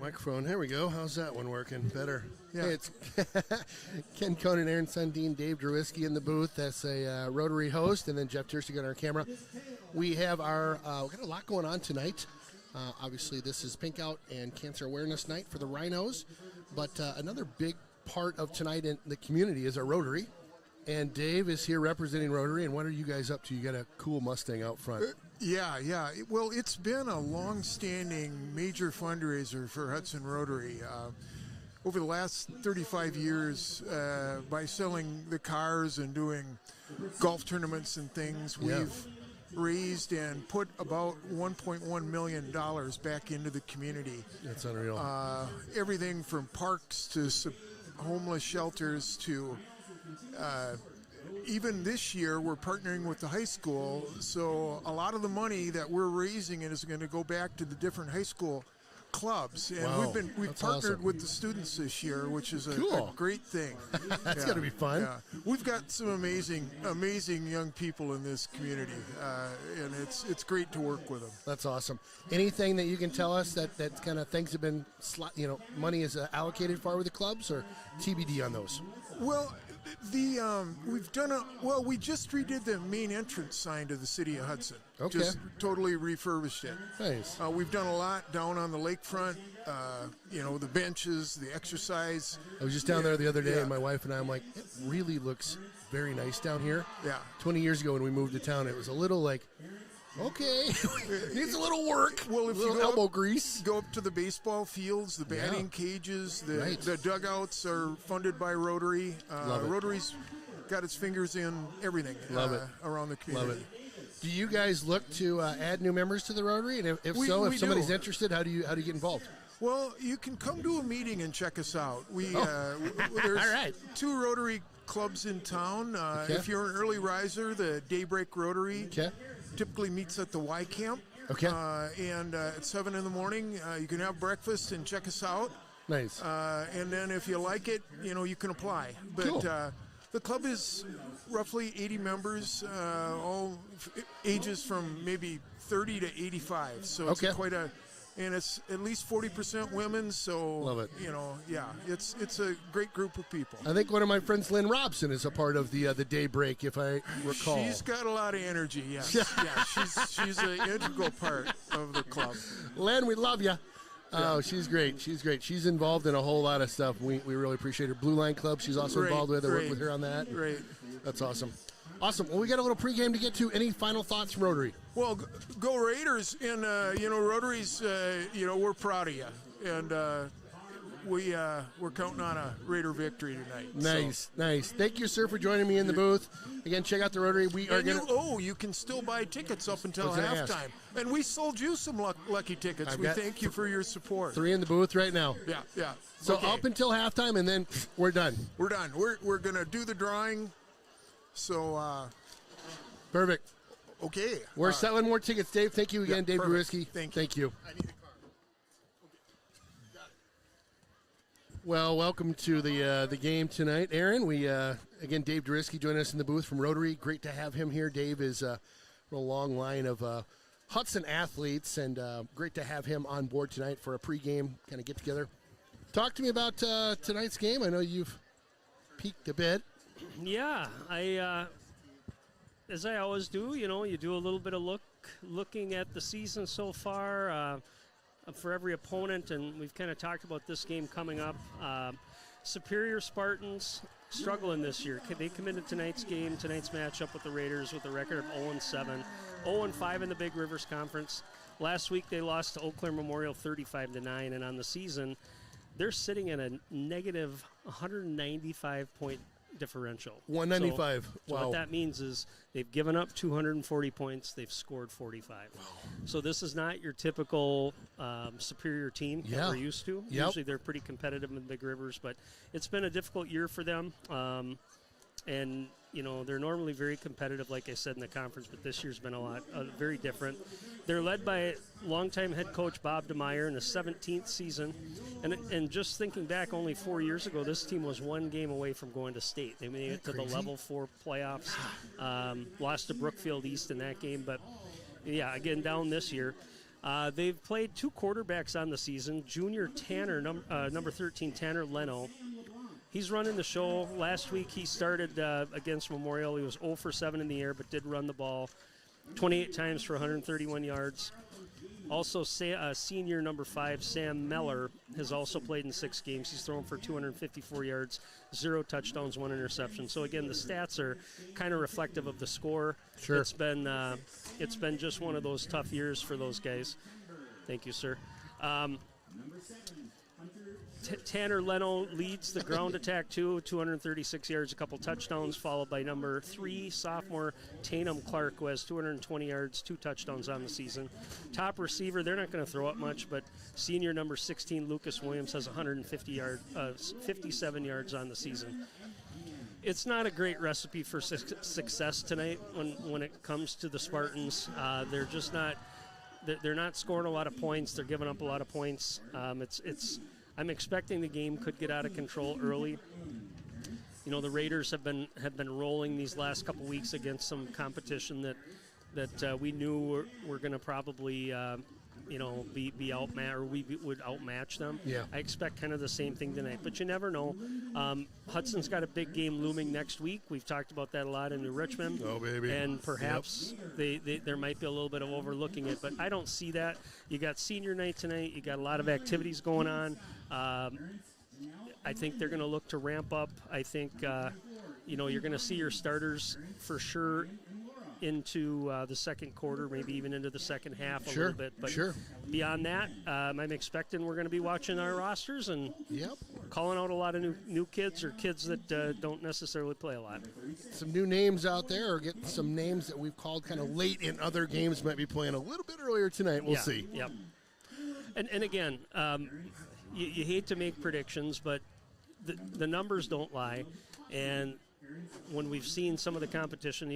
Microphone, there we go. How's that one working? Better. Yeah. Hey, it's Ken Conan, Aaron Sundin, Dave Drewiski in the booth. That's a Rotary host, and then Jeff Tierstick on our camera. We have we got a lot going on tonight. Obviously, this is Pink Out and Cancer Awareness Night for the Rhinos, but another big part of tonight in the community is our Rotary. And Dave is here representing Rotary, and what are you guys up to? You got a cool Mustang out front. Yeah. Well, it's been a long-standing major fundraiser for Hudson Rotary. Over the last 35 years, by selling the cars and doing golf tournaments and things, we've raised and put about $1.1 million back into the community. That's unreal. Everything from parks to homeless shelters to... even this year, we're partnering with the high school, so a lot of the money that we're raising is going to go back to the different high school clubs. And wow. we've partnered with the students this year, which is a great thing. That's going to be fun. Yeah. We've got some amazing young people in this community, and it's great to work with them. That's awesome. Anything that you can tell us that kind of things have been, money is allocated for with the clubs, or TBD on those? Well, we just redid the main entrance sign to the city of Hudson. Okay. Just totally refurbished it. Nice. We've done a lot down on the lakefront, the benches, the exercise. I was just down there the other day, and my wife and I, I'm like, it really looks very nice down here. Yeah. 20 years ago when we moved to town, it was a little like, okay, needs a little work. Well, if you elbow grease. Go up to the baseball fields, the batting cages, the dugouts are funded by Rotary. Rotary's got its fingers in everything around the community. Love it. Do you guys look to add new members to the Rotary? And if somebody's interested, how do you get involved? Well, you can come to a meeting and check us out. There's all right. 2 Rotary clubs in town. If you're an early riser, the Daybreak Rotary typically meets at the Y Camp. Okay. And at 7 in the morning, you can have breakfast and check us out. Nice. And then if you like it, you can apply. But cool. The club is roughly 80 members, all ages from maybe 30 to 85. So it's and it's at least 40% women. So love it. It's a great group of people. I think one of my friends, Lynn Robson, is a part of the Daybreak, if I recall. She's got a lot of energy. Yes. She's an integral part of the club. Lynn, we love you. Oh, she's great. She's involved in a whole lot of stuff. We really appreciate her. Blue Line Club, she's also involved with. I work with her on that. Great. That's awesome. Awesome. Well, we got a little pregame to get to. Any final thoughts from Rotary? Well, go Raiders. And, Rotary's, we're proud of you. And we're counting on a Raider victory tonight. Nice. Thank you, sir, for joining me in the booth. Again, check out the Rotary. You can still buy tickets up until halftime. And we sold you some lucky tickets. We thank you for your support. 3 in the booth right now. Yeah. So up until halftime, and then we're done. We're done. We're going to do the drawing. So, perfect. Okay. We're selling more tickets, Dave. Thank you again, Dave Drewiski. Thank you. I need a car. Okay. Got it. Well, welcome to the game tonight, Aaron. We again, Dave Drewiski joining us in the booth from Rotary. Great to have him here. Dave is from a long line of Hudson athletes, and great to have him on board tonight for a pregame kind of get together. Talk to me about tonight's game. I know you've peeked a bit. Yeah, as I always do, you do a little bit of looking at the season so far for every opponent, and we've kind of talked about this game coming up. Superior Spartans struggling this year. They come into tonight's matchup with the Raiders with a record of 0-7, 0-5 in the Big Rivers Conference. Last week they lost to Eau Claire Memorial 35-9, and on the season they're sitting at a negative 195-point differential. 195. So what that means is they've given up 240 points. They've scored 45. Wow. So this is not your typical superior team that we're used to. Yep. Usually they're pretty competitive in the Big Rivers, but it's been a difficult year for them. And they're normally very competitive, like I said, in the conference, but this year's been very different. They're led by longtime head coach Bob DeMeyer in the 17th season. And just thinking back only 4 years ago, this team was one game away from going to state. They made it to the level 4 playoffs, lost to Brookfield East in that game. But, yeah, again, down this year. They've played 2 quarterbacks on the season. Junior Tanner, number 13, Tanner Leno. He's running the show. Last week he started against Memorial. He was 0 for 7 in the air, but did run the ball 28 times for 131 yards. Also, senior number 5, Sam Meller, has also played in 6 games. He's thrown for 254 yards, 0 touchdowns, 1 interception. So again, the stats are kind of reflective of the score. Sure. It's been just one of those tough years for those guys. Thank you, sir. Tanner Leno leads the ground attack, 236 yards, a couple touchdowns, followed by number 3, sophomore Tatum Clark, who has 220 yards, 2 touchdowns on the season. Top receiver, they're not going to throw up much, but senior number 16, Lucas Williams, has 57 yards on the season. It's not a great recipe for success tonight when it comes to the Spartans. They're just not. They're not scoring a lot of points. They're giving up a lot of points. I'm expecting the game could get out of control early. The Raiders have been rolling these last couple weeks against some competition that we knew were going to probably be outmatched, or we would outmatch them. Yeah. I expect kind of the same thing tonight, but you never know. Hudson's got a big game looming next week. We've talked about that a lot in New Richmond. Oh, baby. And perhaps there might be a little bit of overlooking it, but I don't see that. You got senior night tonight. You got a lot of activities going on. I think they're going to look to ramp up. I think, you're going to see your starters for sure into the second quarter, maybe even into the second half a little bit. But beyond that, I'm expecting we're going to be watching our rosters and calling out a lot of new kids, or kids that don't necessarily play a lot. Some new names out there, or get some names that we've called kind of late in other games, might be playing a little bit earlier tonight. We'll see. Yep. And again, you hate to make predictions, but the numbers don't lie. And when we've seen some of the competition,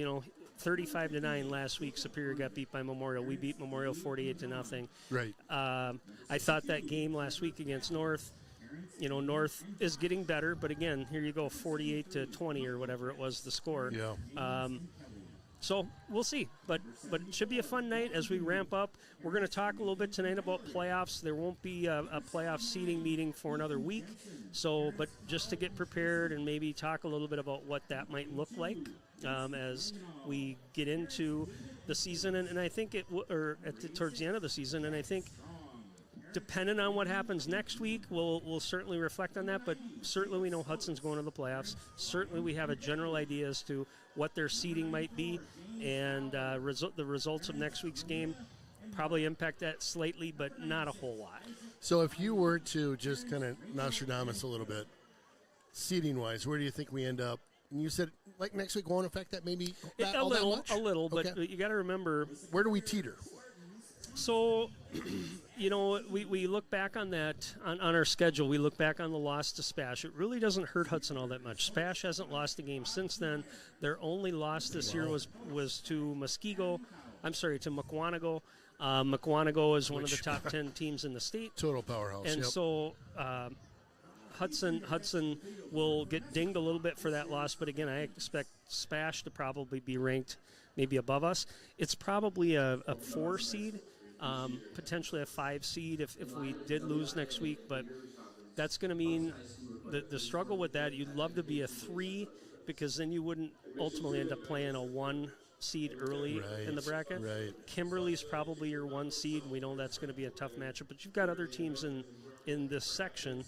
35-9 last week, Superior got beat by Memorial. We beat Memorial 48-0. Right. I thought that game last week against North, North is getting better, but again, here you go, 48-20 or whatever it was, the score. Yeah. So we'll see, but it should be a fun night as we ramp up. We're going to talk a little bit tonight about playoffs. There won't be a playoff seeding meeting for another week, but just to get prepared and maybe talk a little bit about what that might look like as we get into the season, and I think towards the end of the season, and I think depending on what happens next week, we'll certainly reflect on that, but certainly we know Hudson's going to the playoffs. Certainly we have a general idea as to what their seeding might be, and the results of next week's game probably impact that slightly, but not a whole lot. So if you were to just kind of Nostradamus a little bit, seeding-wise, where do you think we end up? And you said, like, next week won't affect that maybe a little, okay. But you got to remember. Where do we teeter? So, we look back on that, on our schedule. We look back on the loss to Spash. It really doesn't hurt Hudson all that much. Spash hasn't lost a game since then. Their only loss this year was to Muskego. I'm sorry, to Mukwonago. Mukwonago is one of the top 10 teams in the state. Total powerhouse. And so Hudson will get dinged a little bit for that loss, but again, I expect Spash to probably be ranked maybe above us. It's probably a 4 seed, potentially a 5 seed if we did lose next week, but that's going to mean the struggle with that. You'd love to be a 3 because then you wouldn't ultimately end up playing a 1 seed early in the bracket. Right. Kimberly's probably your 1 seed. We know that's going to be a tough matchup, but you've got other teams in this section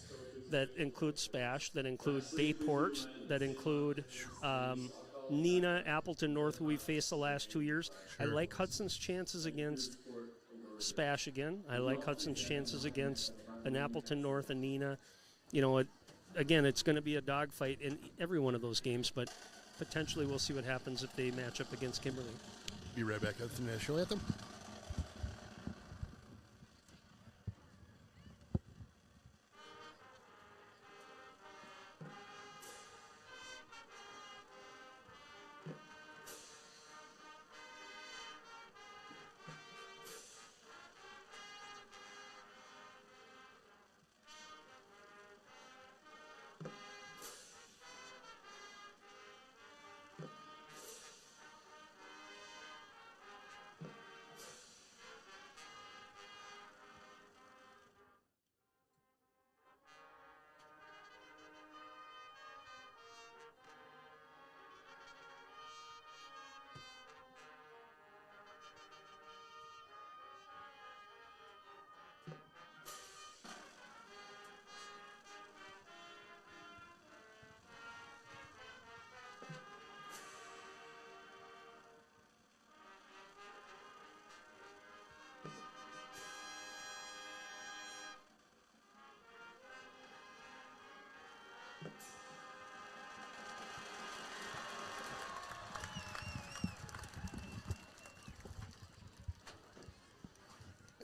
that include Spash, that include Bayport, that include Neenah, Appleton North, who we faced the last 2 years. Sure. I like Hudson's chances against Spash again. I like Hudson's chances against an Appleton North and Neenah. Again, it's going to be a dogfight in every one of those games, but potentially we'll see what happens if they match up against Kimberly. Be right back at the National Anthem.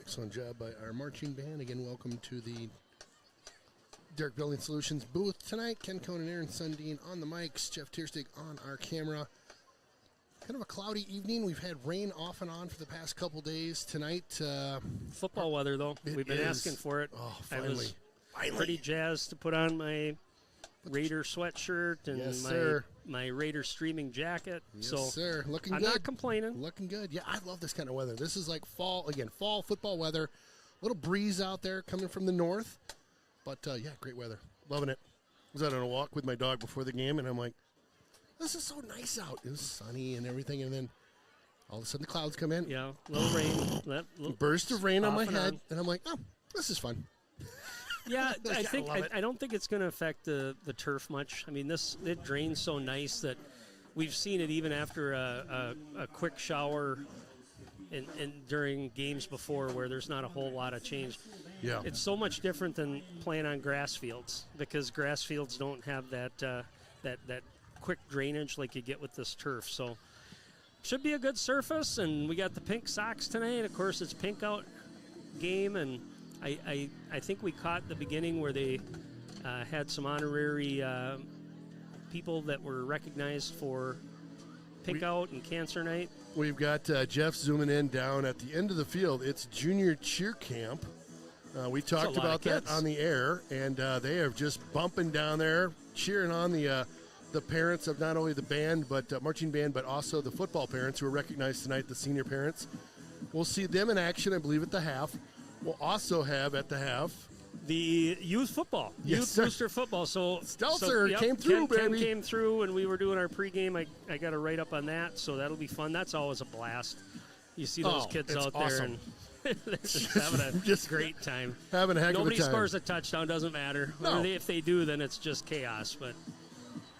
Excellent job by our marching band. Again, welcome to the Derek Building Solutions booth tonight. Ken Conan, Aaron Sundin on the mics, Jeff Tierstig on our camera. Kind of a cloudy evening. We've had rain off and on for the past couple days. Tonight, football weather, though. We've been asking for it. Oh, I finally. was pretty jazzed to put on my Raider sweatshirt and Yes, my Raider streaming jacket. Yes, so sir. Looking I'm good. not complaining. Looking good. Yeah, I love this kind of weather. This is like fall, again, fall football weather. A little breeze out there coming from the north. But, yeah, great weather. Loving it. Was out on a walk with my dog before the game, and I'm like, this is so nice out. It was sunny and everything, and then all of a sudden the clouds come in. Yeah, little rain. Burst of rain on my off and head, on. and I'm like, oh, this is fun. Yeah, love it. I don't think it's going to affect the turf much. I mean, it drains so nice that we've seen it even after a quick shower and during games before where there's not a whole lot of change. Yeah. It's so much different than playing on grass fields because grass fields don't have that quick drainage like you get with this turf. So should be a good surface, and we got the pink socks tonight. Of course, it's pink out game, and I think we caught the beginning where they had some honorary people that were recognized for pink out and cancer night. We've got Jeff zooming in down at the end of the field. It's junior cheer camp. We talked about that on the air, and they are just bumping down there, cheering on the parents of not only the band, but marching band, but also the football parents who are recognized tonight, the senior parents. We'll see them in action, I believe, at the half. We'll also have at the half the youth football, youth booster football. So Stelzer came through, Ken baby. came through, and we were doing our pregame. I got a write up on that, so that'll be fun. That's always a blast. You see those kids out there, and they're just having a great time. Having a heck of a time. Nobody scores a touchdown, doesn't matter. No. If they do, then it's just chaos. But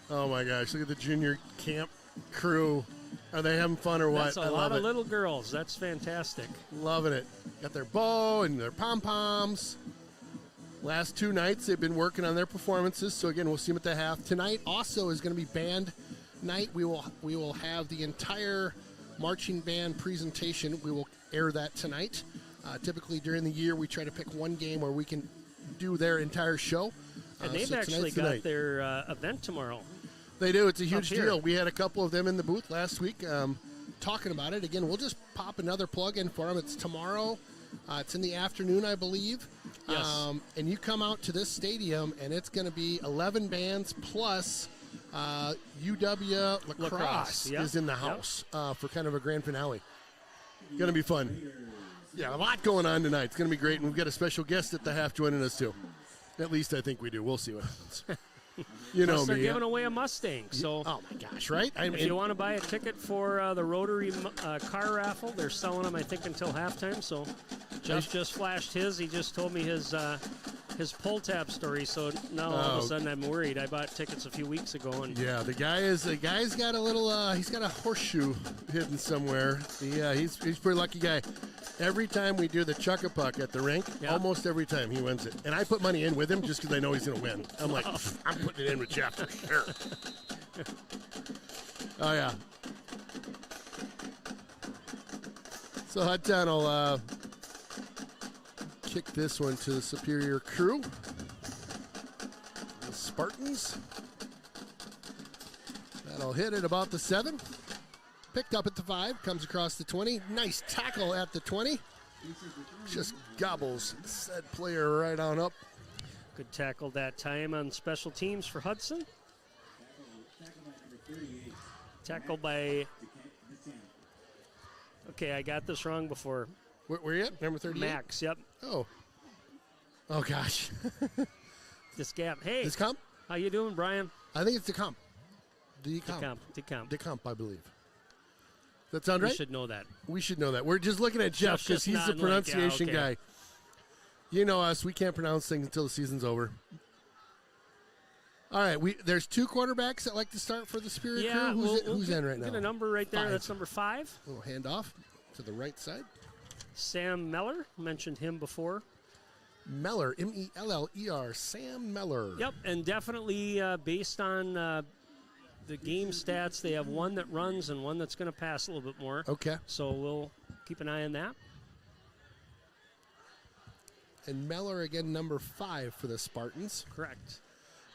oh my gosh, look at the junior camp crew. Are they having fun or what? That's a lot of little girls. That's fantastic. Loving it. Got their bow and their pom-poms. Last 2 nights, they've been working on their performances. So, again, we'll see them at the half. Tonight also is going to be band night. We will have the entire marching band presentation. We will air that tonight. Typically, during the year, we try to pick one game where we can do their entire show. And they've actually got their event tomorrow. They do. It's a huge deal. We had a couple of them in the booth last week talking about it. Again, we'll just pop another plug in for them. It's tomorrow. It's in the afternoon, I believe. Yes. And you come out to this stadium, and it's going to be 11 bands plus UW Lacrosse is in the house for kind of a grand finale. Going to be fun. Yeah, a lot going on tonight. It's going to be great, and we've got a special guest at the half joining us, too. At least I think we do. We'll see what happens. You know they're me. giving away a Mustang. So, oh my gosh, right? If you want to buy a ticket for the Rotary car raffle, they're selling them, I think, until halftime. So, Jeff just flashed his. He just told me his pull tab story. So now all of a sudden I'm worried. I bought tickets a few weeks ago, and yeah, the guy's got a little. He's got a horseshoe hidden somewhere. He's a pretty lucky guy. Every time we do the chuck-a-puck at the rink, almost every time he wins it. And I put money in with him just because I know he's going to win. I'm like, I'm putting it in with Jeff for sure. Oh, yeah. So Hudson will kick this one to the Superior crew. The Spartans. That'll hit at about the 7. Picked up at the 5, comes across the 20. Nice tackle at the 20. Just gobbles said player right on up. Good tackle that time on special teams for Hudson. Tackle by... Okay, I got this wrong before. Where you at? Number 38? Max, yep. Oh gosh. This gap. Hey. This comp? How you doing, Brian? I think it's the comp. The comp, I believe. Does that sound right? We should know that. We should know that. We're just looking at Jeff because he's the pronunciation guy. You know us. We can't pronounce things until the season's over. All right. There's 2 quarterbacks that like to start for the Superior crew. Who's in right now? Get a number right there. 5. That's number 5. A little handoff to the right side. Sam Meller. Mentioned him before. Meller, M-E-L-L-E-R, Sam Meller. Yep, and definitely based on the game stats, they have one that runs and one that's going to pass a little bit more. Okay. So we'll keep an eye on that. And Meller again, number 5 for the Spartans. Correct.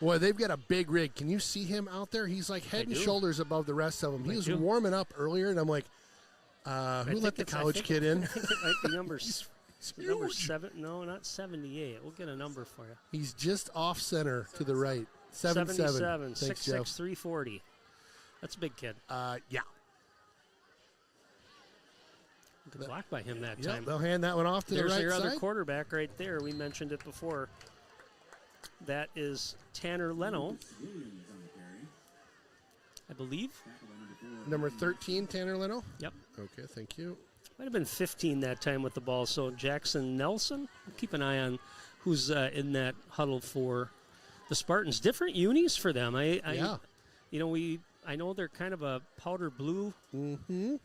Boy, they've got a big rig. Can you see him out there? He's like head and shoulders above the rest of them. He was warming up earlier, and I'm like, who let the college kid in? I think it might be number 7. No, not 78. We'll get a number for you. He's just off center to the right. 77. 6'6", 340. That's a big kid. Yeah. Good block by him that Yeah, time. they'll hand that one off to the right side. There's your other quarterback right there. We mentioned it before. That is Tanner Leno, I believe. Number 13, Tanner Leno? Yep. Okay, thank you. Might have been 15 that time with the ball. So Jackson Nelson, keep an eye on who's in that huddle for the Spartans. Different unis for them. Yeah. I know they're kind of a powder blue. Mm-hmm.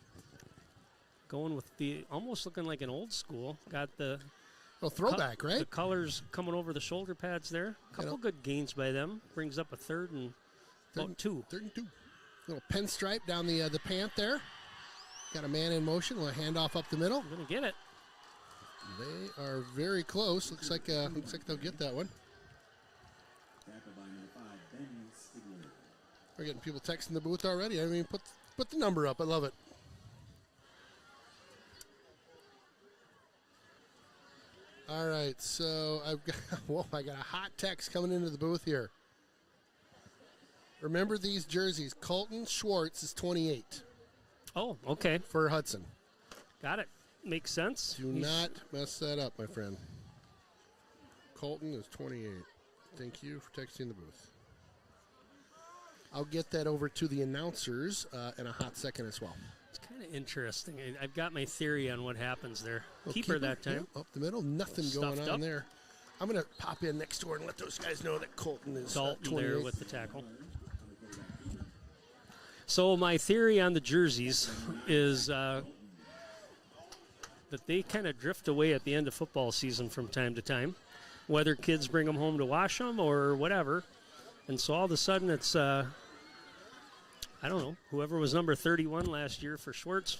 Going with the almost looking like an old school. Got the throwback, right? The colors coming over the shoulder pads there. A couple good gains by them. Brings up a third and about 2. Third and 2. Little pinstripe down the pant there. Got a man in motion. A handoff up the middle. Going to get it. They are very close. Looks like they'll get that one. We're getting people texting the booth already. I mean, put the number up. I love it. All right, so I got a hot text coming into the booth here. Remember these jerseys. Colton Schwartz is 28. Oh, okay. For Hudson. Got it. Makes sense. Do not mess that up, my friend. Colton is 28. Thank you for texting the booth. I'll get that over to the announcers in a hot second as well. It's kind of interesting. I've got my theory on what happens there. Keeper that time. Up the middle. Nothing Stuffed going on up. there. I'm going to pop in next door and let those guys know that Colton is Dalton 28. there with the tackle. So my theory on the jerseys is that they kind of drift away at the end of football season from time to time, whether kids bring them home to wash them or whatever. And so all of a sudden it's, I don't know, whoever was number 31 last year for Schwartz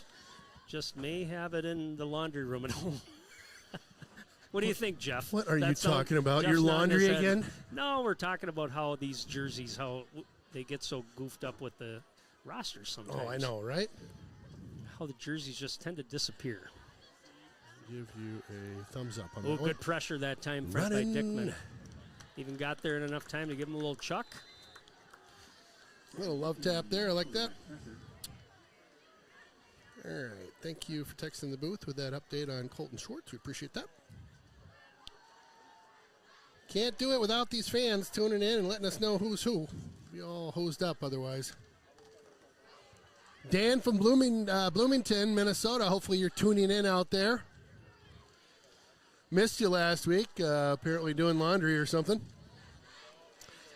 just may have it in the laundry room at home. What do you think, Jeff? What are you talking about? Your laundry again? No, we're talking about how these jerseys, how they get so goofed up with the rosters sometimes. Oh, I know, right? How the jerseys just tend to disappear. Give you a thumbs up on that Oh, one. good pressure that time by Dickman. Even got there in enough time to give him a little chuck. A little love tap there. I like that. All right. Thank you for texting the booth with that update on Colton Schwartz. We appreciate that. Can't do it without these fans tuning in and letting us know who's who. We all hosed up otherwise. Dan from Bloomington, Minnesota. Hopefully you're tuning in out there. Missed you last week. Apparently doing laundry or something.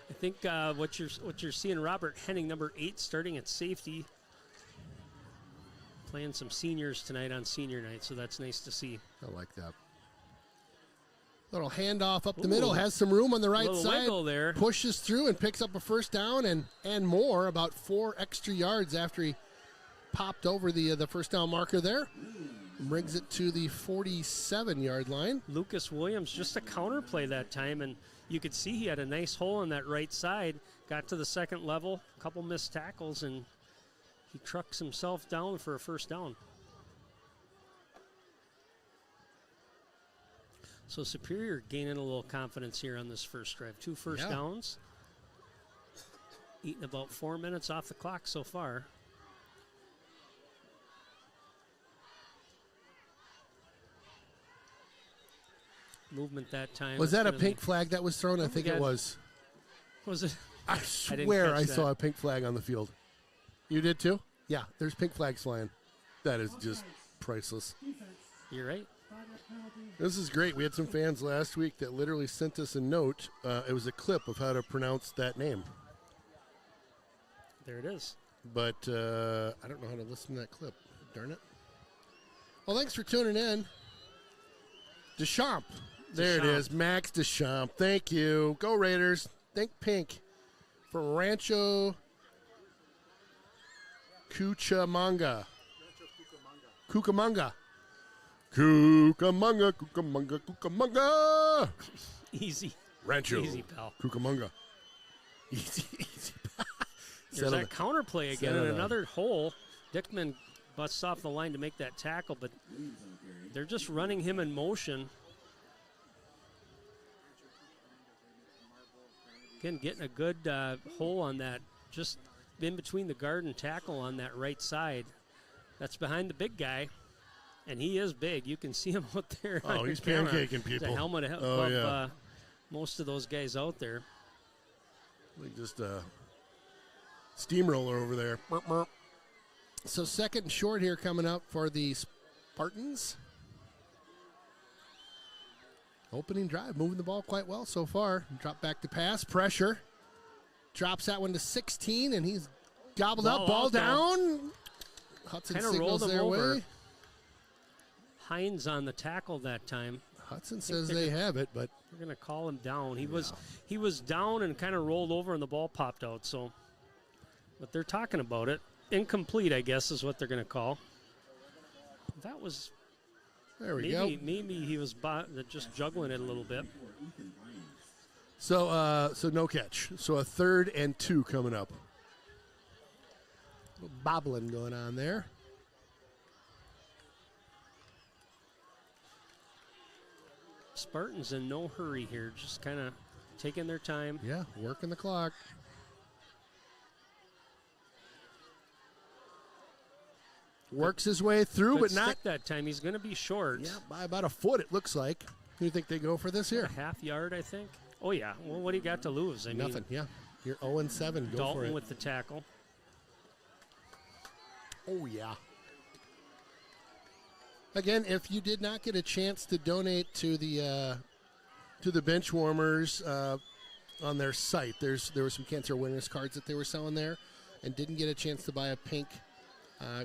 I think what you're seeing, Robert Henning, number 8, starting at safety, playing some seniors tonight on senior night, so that's nice to see. I like that. Little handoff up the middle, has some room on the right side. Wiggle there. Pushes through and picks up a first down and more, about 4 extra yards after he popped over the first down marker there. Brings it to the 47-yard line. Lucas Williams, just a counter play that time, and you could see he had a nice hole on that right side. Got to the second level, a couple missed tackles, and he trucks himself down for a first down. So Superior gaining a little confidence here on this first drive. 2 first downs. Eating about 4 minutes off the clock so far. Movement that time. Was that a pink flag that was thrown? I think it was. Was it? I swear I saw a pink flag on the field. You did too? Yeah, there's pink flags flying. That is just priceless. You're right. This is great. We had some fans last week that literally sent us a note. It was a clip of how to pronounce that name. There it is. But I don't know how to listen to that clip. Darn it. Well, thanks for tuning in. Deschamps. There it is. Max Deschamps. Thank you. Go Raiders. Thank Pink for Rancho Cucamonga. Cucamonga, Cucamonga, Cucamonga. Easy. Rancho. Easy, pal. Cucamonga. Easy. There's that counterplay again in Settle another hole. Dickman busts off the line to make that tackle, but they're just running him in motion. Again, getting a good hole on that, just in between the guard and tackle on that right side. That's behind the big guy, and he is big. You can see him out there. Oh, he's pancaking people. The helmet above most of those guys out there. Like just a steamroller over there. So second and short here coming up for the Spartans. Opening drive, moving the ball quite well so far. Drop back to pass, pressure. Drops that one to 16, and he's gobbled up. Ball down. Hudson signals their way. Hines on the tackle that time. Hudson says they have it, but they're going to call him down. He was down and kind of rolled over, and the ball popped out. So, but they're talking about it. Incomplete, I guess, is what they're going to call. That was. There we go. Maybe he was just juggling it a little bit. So no catch. So a 3rd and 2 coming up. A little bobbling going on there. Spartans in no hurry here, just kind of taking their time. Yeah, working the clock. Works his way through, but not that time. He's going to be short. Yeah, by about a foot, it looks like. Who do you think they go for this here? A half yard, I think. Oh, yeah. Well, what do you got to lose? Nothing, yeah. You're 0-7. Go Dalton for it. with the tackle. Oh, yeah. Again, if you did not get a chance to donate to the bench warmers on their site, there were some cancer awareness cards that they were selling there, and didn't get a chance to buy a pink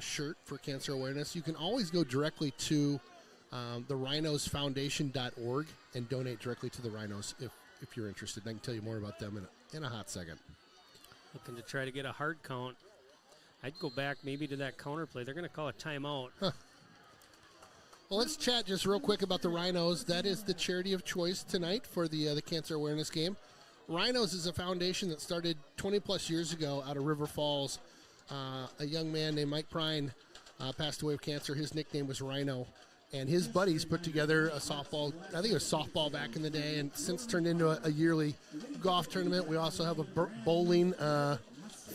shirt for cancer awareness, you can always go directly to the rhinosfoundation.org and donate directly to the Rhinos if you're interested. I can tell you more about them in a hot second. Looking to try to get a hard count. I'd go back maybe to that counterplay. They're going to call a timeout. Huh. Well, let's chat just real quick about the Rhinos. That is the charity of choice tonight for the cancer awareness game. Rhinos is a foundation that started 20-plus years ago out of River Falls. A young man named Mike Prine passed away of cancer. His nickname was Rhino. And his buddies put together a softball, I think it was softball back in the day, and since turned into a yearly golf tournament. We also have a bowling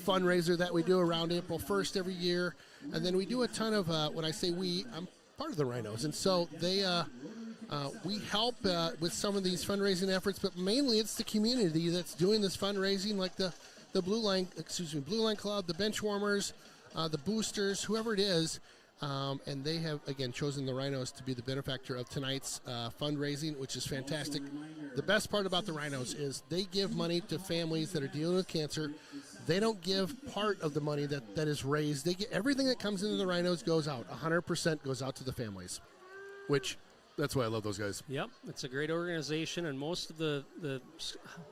fundraiser that we do around April 1st every year. And then we do a ton of, when I say we, I'm part of the Rhinos. And so we help with some of these fundraising efforts, but mainly it's the community that's doing this fundraising, like the Blue Line Club, the bench warmers, the boosters, whoever it is. And they have, again, chosen the Rhinos to be the benefactor of tonight's fundraising, which is fantastic. The best part about the Rhinos is they give money to families that are dealing with cancer. They don't give part of the money that is raised. They get everything that comes into the Rhinos goes out. 100% goes out to the families, which that's why I love those guys. Yep, it's a great organization, and most of the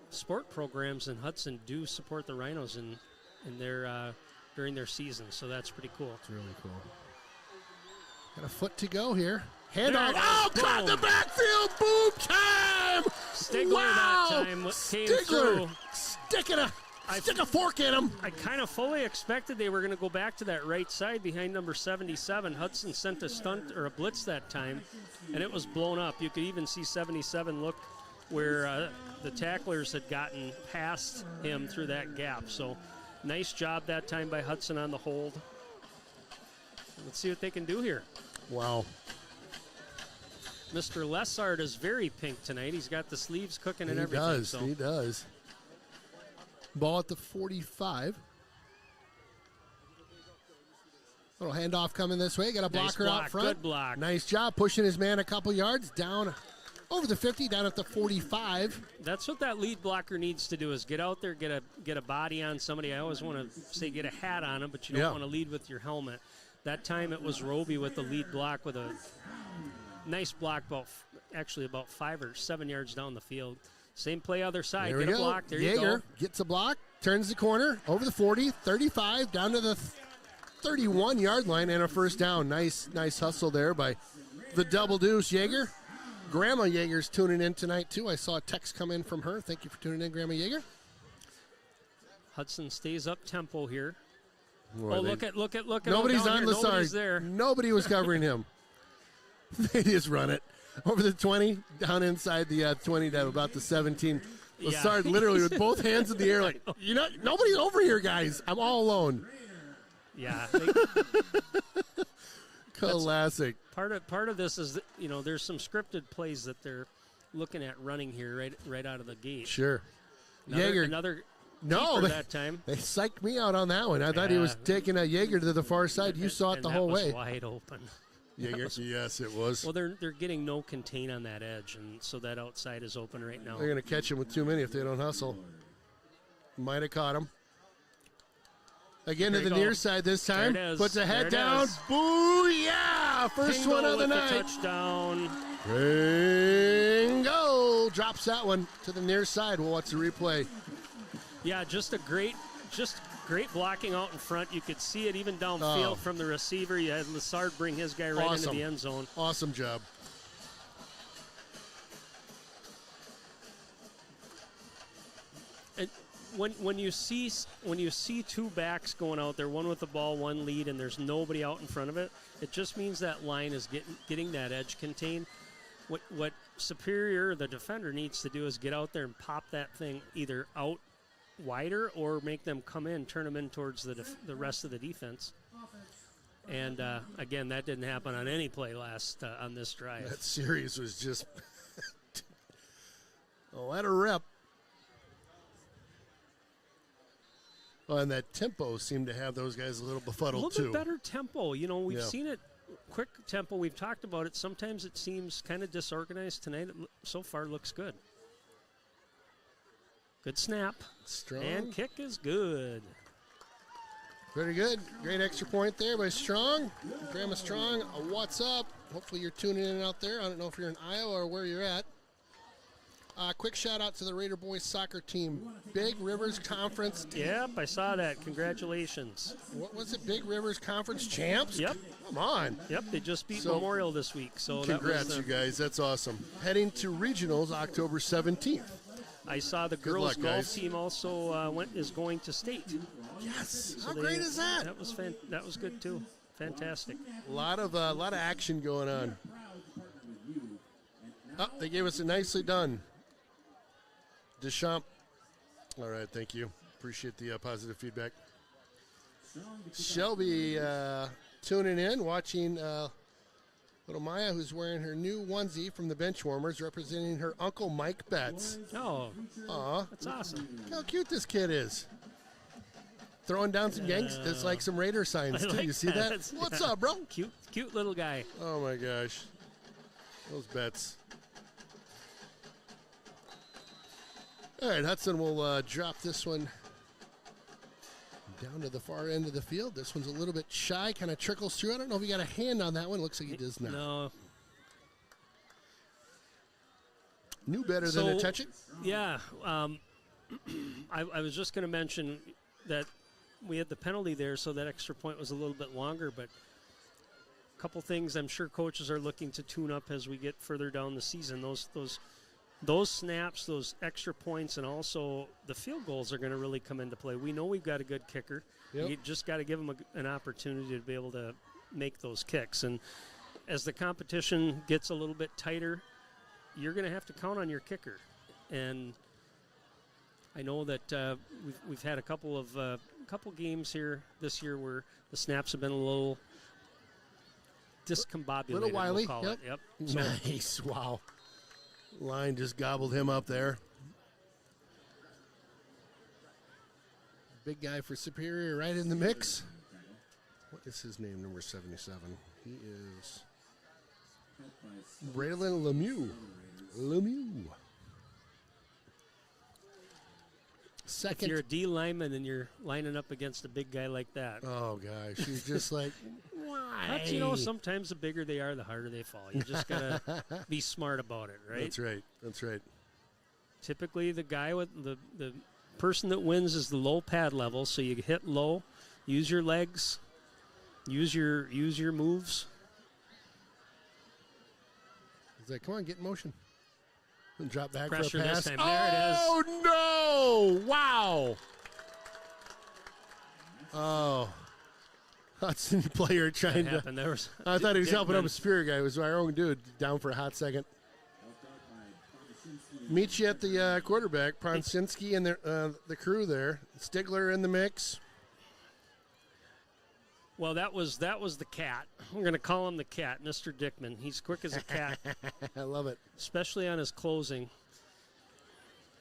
sport programs in Hudson do support the Rhinos in their during their season, so that's pretty cool. It's really cool. Got a foot to go here. Handoff. Oh, caught the backfield. Boom time. Stigler that time came through. Stick a fork in him. I kind of fully expected they were going to go back to that right side behind number 77. Hudson sent a stunt or a blitz that time, and it was blown up. You could even see 77 look where the tacklers had gotten past him through that gap. So nice job that time by Hudson on the hold. Let's see what they can do here. Wow. Mr. Lessard is very pink tonight. He's got the sleeves cooking and everything. He does. Ball at the 45. Little handoff coming this way. Got a blocker out front. Good block. Nice job pushing his man a couple yards down over the 50, down at the 45. That's what that lead blocker needs to do, is get out there, get a body on somebody. I always want to say get a hat on him, but you don't want to lead with your helmet. That time it was Roby with the lead block with a nice block about 5 or 7 yards down the field. Same play other side. Get a block. There you go. Gets a block, turns the corner, over the 40, 35, down to the 31-yard line, and a first down. Nice hustle there by the double deuce. Yeager. Grandma Yeager's tuning in tonight, too. I saw a text come in from her. Thank you for tuning in, Grandma Yeager. Hudson stays up tempo here. Boy, look at Nobody's down on here. Lassard. Nobody's there. Nobody was covering him. They just run it. Over the 20, down inside the 20 to about the 17. Lassard literally with both hands in the air like, nobody's over here, guys. I'm all alone. Yeah. Classic. Part of this is that, there's some scripted plays that they're looking at running here right out of the gate. Sure. Another that time. They psyched me out on that one. I thought he was taking a Yeager to the far side. You saw it the whole way. Wide open. Yeager, yes, it was. Well, they're getting no contain on that edge, and so that outside is open right now. They're going to catch him with too many if they don't hustle. Might have caught him. Again to the near side this time. Puts a head down. Boo, yeah! First one of the night. Touchdown. Bingo! Drops that one to the near side. We'll watch the replay. Yeah, just great blocking out in front. You could see it even downfield from the receiver. You had Lassard bring his guy right into the end zone. Awesome job. And when you see two backs going out there, one with the ball, one lead, and there's nobody out in front of it, it just means that line is getting that edge contained. What Superior, the defender, needs to do is get out there and pop that thing either out wider or make them come in, turn them in towards the rest of the defense. And again, that didn't happen on any play last on this drive. That series was just let her rip. Oh, and that tempo seemed to have those guys a little befuddled too. A little bit better tempo. We've seen it, quick tempo. We've talked about it. Sometimes it seems kind of disorganized. Tonight, so far, looks good. Good snap. Strong. And kick is good. Very good. Great extra point there by Strong. Grandma Strong, what's up? Hopefully you're tuning in out there. I don't know if you're in Iowa or where you're at. Quick shout out to the Raider boys soccer team. Big Rivers Conference. Yep, I saw that. Congratulations. What was it? Big Rivers Conference champs? Yep. Come on. Yep, they just beat Memorial this week. So congrats, you guys. That's awesome. Heading to regionals October 17th. I saw the girls' golf team also is going to state. Yes. So how great is that? That was good too. Fantastic. A lot of action going on. Oh, they gave us a nicely done. Deschamps. All right, thank you. Appreciate the positive feedback. Shelby tuning in, watching little Maya, who's wearing her new onesie from the Benchwarmers, representing her Uncle Mike Betts. Oh, aw, that's awesome. How cute this kid is. Throwing down some gangs, it's like some Raider signs, too. You see that? What's up, bro? Cute little guy. Oh, my gosh. Those Betts. All right, Hudson will drop this one down to the far end of the field. This one's a little bit shy, kind of trickles through. I don't know if he got a hand on that one. Looks like he does not. No. Knew better than to touch it. Yeah. I was just going to mention that we had the penalty there, so that extra point was a little bit longer, but a couple things I'm sure coaches are looking to tune up as we get further down the season. Those snaps, those extra points, and also the field goals are going to really come into play. We know we've got a good kicker. Yep. You just got to give him an opportunity to be able to make those kicks. And as the competition gets a little bit tighter, you're going to have to count on your kicker. And I know that we've had a couple games here this year where the snaps have been a little discombobulated. Little wily. We'll call it. Yep. Nice. Wow. Line just gobbled him up there. Big guy for Superior right in the mix. What is his name, number 77? He is Braylon Lemieux. Second. If you're a D lineman and you're lining up against a big guy like that. Oh, gosh. He's just like, why? But, sometimes the bigger they are, the harder they fall. You just got to be smart about it, right? That's right. Typically, the guy with the person that wins is the low pad level, so you hit low, use your legs, use your moves. like, come on, get in motion. And drop back Pressure for a pass. this time. There it is. Oh, no. Wow. Oh. Hudson player trying to. I thought he was helping up a Superior guy. It was our own dude down for a hot second. Meet you at the quarterback, Pronsinski and the crew there. Stigler in the mix. Well, that was the cat. We're going to call him the cat, Mr. Dickman. He's quick as a cat. I love it. Especially on his closing.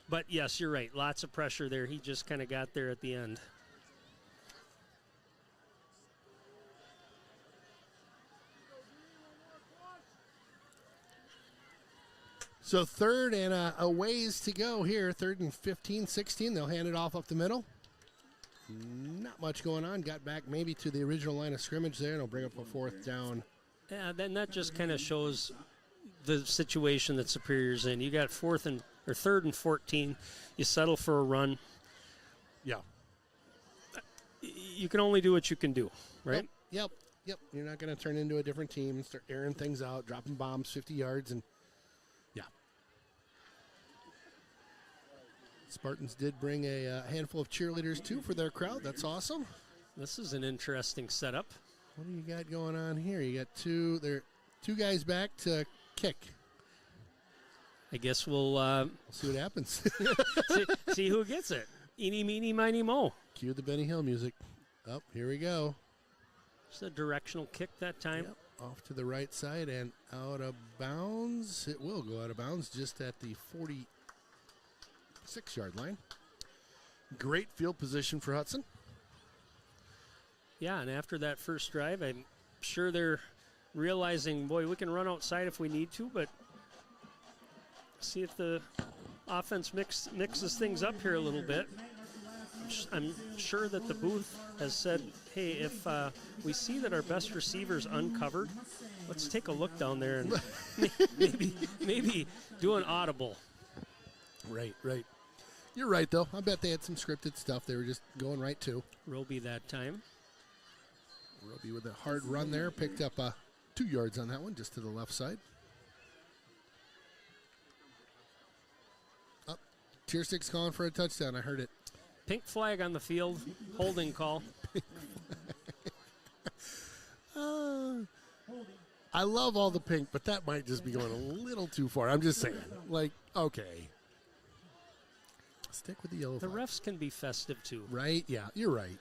But, yes, you're right. Lots of pressure there. He just kind of got there at the end. So third and a ways to go here. 3rd and 15, 16. They'll hand it off up the middle. Not much going on. Got back maybe to the original line of scrimmage there, and they'll bring up a 4th down. Yeah, then that just kind of shows the situation that Superior's in. You got 3rd and 14. You settle for a run. Yeah. You can only do what you can do, right? Yep. You're not going to turn into a different team and start airing things out, dropping bombs 50 yards, and yeah. Spartans did bring a handful of cheerleaders, too, for their crowd. That's awesome. This is an interesting setup. What do you got going on here? You got two guys back to kick. I guess we'll see what happens. see who gets it. Eeny, meeny, miny, mo. Cue the Benny Hill music. Oh, here we go. Just a directional kick that time. Yep. Off to the right side and out of bounds. It will go out of bounds just at the 46-yard line. Great field position for Hudson. Yeah, and after that first drive, I'm sure they're realizing, boy, we can run outside if we need to, but see if the offense mixes things up here a little bit. I'm sure that the booth has said, hey, if we see that our best receiver's uncovered, let's take a look down there and maybe do an audible. Right. You're right, though. I bet they had some scripted stuff they were just going right to. Roby that time. Roby with a hard run there. Picked up 2 yards on that one, just to the left side. Up. Tierstick's calling for a touchdown. I heard it. Pink flag on the field. Holding call. I love all the pink, but that might just be going a little too far. I'm just saying. Like, okay. Stick with the yellow flag. The refs can be festive, too. Right? Yeah, you're right.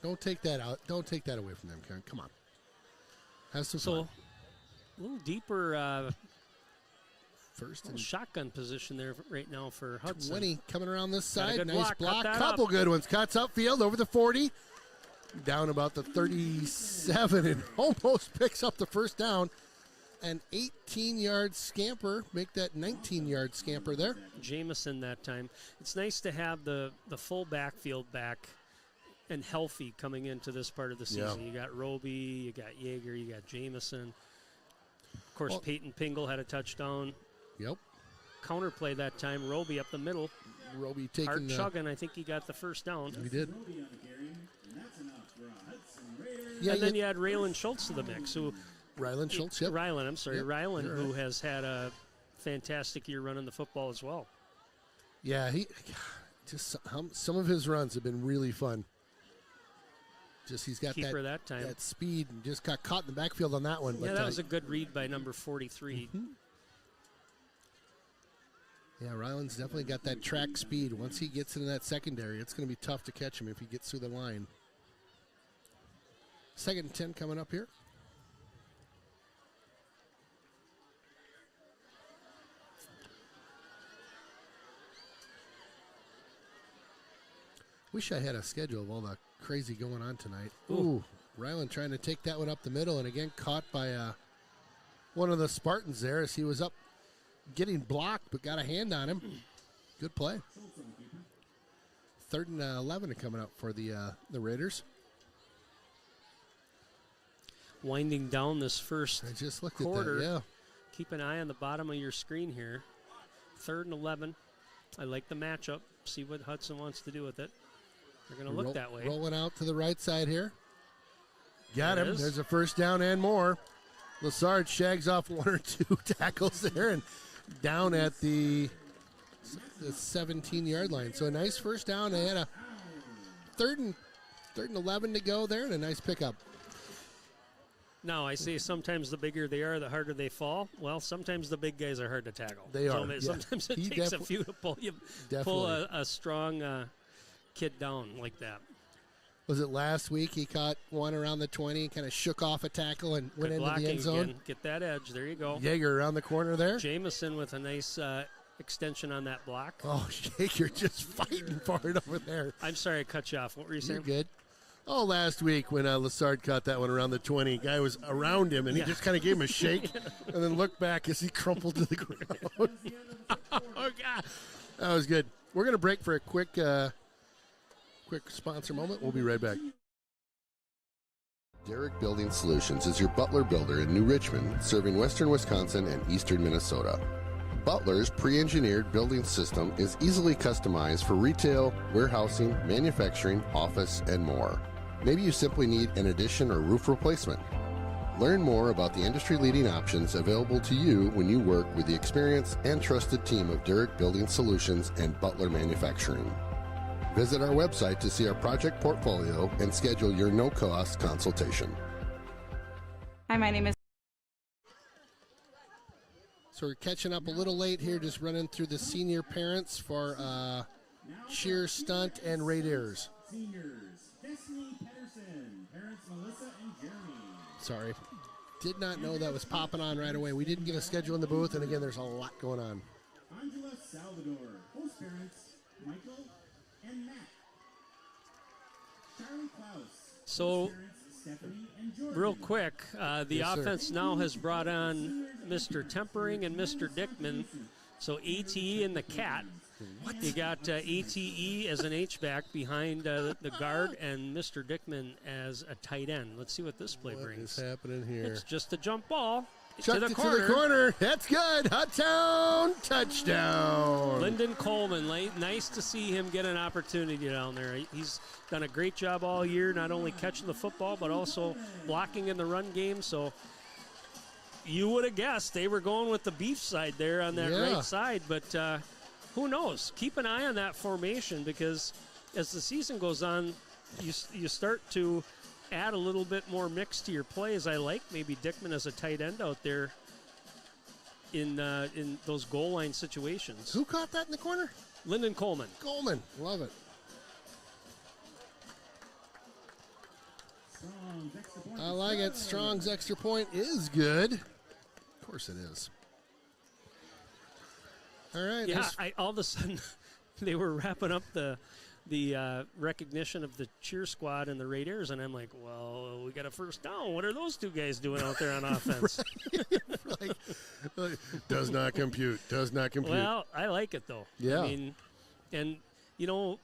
Don't take that out. Don't take that away from them, Karen. Come on. Have some fun. A little deeper first and shotgun position there right now for Hudson. 20 coming around this side. Nice block. Couple good ones. Cuts upfield over the 40. Down about the 37 and almost picks up the first down. An 18-yard scamper. Make that 19-yard scamper there. Jamison that time. It's nice to have the full backfield back and healthy coming into this part of the season. Yeah. You got Roby, you got Yeager, you got Jamison. Of course, Peyton Pingle had a touchdown. Yep. Counterplay that time. Roby up the middle. Roby taking Art chugging. I think he got the first down. He did. Yeah, and then you had Raylan Schultz to the mix. Rylan Schultz, yep. Rylan, I'm sorry. Yep. Rylan, who has had a fantastic year running the football as well. Yeah, some of his runs have been really fun. He's got that speed and just got caught in the backfield on that one. Yeah, that was a good read by number 43. Mm-hmm. Yeah, Ryland's definitely got that track speed. Once he gets into that secondary, it's going to be tough to catch him if he gets through the line. 2nd and 10 coming up here. Wish I had a schedule of all the crazy going on tonight. Ooh, Ryland trying to take that one up the middle, and again caught by one of the Spartans there as he was up getting blocked, but got a hand on him. Good play. 3rd and 11 coming up for the Raiders. Winding down this first I just looked quarter. At that, yeah. Keep an eye on the bottom of your screen here. 3rd and 11. I like the matchup. See what Hudson wants to do with it. They're going to look that way. Rolling out to the right side here. Got him. There's a first down and more. Lassard shags off 1 or 2 tackles there and down at the 17-yard line. So a nice first down. They had a third and 11 to go there and a nice pickup. Now, I say sometimes the bigger they are, the harder they fall. Well, sometimes the big guys are hard to tackle. They are. Sometimes it takes a few to pull a strong kid down like that. Was it last week he caught one around the 20, kind of shook off a tackle and went into the end zone? Again. Get that edge. There you go. Yeager around the corner there. Jameson with a nice extension on that block. Oh, Yeager just fighting for it over there. I'm sorry I cut you off. What were you saying? You're good. Oh, last week when Lassard caught that one around the 20, guy was around him, and he just kind of gave him a shake and then looked back as he crumpled to the ground. Oh, God. That was good. We're going to break for a quick sponsor moment. We'll be right back. Derrick Building Solutions is your Butler builder in New Richmond, serving western Wisconsin and eastern Minnesota. Butler's pre-engineered building system is easily customized for retail, warehousing, manufacturing, office, and more. Maybe you simply need an addition or roof replacement. Learn more about the industry-leading options available to you when you work with the experienced and trusted team of Derrick Building Solutions and Butler Manufacturing. Visit our website to see our project portfolio and schedule your no-cost consultation. Hi, my name is. So we're catching up a little late here, just running through the senior parents for cheer, stunt, and raiders. Seniors, Destiny Pedersen, parents Melissa and Jeremy. Sorry. Did not know that was popping on right away. We didn't get a schedule in the booth, and again, there's a lot going on. Angela Salvador, host parents Michael and Matt. Charlie Klaus. So, Stephanie and Jordan. real quick, the Yes, offense now has brought on Mr. Tempering and Mr. Dickman. So ATE and the Cat. What? You got ATE as an H-back behind the guard and Mr. Dickman as a tight end. Let's see what this play brings. What is happening here? It's just a jump ball. Chucked to the it corner. to the corner. That's good. Hudson touchdown. Lyndon Coleman, nice to see him get an opportunity down there. He's done a great job all year, not only catching the football, but also blocking in the run game. So you would have guessed they were going with the beef side there on that right side. But who knows? Keep an eye on that formation, because as the season goes on, you start to add a little bit more mix to your plays. I like maybe Dickman as a tight end out there in those goal line situations. Who caught that in the corner? Lyndon Coleman. Coleman. Love it. I like it. Strong's extra point is good. Of course it is. All right. Yeah, all of a sudden they were wrapping up the recognition of the cheer squad and the Raiders, and I'm like, well, we got a first down. What are those two guys doing out there on offense? Does not compute. Does not compute. Well, I like it, though. Yeah. I mean, and, you know,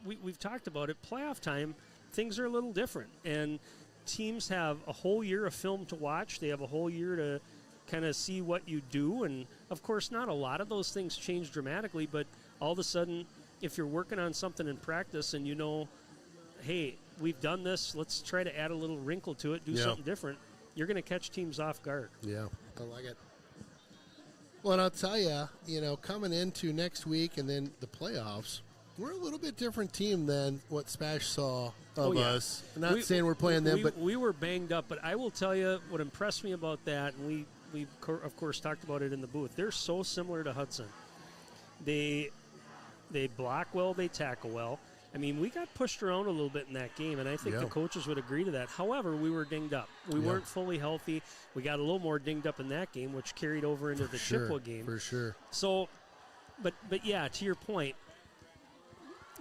we've talked about it. Playoff time, things are a little different, and teams have a whole year of film to watch. They have a whole year to kind of see what you do, and, of course, not a lot of those things change dramatically, but all of a sudden, if you're working on something in practice and you know, hey, we've done this, let's try to add a little wrinkle to it, do something different, you're going to catch teams off guard. Yeah, I like it. Well, and I'll tell you, coming into next week and then the playoffs, we're a little bit different team than what Spash saw of us. I'm not saying we're playing them, but we were banged up. But I will tell you what impressed me about that, and we of course talked about it in the booth. They're so similar to Hudson. They block well, they tackle well. I mean, we got pushed around a little bit in that game, and I think the coaches would agree to that. However, we were dinged up. We weren't fully healthy. We got a little more dinged up in that game, which carried over into the Chippewa game. For sure. So, but yeah, to your point,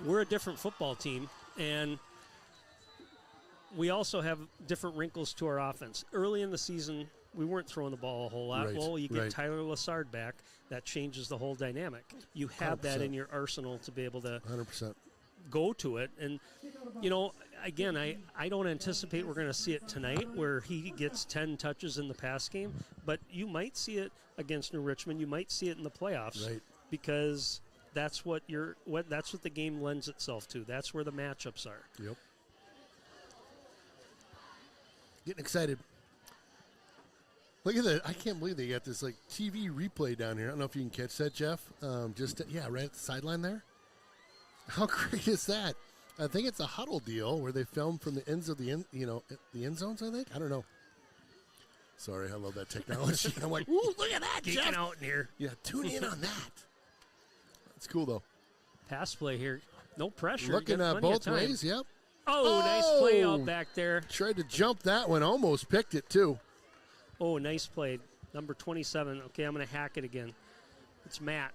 we're a different football team, and we also have different wrinkles to our offense. Early in the season, we weren't throwing the ball a whole lot. Right, well, you get Tyler Lassard back. That changes the whole dynamic. You have 100%. That in your arsenal to be able to 100%. Go to it. And, again, I don't anticipate we're going to see it tonight where he gets 10 touches in the pass game, but you might see it against New Richmond. You might see it in the playoffs. Right. Because that's what the game lends itself to. That's where the matchups are. Yep. Getting excited. Look at that. I can't believe they got this like TV replay down here. I don't know if you can catch that, Jeff. Right at the sideline there. How great is that? I think it's a huddle deal where they film from the ends of the end zones, I think. I don't know. Sorry, I love that technology. I'm like, ooh, look at that, Geeking Jeff. out in here. Yeah, tune in on that. That's cool, though. Pass play here. No pressure. Looking both ways, yep. Oh, nice play out back there. Tried to jump that one, almost picked it, too. Oh, nice play. Number 27. Okay, I'm going to hack it again. It's Matt.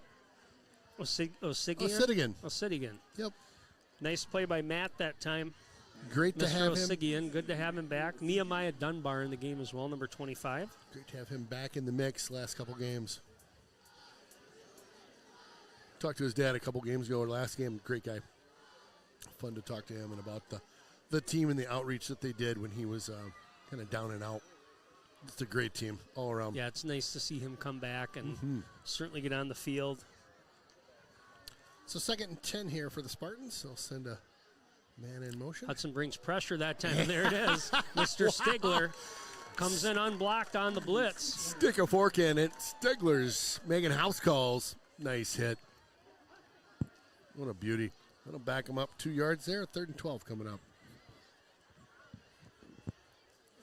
Siggian? Siggian. Yep. Nice play by Matt that time. Great to have him. Siggian, good to have him back. Nehemiah Dunbar in the game as well, number 25. Great to have him back in the mix last couple games. Talked to his dad a couple games ago, or last game. Great guy. Fun to talk to him and about the team and the outreach that they did when he was kind of down and out. It's a great team all around. Yeah, it's nice to see him come back and certainly get on the field. So 2nd and 10 here for the Spartans. They'll send a man in motion. Hudson brings pressure that time, and there it is. Mr. Stigler comes in unblocked on the blitz. Stick a fork in it. Stigler's making house calls. Nice hit. What a beauty. That'll back him up 2 yards there. 3rd and 12 coming up.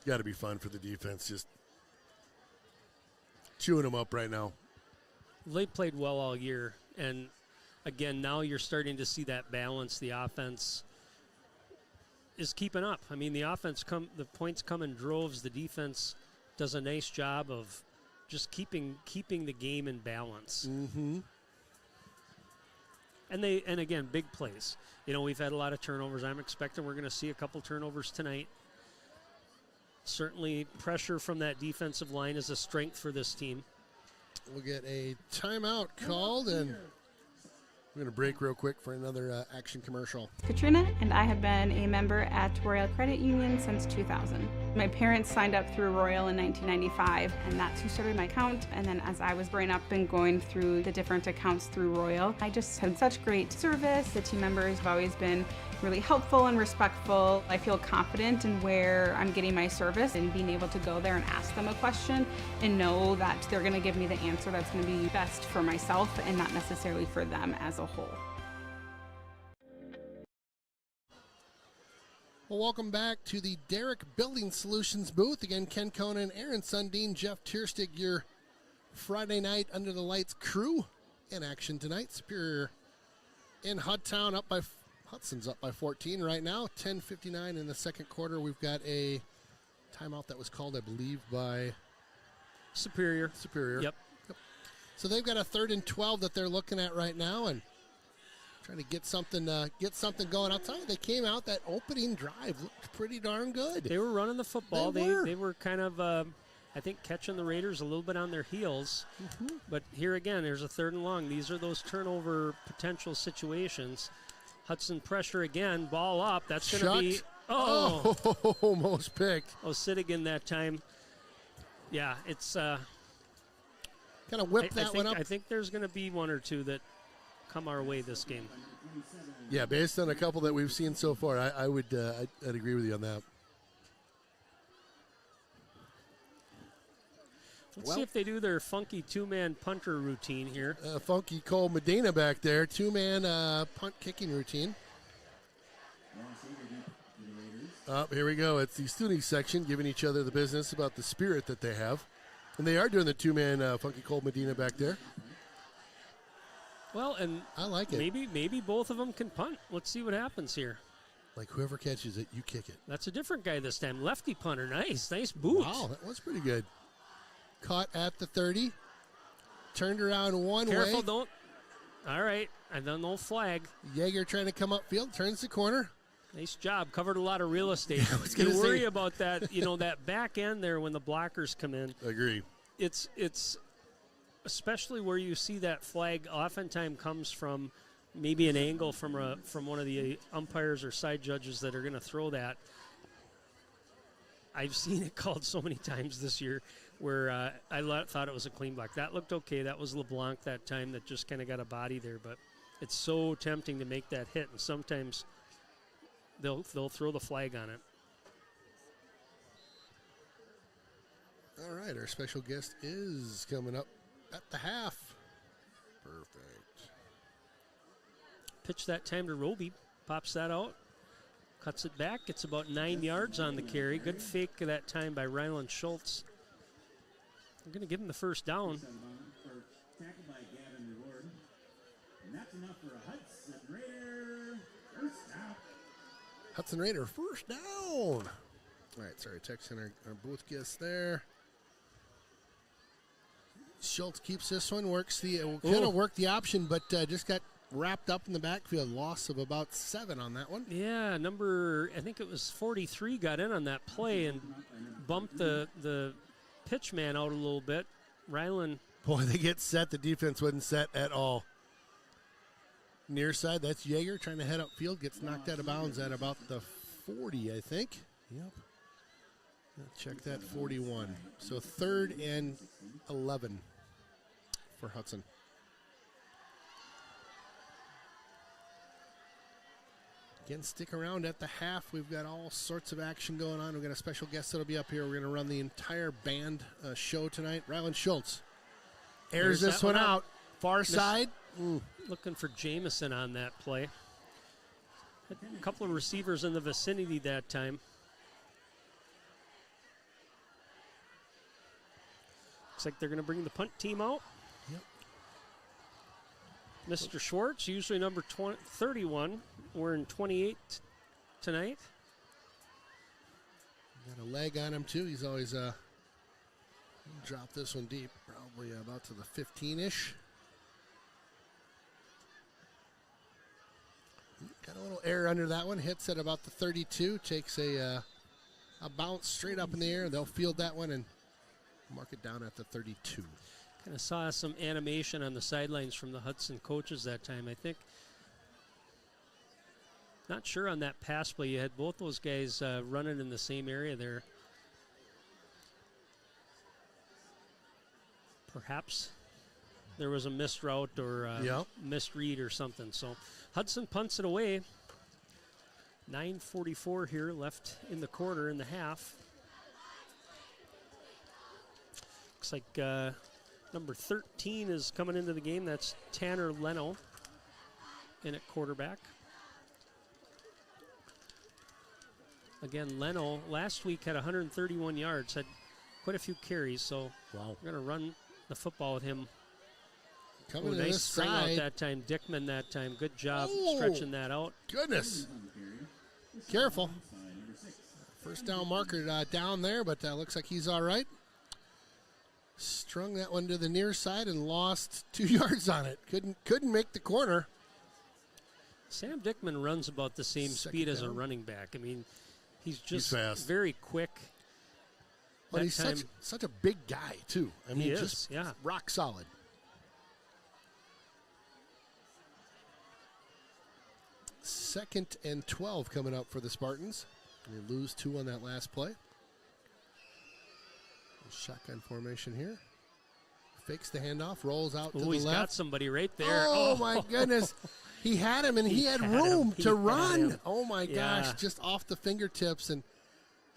Got to be fun for the defense, just chewing them up right now. They played well all year, and again, now you're starting to see that balance. The offense is keeping up. I mean, the points come in droves. The defense does a nice job of just keeping the game in balance. Mm-hmm. And again, big plays. You know, we've had a lot of turnovers. I'm expecting we're going to see a couple turnovers tonight. Certainly, pressure from that defensive line is a strength for this team. We'll get a timeout called, and we're going to break real quick for another action commercial. Katrina, and I have been a member at Royal Credit Union since 2000. My parents signed up through Royal in 1995, and that's who started my account. And then as I was growing up and going through the different accounts through Royal, I just had such great service. The team members have always been really helpful and respectful. I feel confident in where I'm getting my service and being able to go there and ask them a question and know that they're going to give me the answer that's going to be best for myself and not necessarily for them as a whole. Well, welcome back to the Derrick Building Solutions booth. Again, Ken Conan, Aaron Sundin, Jeff Tierstig, your Friday night under the lights crew in action tonight. Superior in Hudtown Hudson's up by 14 right now. 10:59 in the second quarter. We've got a timeout that was called, I believe, by Superior. Yep. So they've got a 3rd and 12 that they're looking at right now, and trying to get something going. I'll tell you, they came out, that opening drive looked pretty darn good. They were running the football. They were kind of, I think, catching the Raiders a little bit on their heels. Mm-hmm. But here again, there's a 3rd and long. These are those turnover potential situations. Hudson pressure again, ball up. That's going to be, almost picked. Siggian that time. Yeah, it's kind of whipped that one up. I think there's going to be one or two that come our way this game. Yeah, based on a couple that we've seen so far, I'd agree with you on that. Let's see if they do their funky two-man punter routine here. Funky Cole Medina back there, two-man punt kicking routine. Here we go. It's the student section giving each other the business about the spirit that they have. And they are doing the two-man Funky Cole Medina back there. Well, and I like it. Maybe both of them can punt. Let's see what happens here. Like whoever catches it, you kick it. That's a different guy this time. Lefty punter. Nice boot. Wow, that was pretty good. Caught at the 30. Turned around one way. Careful, don't. All right, and then no flag. Yeager trying to come upfield, turns the corner. Nice job. Covered a lot of real estate. Yeah, I was gonna you worry say. about that, that back end there when the blockers come in. Agree. It's especially where you see that flag oftentimes comes from maybe an angle from one of the umpires or side judges that are going to throw that. I've seen it called so many times this year where I thought it was a clean block. That looked okay. That was LeBlanc that time that just kind of got a body there. But it's so tempting to make that hit, and sometimes they'll throw the flag on it. All right, our special guest is coming up at the half. Perfect. Pitch that time to Roby. Pops that out. Cuts it back. It's about 9 yards on the carry. Good fake that time by Ryland Schultz. We're going to give him the first down. Tackled by Gavin Reward. And that's enough for a Hudson Raider first down. Hudson Raider, first down. All right, sorry, texting our booth guests there. Schultz keeps this one, works the kind of worked the option, but just got wrapped up in the backfield. Loss of about 7 on that one. Yeah, I think it was 43 got in on that play and bumped the pitch man out a little bit. Ryland. Boy, they get set. The defense wasn't set at all. Near side, that's Yeager trying to head upfield. Gets knocked out of bounds at about the 40, I think. Yep. Check that, 41. So 3rd and 11 for Hudson. Again, stick around at the half. We've got all sorts of action going on. We've got a special guest that'll be up here. We're going to run the entire band show tonight. Ryland Schultz airs this one out. Far side. Looking for Jamison on that play. Had a couple of receivers in the vicinity that time. Looks like they're going to bring the punt team out. Yep. Mr. Schwartz, usually number 31. We're in 28 tonight. Got a leg on him, too. He's always drop this one deep, probably about to the 15-ish. Got a little air under that one. Hits at about the 32. Takes a bounce straight up in the air. They'll field that one and mark it down at the 32. Kind of saw some animation on the sidelines from the Hudson coaches that time, I think. Not sure on that pass play. You had both those guys running in the same area there. Perhaps there was a missed route or missed read or something. So Hudson punts it away. 9:44 here left in the quarter in the half. Looks like number 13 is coming into the game. That's Tanner Leno in at quarterback. Again, Leno last week had 131 yards, had quite a few carries, so we're going to run the football with him. Coming to nice this string side. out that time. Dickman that time. Good job stretching that out. Goodness. Careful. First down marker down there, but looks like he's all right. Strung that one to the near side and lost 2 yards on it. Couldn't make the corner. Sam Dickman runs about the same speed as a running back. I mean, he's just fast. very quick. But he's such a big guy, too. I mean, he is, just yeah. rock solid. Second and 12 coming up for the Spartans. They lose 2 on that last play. Shotgun formation here. Fakes the handoff, rolls out to the left. He's got somebody right there. Oh, my goodness. He had him, and he had room to run. Oh, my gosh, just off the fingertips, and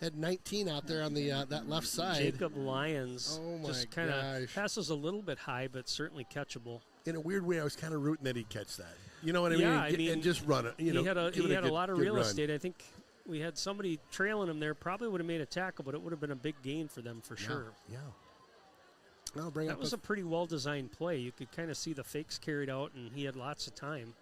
had 19 out there on the that left side. Jacob Lyons just kind of passes a little bit high, but certainly catchable. In a weird way, I was kind of rooting that he'd catch that. You know what I mean? Yeah, and just run it. He had a lot of real estate. I think we had somebody trailing him there. Probably would have made a tackle, but it would have been a big gain for them for sure. Yeah. That was a pretty well-designed play. You could kind of see the fakes carried out, and he had lots of time.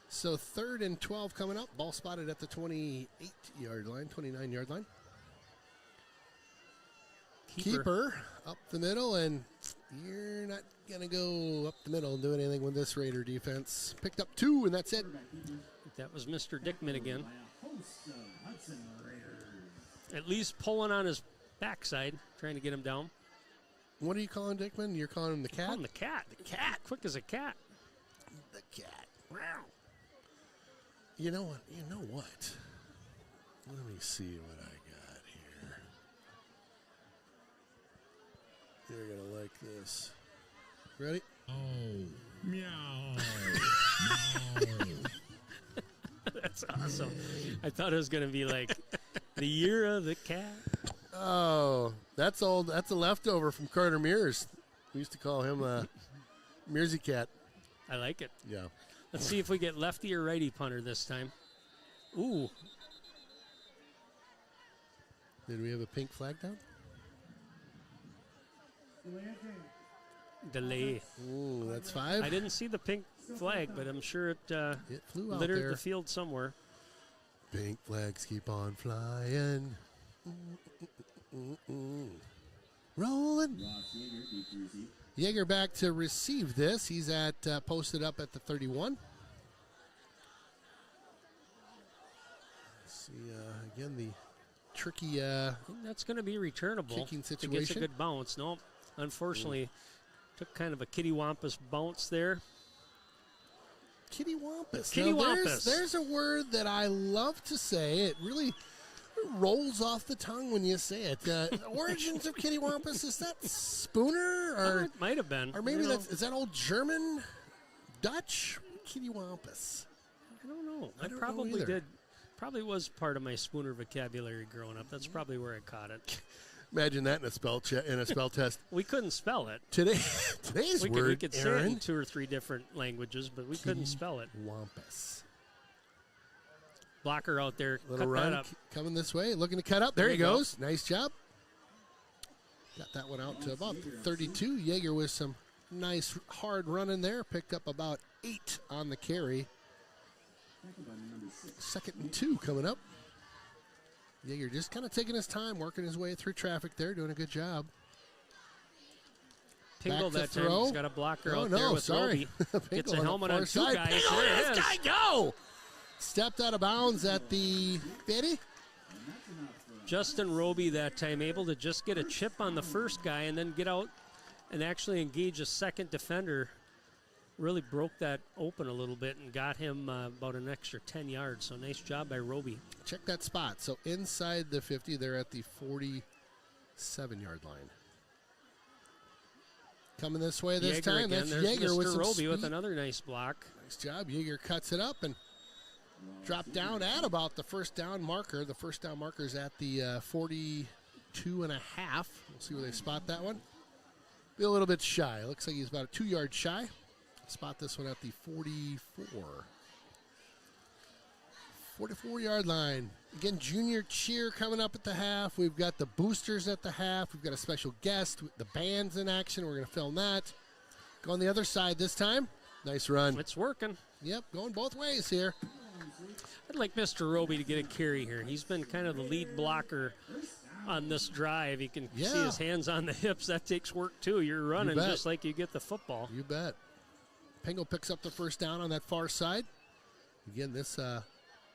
So 3rd and 12 coming up. Ball spotted at the 28-yard line, 29-yard line. Keeper up the middle, and you're not going to go up the middle and do anything with this Raider defense. Picked up 2, and that's it. That was Mr. Dickman again. At least pulling on his backside, trying to get him down. What are you calling Dickman? You're calling him the cat? The cat. The cat. Quick as a cat. The cat. Wow. You know what? Let me see what I got here. You're going to like this. Ready? Oh, meow. That's awesome. I thought it was going to be like The year of the cat. Oh, that's old. That's a leftover from Carter Mears. We used to call him Mearsy Cat. I like it. Yeah. Let's see if we get lefty or righty punter this time. Ooh. Did we have a pink flag down? Delay. Ooh, that's 5. I didn't see the pink flag, but I'm sure it flew out littered there. the field somewhere. Pink flags keep on flying. Rolling. Ross Yeager, deep to receive. Yeager back to receive this. He's at posted up at the 31. See, again, the tricky That's going to be returnable. kicking If it gets a situation. good bounce. Nope. Unfortunately, took kind of a kittywampus bounce there. Kittywampus. Kittywampus. There's a word that I love to say. It really rolls off the tongue when you say it. Origins of kittywampus, is that Spooner? Or It might have been. Or maybe You know, is that old German, Dutch? Kittywampus. I don't know. I don't know probably either. did. Probably was part of my Spooner vocabulary growing up. That's probably where I caught it. Imagine that in a spell test. We couldn't spell it. Today's We word, could say it in Aaron. 2 or 3 different languages, but we couldn't spell it. Wampus. Blocker out there. Little Cut run that up. coming this way, looking to cut up. There There he you go. goes. Nice job. Got that one out to about 32. Yeager with some nice hard running there. Picked up about 8 on the carry. Second and 2 coming up. Yeager just kind of taking his time, working his way through traffic there, doing a good job. Pingle Back that to time. throw. He's got a blocker Oh, out there no, with sorry. Roby. Gets a Pingle helmet the on far 2 side. guys. Pingle, There this it is. guy go! Stepped out of bounds at the 50. Justin Roby that time able to just get a chip on the first guy and then get out and actually engage a second defender. Really broke that open a little bit and got him about an extra 10 yards. So nice job by Roby. Check that spot. So inside the 50, they're at the 47-yard line. Coming this way this Yeager time. again. That's There's Yeager with Mr. some Roby with speed. another nice block. Nice job. Yeager cuts it up and dropped down at about the first down marker. The first down marker is at the 42 and a half. We'll see where they spot that one. Be a little bit shy. Looks like he's about a 2 yard shy. Spot this one at the 44-yard line. Again, junior cheer coming up at the half. We've got the boosters at the half. We've got a special guest. The band's in action. We're going to film that. Go on the other side this time. Nice run. It's working. Yep, going both ways here. I'd like Mr. Roby to get a carry here. He's been kind of the lead blocker on this drive. You can see Yeah. his hands on the hips. That takes work, too. You're running bet. just like you get the football. You bet. Pingle picks up the first down on that far side. Again, this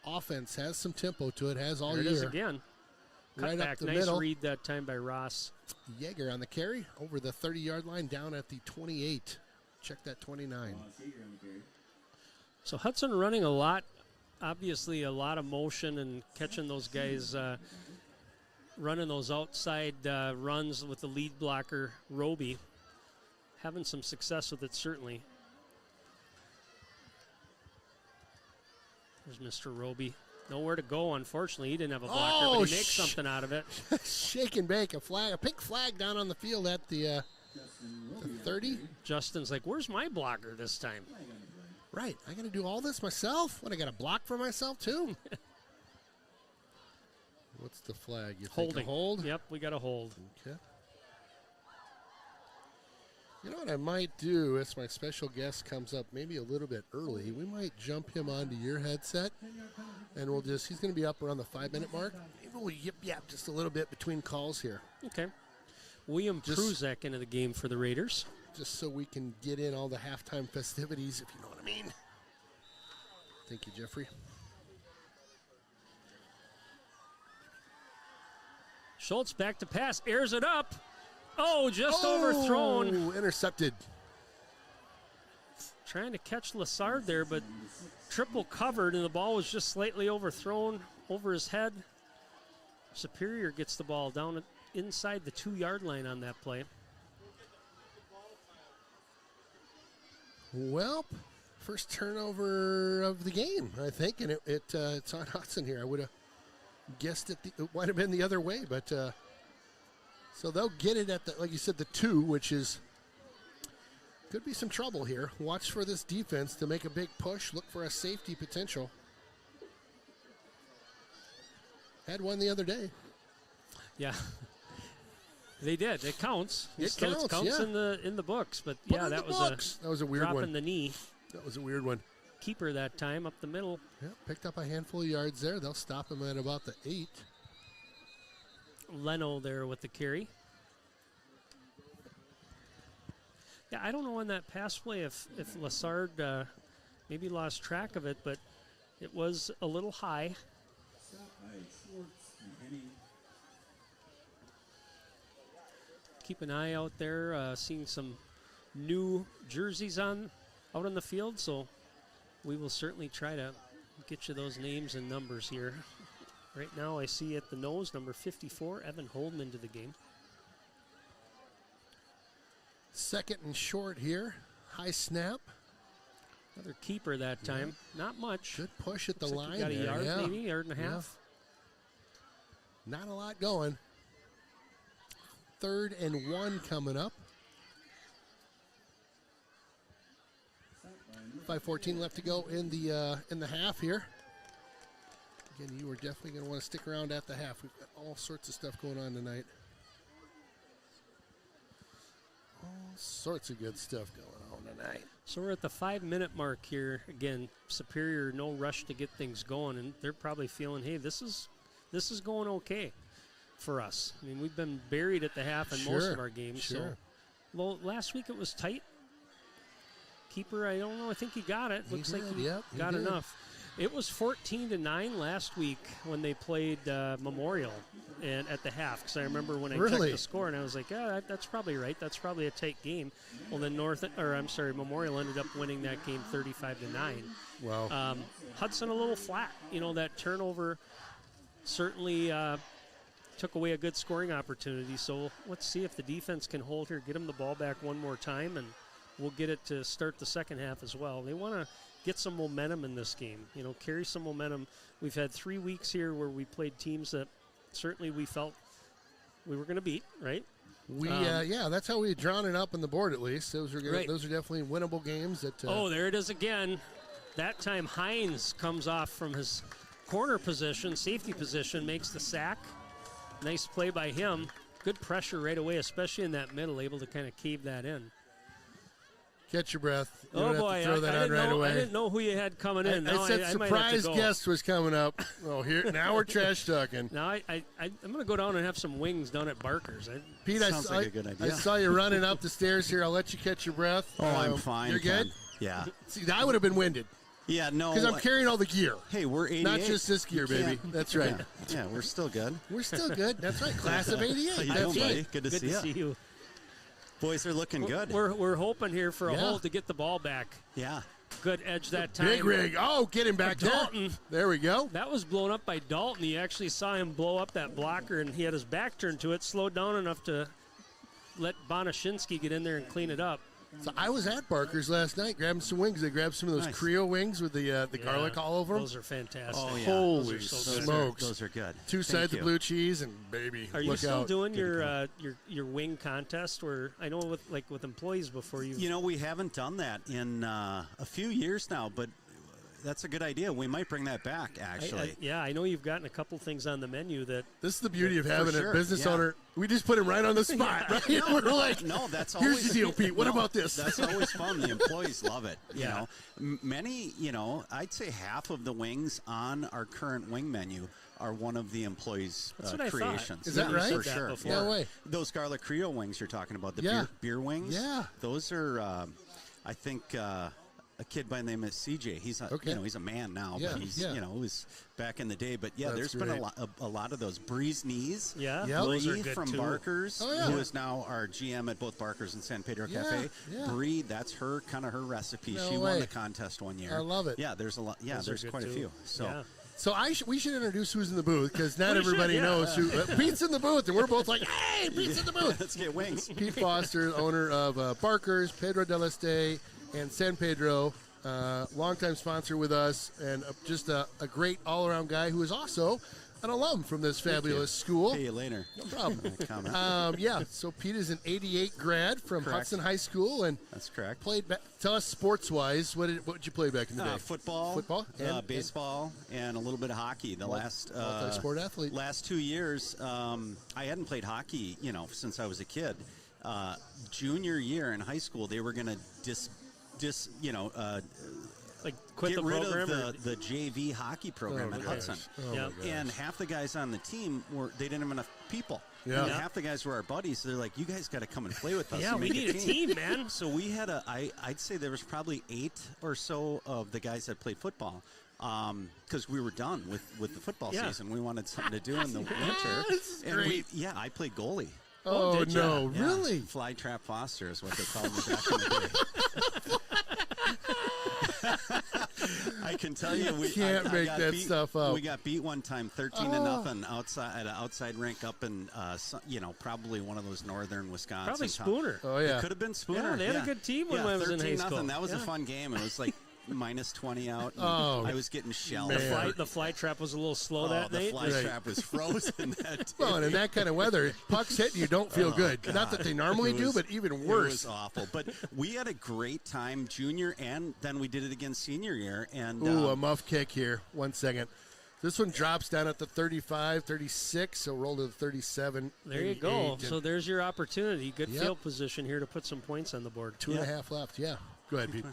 offense has some tempo to it, has all There it year. is again. Right up Cutback. the Nice middle. read that time by Ross. Yeager on the carry over the 30-yard line down at the 28. Check that 29. Ross Yeager on the carry. So Hudson running a lot, obviously a lot of motion and catching those guys, running those outside runs with the lead blocker, Roby. Having some success with it, certainly. There's Mr. Roby. Nowhere to go, unfortunately. He didn't have a blocker, but he makes something out of it. Shake and bake. A pink flag down on the field at the 30. Justin's like, where's my blocker this time? Right. I got to do all this myself? What, I got to block for myself, too? What's the flag? You think Holding. a hold? Yep, we got a hold. Okay. You know what I might do as my special guest comes up maybe a little bit early? We might jump him onto your headset, and we'll just, he's going to be up around the 5-minute mark. Maybe we'll yip just a little bit between calls here, Okay. William Just- Pruzak into the game for the Raiders. just so we can get in all the halftime festivities, if you know what I mean. Thank you, Jeffrey. Schultz back to pass, airs it up. Oh, just overthrown. Intercepted. Trying to catch Lassard there, but triple covered, and the ball was just slightly overthrown over his head. Superior gets the ball down inside the 2-yard line on that play. Well, first turnover of the game, I think, and it's on Hudson here. I would have guessed it might have been the other way, but so they'll get it at the, like you said, the 2, which is could be some trouble here. Watch for this defense to make a big push. Look for a safety potential. Had one the other day. Yeah. They did. It counts. It counts yeah. in the books, but Put yeah, that was a weird drop one. in the knee. That was a weird one. Keeper that time up the middle. Yeah, picked up a handful of yards there. They'll stop him at about the 8. Leno there with the carry. Yeah, I don't know on that pass play if Lassard maybe lost track of it, but it was a little high. Keep an eye out there, seeing some new jerseys out on the field, so we will certainly try to get you those names and numbers here. Right now I see at the nose, number 54, Evan Holden into the game. Second and short here. High snap. Another keeper that time. Not much. Good push at the Looks line like he got a there. yard, maybe, yard and a half. Not a lot going. 3rd and 1 coming up. 5:14 left to go in the half here. Again, you are definitely going to want to stick around at the half. We've got all sorts of stuff going on tonight. All sorts of good stuff going on tonight. So we're at the 5-minute mark here. Again, Superior, no rush to get things going, and they're probably feeling, hey, this is going okay for us. I mean, we've been buried at the half in most of our games. Sure. So, well, last week it was tight. Keeper, I don't know. I think he got it. Looks like he got enough. It was 14-9 last week when they played Memorial and at the half. Because I remember when I checked the score and I was like, that's probably right. That's probably a tight game. Well, then Memorial ended up winning that game 35-9. Wow. Hudson a little flat. You know, that turnover certainly took away a good scoring opportunity. So let's see if the defense can hold here, get them the ball back one more time, and we'll get it to start the second half as well. They want to get some momentum in this game, you know, carry some momentum. We've had 3 weeks here where we played teams that certainly we felt we were going to beat, right? That's how we had drawn it up on the board at least. Those are definitely winnable games. There it is again. That time Hines comes off from his corner position, safety position, makes the sack. Nice play by him. Good pressure right away, especially in that middle, able to kind of cave that in. Catch your breath. You don't have to throw that out right away. I didn't know who you had coming in. I said surprise guest was coming up. Oh, here now we're trash talking. Now I'm going to go down and have some wings down at Barker's. Pete, sounds like a good idea. I saw you running up the stairs here. I'll let you catch your breath. Oh, I'm fine. You're good? Yeah. See, I would have been winded. Yeah, no. Because I'm carrying all the gear. Hey, we're 88. Not just this gear, baby. That's right. Yeah, we're still good. We're still good. That's right. Class of 88. How you That's doing, buddy? right. Good to see you. Boys are looking good. We're hoping here for a hold to get the ball back. Yeah. Good edge that time. Big rig. Oh, get him back Dalton. There we go. That was blown up by Dalton. You actually saw him blow up that blocker, and he had his back turned to it, slowed down enough to let Bonashinsky get in there and clean it up. So I was at Barker's last night grabbing some wings. They grabbed some of those Creole wings with the garlic all over them. Those are fantastic. Oh, yeah. Holy smokes. Those are good. 2 sides of blue cheese and baby. Are you still doing your wing contest? Where I know with employees before you. You know, we haven't done that in a few years now, but that's a good idea. We might bring that back, actually. I know you've gotten a couple things on the menu that. This is the beauty of having a business owner. We just put him right on the spot, right? We're like, that's here's always the deal, Pete. What about this? That's always fun. The employees love it. You know, many, I'd say half of the wings on our current wing menu are one of the employees' creations. Is that right? For sure. No way. Those garlic Creole wings you're talking about, the beer wings. Yeah. Those are, I think. A kid by the name of CJ. He's he's a man now, but he's it was back in the day. But there's been a lot of those. Breeze Knees, those are good from too. Barker's, who is now our GM at both Barker's and San Pedro Cafe. Bree, that's her recipe. She won the contest one year. I love it. Yeah, there's a lot. Yeah, there's quite a few. So. So we should introduce who's in the booth because not everybody knows who. Pete's in the booth, and we're both like, "Hey, Pete's in the booth." Let's get wings. Pete Foster, owner of Barker's, Pedro del Este, and San Pedro, longtime sponsor with us, and just a great all-around guy who is also an alum from this fabulous school. Pay you later. No problem. So Pete is an 88 grad from Hudson High School. And that's correct. Tell us sports-wise, what did you play back in the day? Football, baseball, and a little bit of hockey. The multi-sport athlete. Last 2 years, I hadn't played hockey, since I was a kid. Junior year in high school, they were going to quit get the rid program of the JV hockey program at Hudson. And half the guys on the team they didn't have enough people. Yeah. And half the guys were our buddies. So they're like, you guys got to come and play with us. Yeah, we need a team, man. So we had I'd say there was probably 8 or so of the guys that played football. Because we were done with the football season. We wanted something to do in the winter. This is great. I played goalie. Oh, no, Yeah. really? Fly Trap Foster is what they called me back in the day. I can tell you, we can't make that stuff up. We got beat one time, 13-0 outside at an outside rink up in, probably one of those northern Wisconsin. Probably Spooner. Oh yeah, it could have been Spooner. Yeah, they had a good team when I was in high school. That was a fun game. It was like -20 out. I was getting shelled. The fly trap was a little slow that night. The fly trap was frozen that day. Well, and in that kind of weather, pucks hit and you don't feel good. God. Not that they normally do, but even worse. It was awful. But we had a great time junior, and then we did it again senior year. And a muff kick here. 1 second. This one drops down at the 35, 36, so roll to the 37. There you go. So there's your opportunity. Good field position here to put some points on the board. 2.5 left. Yeah. Go ahead, Pete.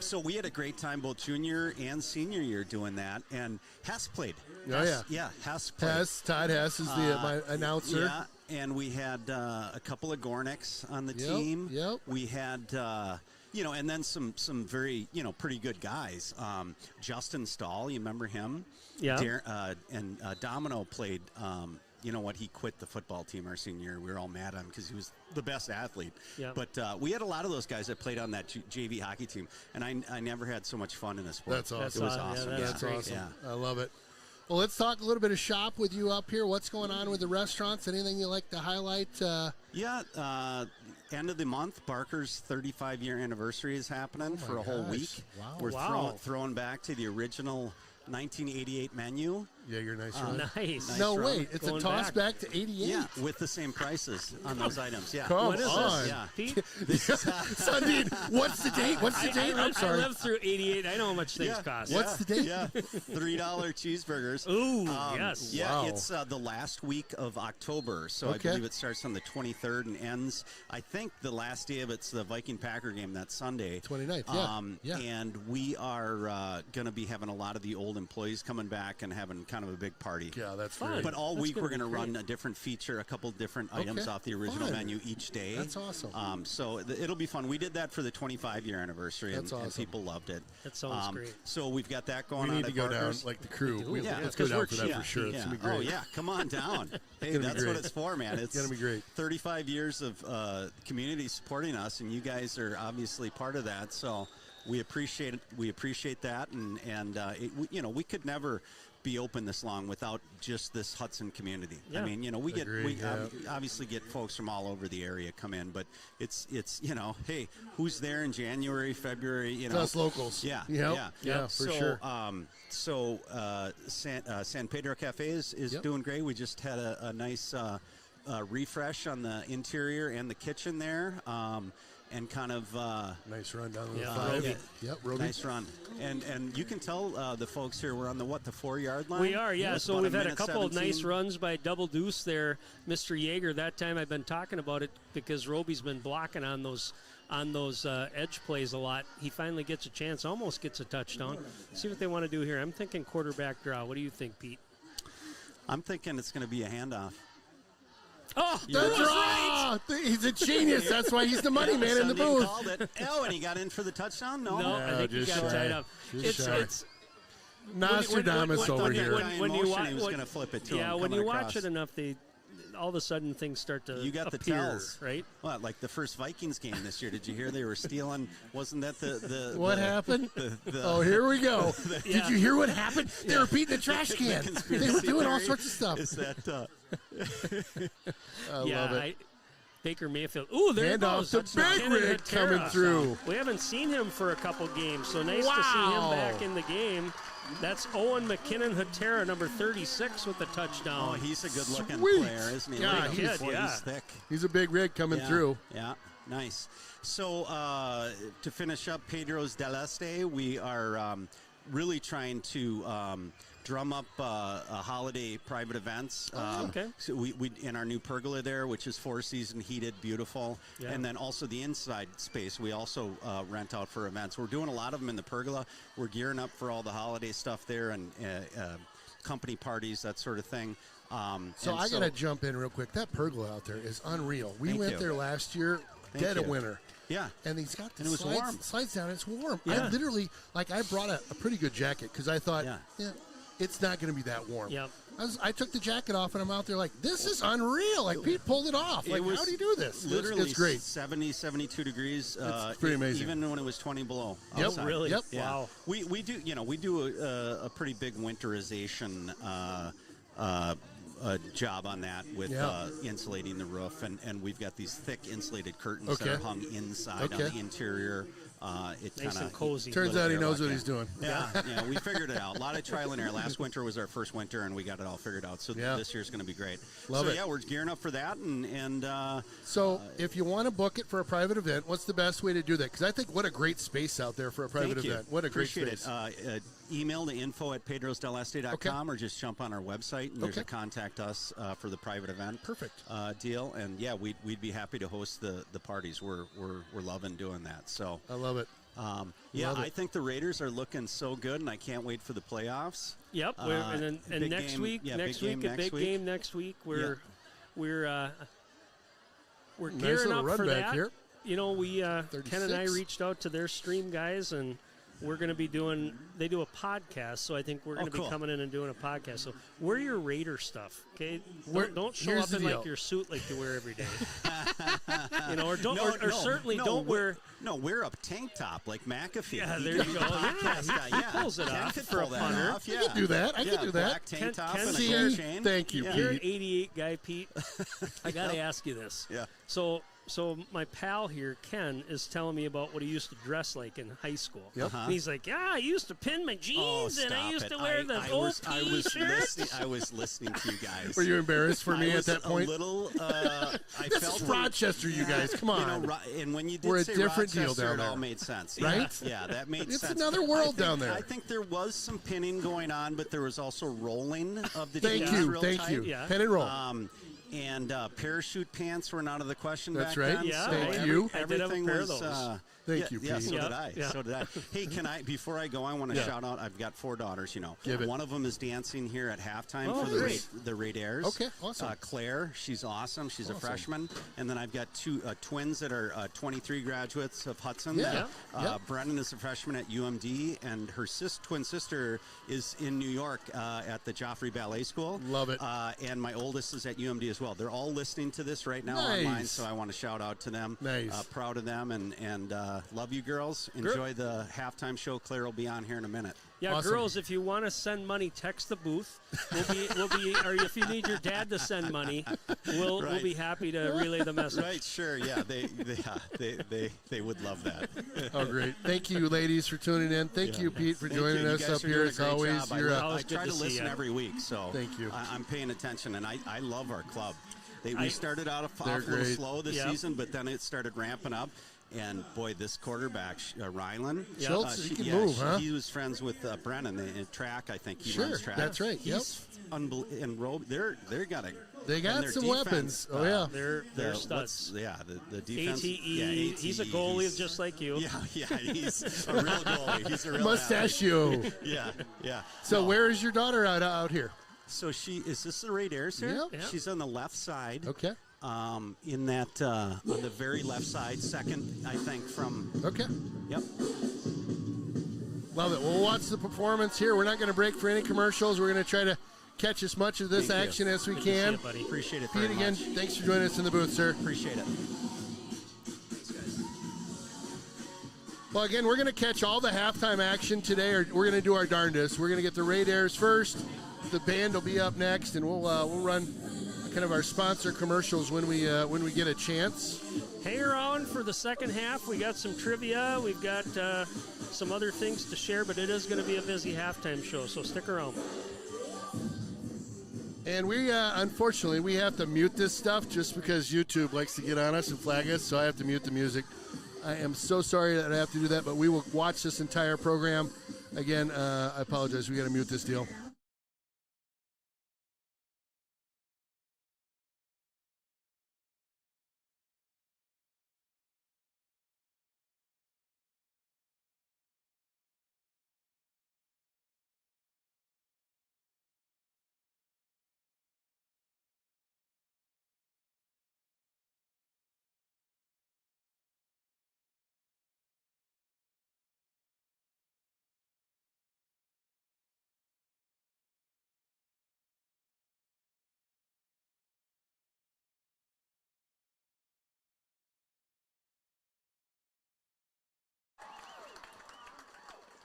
So we had a great time both junior and senior year doing that, and Hess played. Hess played. Todd Hess is my announcer. Yeah, and we had a couple of Gorniks on the team. Yep. We had, and then some very, pretty good guys. Justin Stahl, you remember him? Yeah. And Domino played. He quit the football team our senior year. We were all mad at him because he was the best athlete. Yeah. But we had a lot of those guys that played on that JV hockey team, and I never had so much fun in a sport. That's awesome. It was awesome. Yeah, That's awesome. Yeah. I love it. Well, let's talk a little bit of shop with you up here. What's going on with the restaurants? Anything you like to highlight? End of the month, Barker's 35-year anniversary is happening for a whole week. Wow. We're throwing back to the original 1988 menu. Yeah, you're nice. Run. Nice. No, run. wait. It's a toss back to 88? Yeah, with the same prices on those items. Yeah. Come What is on. this? Yeah. Pete? Sundin, what's the date? I'm sorry. I lived through 88. I know how much things cost. What's the date? Yeah, $3 cheeseburgers. Ooh, yes. Yeah, Wow. it's the last week of October, so Okay. I believe it starts on the 23rd and ends. I think the last day of it's the Viking-Packer game that Sunday. 29th, yeah. And we are going to be having a lot of the old employees coming back and having kind of a big party. Yeah, that's Fun. great. But all That's week gonna we're be going to great. run a different feature, a couple different items Okay. off the original Fun. menu each day. That's awesome. So it'll be fun. We did that for the 25-year anniversary, That's and awesome. people loved it. That sounds great. So we've got that going We on need to at go down, Barker's. like the crew. Yeah, Let's go down we're for that cheap. for sure. It's Yeah. going to be great. Oh, yeah. Come on down. Hey, gonna be that's what great. it's for, man. It's gonna be great. 35 years of community supporting us, and you guys are obviously part of that. So we appreciate it. We appreciate that, and we could never be open this long without just this Hudson community. Yeah. I mean, we Agreed, obviously get folks from all over the area come in, but it's hey, who's there in January, February? It's us locals. Yeah, Yep. Yeah, for sure. San Pedro Cafe is doing great. We just had a nice refresh on the interior and the kitchen there, and kind of Nice run down the Yeah. 5. Roby. Yep, Roby. nice run. And you can tell the folks here we're on the 4-yard line. We are, yeah. It's So about we've had a minute couple of 17. nice runs by Double Deuce there, Mr. Yeager. That time I've been talking about it because Roby's been blocking on those edge plays a lot. He finally gets a chance, almost gets a touchdown. See what they want to do here. I'm thinking quarterback draw. What do you think, Pete? I'm thinking it's going to be a handoff. Oh, The that was draw! right. He's a genius. That's why he's the money man in the Sundin booth. called it. Oh, and he got in for the touchdown? No, No, I think he just got shy. tied up. Just shy. It's Nostradamus when- over when- here. when you Motion, wa- he was when- going to flip it to yeah, him when coming you watch across. it enough, all of a sudden things start to You got the appear, tells, right? What, like the first Vikings game this year? Did you hear they were stealing? Wasn't that the What happened? the- Oh, here we go. Yeah. Did you hear what happened? They were beating the trash can. They were doing all sorts of stuff. Is that I yeah, love it. Baker Mayfield. Ooh, there it Handoff goes. to Touchdown. Big Kennedy Rig Hatera. coming through. We haven't seen him for a couple games, so nice to see Wow. him back in the game. That's Owen McKinnon-Hatera, number 36, with the touchdown. Oh, he's a good-looking Sweet. player, isn't he? Yeah, Look at him. he's- Boy, yeah. he's thick. He's a big rig coming through. Yeah, nice. So to finish up Pedro's del Este, we are really trying to drum up holiday private events. Okay. So we in our new pergola there, which is 4-season heated, beautiful, Yeah. and then also the inside space we also rent out for events. We're doing a lot of them in the pergola. We're gearing up for all the holiday stuff there and company parties, that sort of thing. So I got to jump in real quick. That pergola out there is unreal. We Thank went you. there last year, dead you. of winter. Yeah. And he's got the And it was slides, warm. slides down. It's warm. Yeah. I literally, I brought a pretty good jacket because I thought, Yeah. it's not going to be that warm. Yep. I took the jacket off and I'm out there like, this is unreal. Like, Pete pulled it off. Like, how do you do this? Literally it's great. 70, 72 degrees. It's pretty amazing. Even when it was 20 below. Yep. outside. Really? Yep. Yeah. Wow. We do a pretty big winterization job on that with insulating the roof, and we've got these thick insulated curtains that are hung inside on the interior. It Nice kinda and cozy. Turns out he knows what he's doing. Yeah, yeah, we figured it out. A lot of trial and error. Last winter was our first winter, and we got it all figured out. So this year's going to be great. Love it. Yeah, we're gearing up for that, and So if you want to book it for a private event, what's the best way to do that? Because I think what a great space out there for a private thank you. event. What a great Appreciate space. it. Email to info@pedrosdeleste.com or just jump on our website and there's a contact us for the private event. Perfect. Deal. And yeah, we'd be happy to host the parties. We're loving doing that. So I love it. I it. think the Raiders are looking so good, and I can't wait for the playoffs. Yep. And big next game- week, yeah, next big week, game a big next week. game next week. We're Nice gearing little up run for back that. here. You know, we Ken and I 36. reached out to their stream guys, and we're going to be doing. They do a podcast, so I think we're going to cool. be coming in and doing a podcast. So wear your Raider stuff, okay? We're- Don't show here's up the in deal. like your suit like you wear every day. You know, or don't, No, or certainly no, don't wear. No, wear a tank top like McAfee. Yeah, He there could you be go. a podcast Yeah, guy. he Yeah, pulls it Ken off could for a pull that punter. off. I could do that. I could do that. Black tank top and a See, gold chain. thank you, Yeah. You're an Pete. 88 guy, Pete. I got to ask you this. Yeah. So my pal here, Ken, is telling me about what he used to dress like in high school. Yep. And he's like, yeah, I used to pin my jeans and I stop used it. to wear the I old was T-shirts. I was listening to you guys. Were you embarrassed for me I at was that point? A little. I This felt is Rochester, you guys. Come on. You know, and when you did We're a say different deal Rochester, down it all there. made sense. Right? Yeah, that made It's sense. another world I think- down there. I think there was some pinning going on, but there was also rolling of the Thank jeans you. real Thank tight. you. Yeah. Pen and roll. And parachute pants were not out of the question That's back right. then. Yeah, so Thank you. I did have a everything pair of was, those. Thank you, Yeah, Pete. so Yeah, did I. yeah. So did I. Hey, before I go, I want to shout out, I've got 4 daughters, you know. Give it. One of them is dancing here at halftime Oh, for the great. Raiders. Okay, awesome. Claire, she's awesome. She's a freshman. And then I've got 2 twins that are 23 graduates of Hudson. Yeah. Yeah. Brennan is a freshman at UMD, and her twin sister is in New York at the Joffrey Ballet School. Love it. And my oldest is at UMD as well. They're all listening to this right now Nice. online, so I want to shout out to them. Nice. Proud of them, and love you girls. Enjoy the halftime show. Claire will be on here in a minute. Yeah, Awesome. girls, if you want to send money, text the booth. We'll be, or if you need your dad to send money, we'll Right. be happy to relay the message. Right? Sure. Yeah. They would love that. Oh, great. Thank you, ladies, for tuning in. Thank you, Pete, for Thank joining you. You us guys up are here. doing a As great always, job. you're I Always try good to to see listen ya. every week, so Thank you. I'm paying attention, and I love our club. We I- started out off a They're little great. slow this Yep. season, but then it started ramping up. And boy, this quarterback, Rylan, Schultz, he can move, huh? He was friends with Brennan in track. I think he Sure, runs track. that's right, yep. He's unbelievable. They're got a. They got and their some defense, weapons. Oh, yeah. They're the- studs. the defense. ATE, yeah, he's a ATE, goalie he's- just like you. Yeah, he's a real goalie. He's a real Mustachio. athlete. Yeah. So No. where is your daughter out here? So is this the Raiders here? Yep. Yep. She's on the left side. Okay. In that on the very left side, second, I think from. Okay. Yep. Love it. Well, we'll watch the performance here. We're not going to break for any commercials. We're going to try to catch as much of this Thank you. action as we Good to see can. you, buddy. Appreciate it Pete, very again, much. thanks for joining us in the booth, sir. Appreciate it. Well, again, we're going to catch all the halftime action today, or we're going to do our darndest. We're going to get the Raiders first. The band will be up next, and we'll run a kind of our sponsor commercials when we get a chance. Hang around for the second half. We got some trivia. We've got some other things to share, but it is going to be a busy halftime show, so stick around. And we, unfortunately, we have to mute this stuff just because YouTube likes to get on us and flag us, so I have to mute the music. I am so sorry that I have to do that, but we will watch this entire program. Again, I apologize. We got to mute this deal.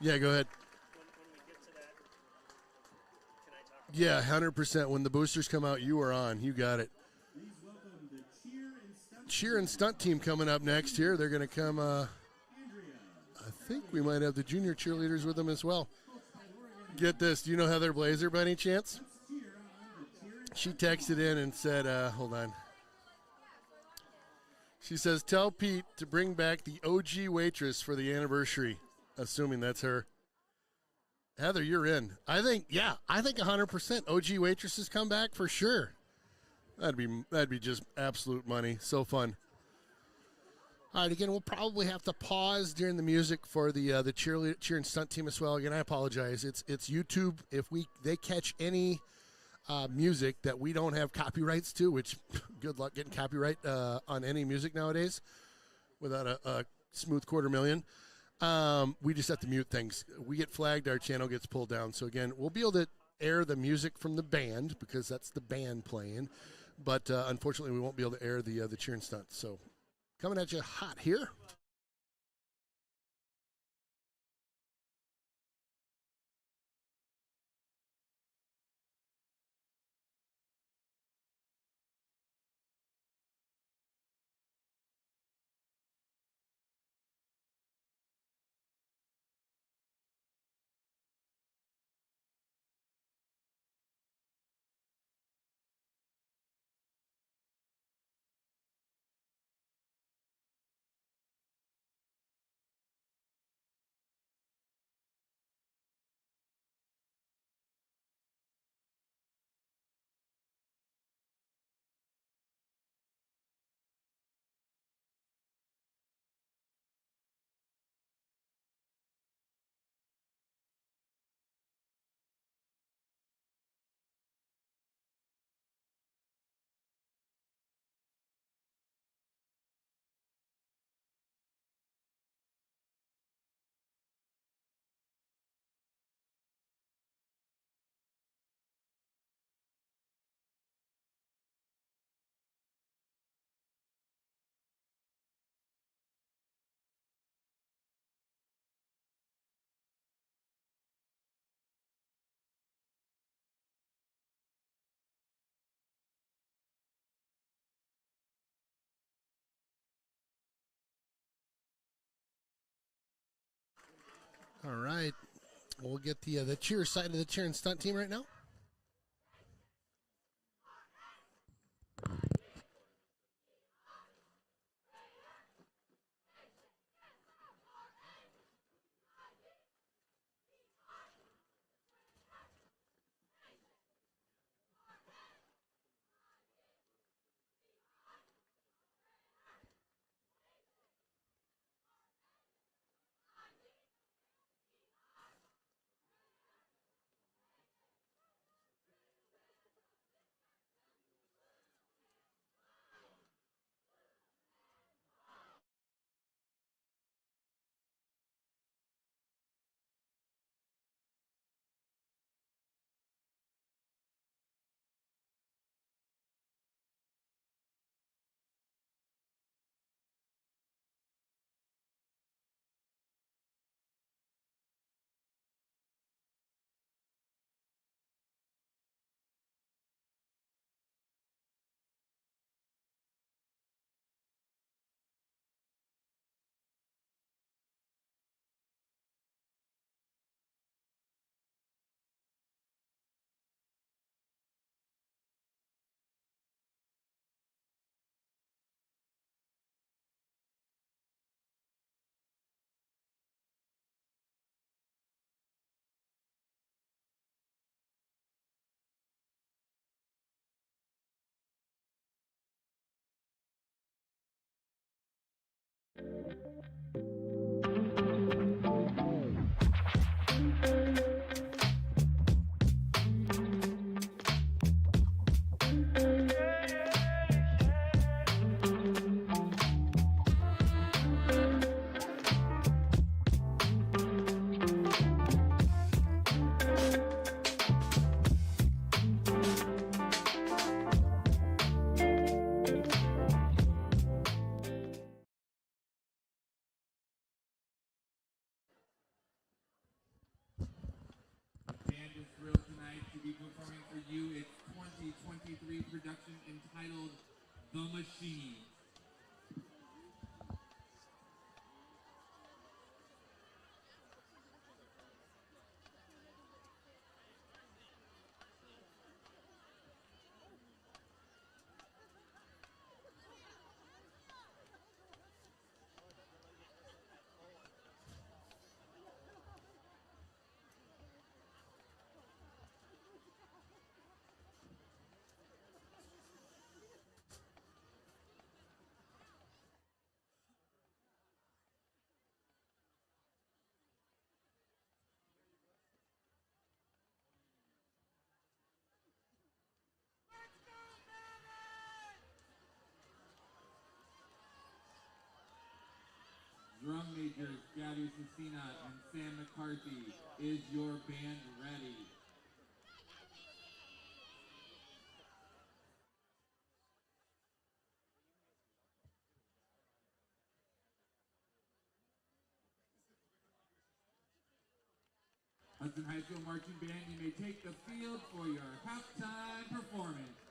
Yeah, go ahead. When we get to that, can I talk? Yeah, 100%. When the boosters come out, you are on. You got it. Please welcome the Cheer and stunt team coming up next here. They're going to come, I think we might have the junior cheerleaders with them as well. Get this. Do you know Heather Blazer by any chance? She texted in and said, hold on. She says, tell Pete to bring back the OG waitress for the anniversary. Assuming that's her. Heather, you're in. I think 100% OG waitresses come back for sure. That'd be just absolute money. So fun. All right, again, we'll probably have to pause during the music for the cheer and stunt team as well. Again, I apologize. It's YouTube. If they catch any music that we don't have copyrights to, which good luck getting copyright on any music nowadays without a smooth $250,000. We just have to mute things. We get flagged, our channel gets pulled down. So again, we'll be able to air the music from the band because that's the band playing. But unfortunately, we won't be able to air the cheer and stunt. So coming at you hot here. All right. We'll get the cheer side of the cheer and stunt team right now. 2023 production entitled The Machine. Drum majors Gabby Cecina and Sam McCarthy, is your band ready? Hudson High School Marching Band, you may take the field for your halftime performance.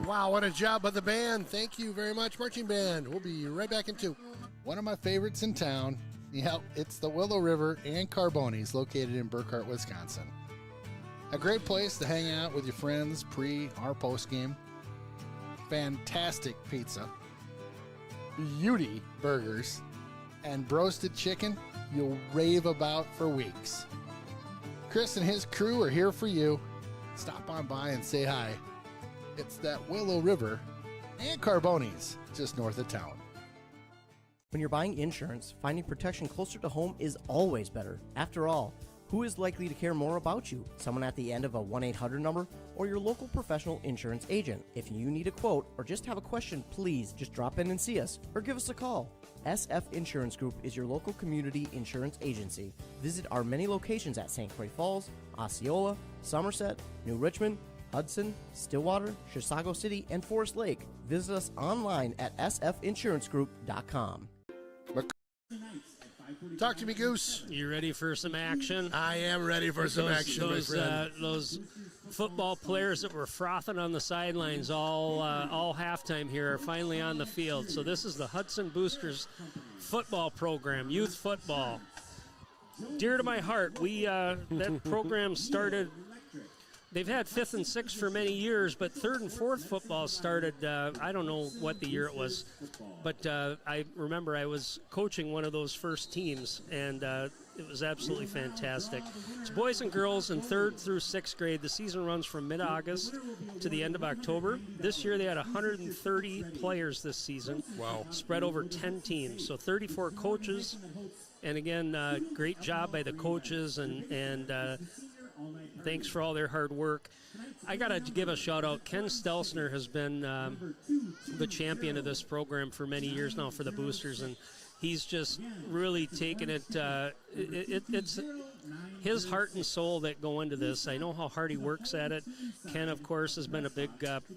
Wow, what a job by the band. Thank you very much, marching band. We'll be right back in 2. One of my favorites in town. Yep, it's the Willow River and Carbonis, located in Burkhart, Wisconsin. A great place to hang out with your friends pre or post game. Fantastic pizza, beauty burgers, and roasted chicken you'll rave about for weeks. Chris and his crew are here for you. Stop on by and say hi. It's that Willow River and Carbonis, just north of town. When you're buying insurance, finding protection closer to home is always better. After all, who is likely to care more about you? Someone at the end of a 1-800 number or your local professional insurance agent? If you need a quote or just have a question, please just drop in and see us or give us a call. SF Insurance Group is your local community insurance agency. Visit our many locations at St. Croix Falls, Osceola, Somerset, New Richmond, Hudson, Stillwater, Chisago City, and Forest Lake. Visit us online at sfinsurancegroup.com. Talk to me, Goose. You ready for some action? I am ready for some action, my friend. Those football players that were frothing on the sidelines all halftime here are finally on the field. So this is the Hudson Boosters football program, youth football. Dear to my heart, that program started. They've had 5th and 6th for many years, but 3rd and 4th football started, I don't know what the year it was, but I remember I was coaching one of those first teams, and it was absolutely fantastic. It's boys and girls in 3rd through 6th grade. The season runs from mid-August to the end of October. This year they had 130 players this season. Wow. Spread over 10 teams, so 34 coaches. And again, great job by the coaches, and thanks for all their hard work. I got to give a shout out. Ken Stelsner has been the champion of this program for many years now for the Boosters, and he's just really taken it. It's his heart and soul that go into this. I know how hard he works at it. Ken, of course, has been a big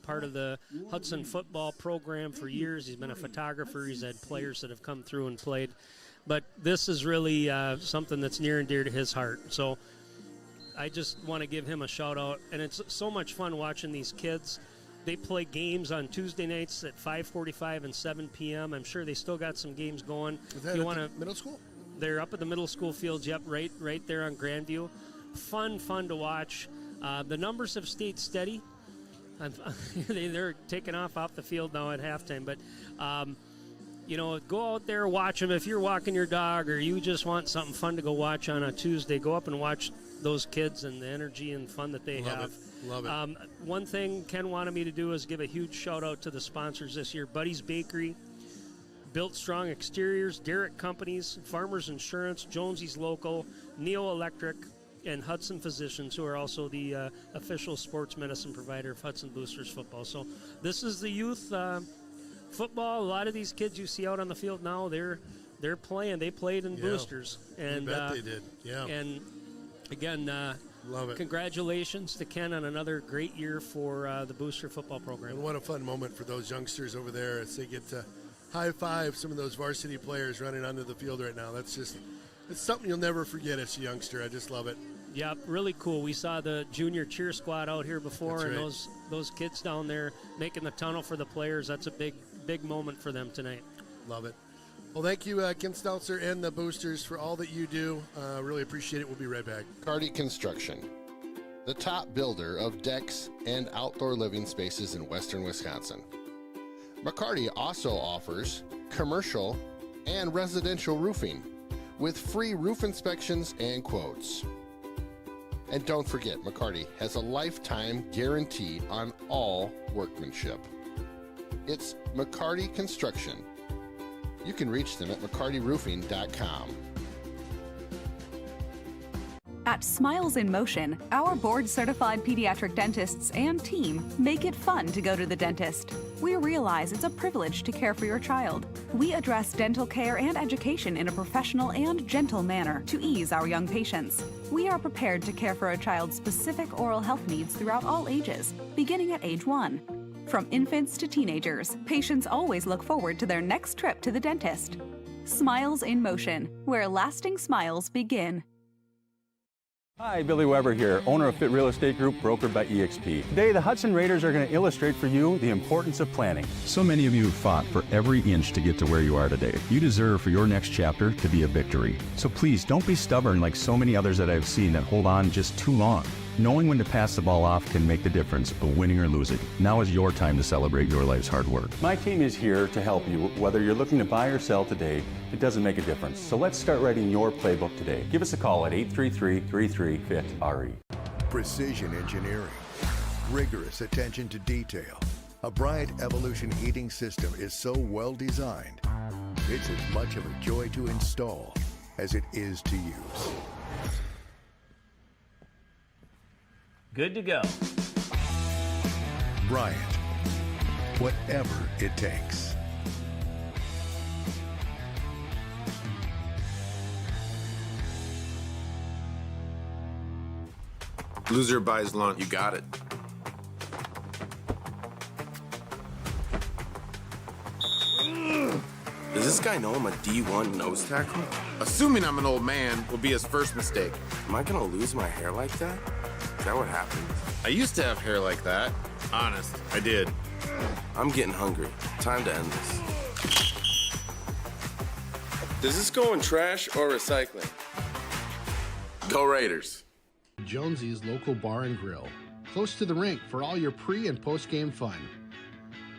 part of the Hudson football program for years. He's been a photographer. He's had players that have come through and played. But this is really something that's near and dear to his heart. So I just want to give him a shout out, and it's so much fun watching these kids. They play games on Tuesday nights at 5:45 and 7 p.m. I'm sure they still got some games going. Is that at middle school? They're up at the middle school fields. Yep, right there on Grandview. Fun to watch. The numbers have stayed steady. They're taking off the field now at halftime, but. Go out there, watch them. If you're walking your dog or you just want something fun to go watch on a Tuesday, go up and watch those kids and the energy and fun that they have. Love it. One thing Ken wanted me to do is give a huge shout-out to the sponsors this year. Buddy's Bakery, Built Strong Exteriors, Derrick Companies, Farmers Insurance, Jonesy's Local, Neo Electric, and Hudson Physicians, who are also the official sports medicine provider of Hudson Boosters football. So this is the youth football. A lot of these kids you see out on the field now, they're playing. They played in Boosters, and I bet they did. Yeah. And again, love it. Congratulations to Ken on another great year for the Booster football program. And what a fun moment for those youngsters over there as they get to high five some of those varsity players running onto the field right now. It's something you'll never forget as a youngster. I just love it. Yeah, really cool. We saw the junior cheer squad out here before, That's and right. those kids down there making the tunnel for the players. That's a big moment for them tonight. Love it. Well, thank you, Ken Stelzer and the Boosters, for all that you do. Really appreciate it. We'll be right back. McCarty Construction, the top builder of decks and outdoor living spaces in western Wisconsin. McCarty also offers commercial and residential roofing with free roof inspections and quotes. And don't forget, McCarty has a lifetime guarantee on all workmanship. It's McCarty Construction. You can reach them at mccartyroofing.com. At Smiles in Motion, our board-certified pediatric dentists and team make it fun to go to the dentist. We realize it's a privilege to care for your child. We address dental care and education in a professional and gentle manner to ease our young patients. We are prepared to care for a child's specific oral health needs throughout all ages, beginning at age 1. From infants to teenagers, patients always look forward to their next trip to the dentist. Smiles in Motion, where lasting smiles begin. Hi, Billy Weber here, owner of Fit Real Estate Group, brokered by eXp. Today, the Hudson Raiders are going to illustrate for you the importance of planning. So many of you have fought for every inch to get to where you are today. You deserve for your next chapter to be a victory. So please don't be stubborn like so many others that I've seen that hold on just too long. Knowing when to pass the ball off can make the difference of winning or losing. Now is your time to celebrate your life's hard work. My team is here to help you. Whether you're looking to buy or sell today, it doesn't make a difference. So let's start writing your playbook today. Give us a call at 833-33-FIT-RE. Precision engineering, rigorous attention to detail. A Bryant Evolution heating system is so well designed, it's as much of a joy to install as it is to use. Good to go. Bryant, whatever it takes. Loser buys lunch. You got it. Does this guy know I'm a D1 nose tackle? Assuming I'm an old man will be his first mistake. Am I gonna lose my hair like that? Is that what happened? I used to have hair like that. Honest, I did. I'm getting hungry. Time to end this. Does this go in trash or recycling? Go Raiders. Jonesy's local bar and grill, close to the rink for all your pre- and post-game fun.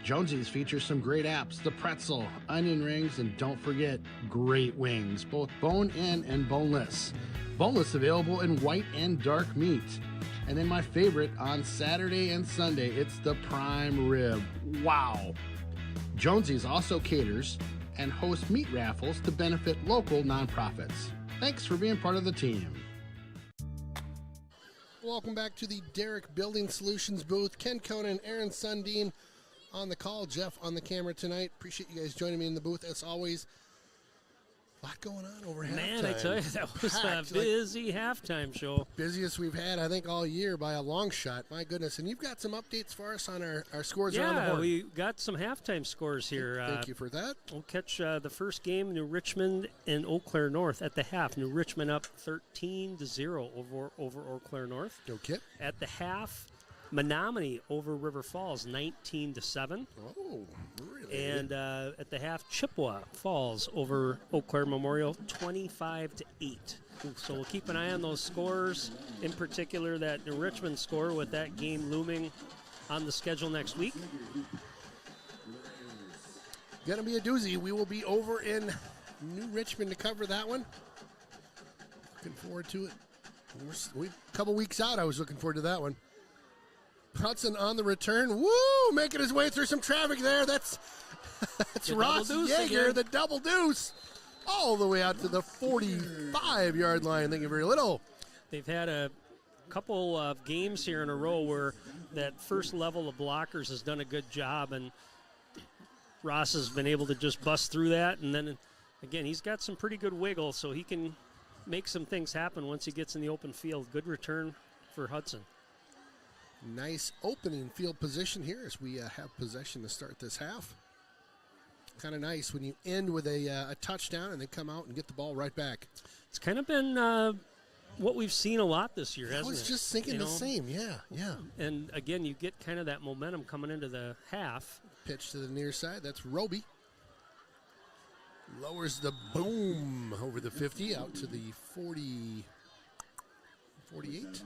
Jonesy's features some great apps, the pretzel, onion rings, and don't forget, great wings, both bone-in and boneless. Boneless available in white and dark meat. And then my favorite, on Saturday and Sunday, it's the prime rib. Wow! Jonesy's also caters and hosts meat raffles to benefit local nonprofits. Thanks for being part of the team. Welcome back to the Derrick Building Solutions booth. Ken Conan, Aaron Sundin on the call, Jeff on the camera tonight. Appreciate you guys joining me in the booth as always. A lot going on over halftime. Man, I tell you, that was a busy halftime show. Busiest we've had, I think, all year by a long shot. My goodness. And you've got some updates for us on our scores around the horn. Yeah, we got some halftime scores here. Thank you for that. We'll catch the first game, New Richmond and Eau Claire North at the half. New Richmond up 13-0 over Eau Claire North. Okay. At the half, Menominee over River Falls 19-7. Oh, really? And at the half, Chippewa Falls over Eau Claire Memorial 25-8. So we'll keep an eye on those scores, in particular that New Richmond score with that game looming on the schedule next week. Gonna be a doozy. We will be over in New Richmond to cover that one. Looking forward to it. We're a couple weeks out, I was looking forward to that one. Hudson on the return. Woo! Making his way through some traffic there. That's Ross Yeager, the double deuce. All the way out to the 45-yard line. Thank you very little. They've had a couple of games here in a row where that first level of blockers has done a good job, and Ross has been able to just bust through that. And then, again, he's got some pretty good wiggle, so he can make some things happen once he gets in the open field. Good return for Hudson. Nice opening field position here as we have possession to start this half. Kind of nice when you end with a touchdown and then come out and get the ball right back. It's kind of been what we've seen a lot this year, hasn't it? I was just thinking the same, yeah. And, again, you get kind of that momentum coming into the half. Pitch to the near side. That's Roby. Lowers the boom over the 50 out to the 40, 48.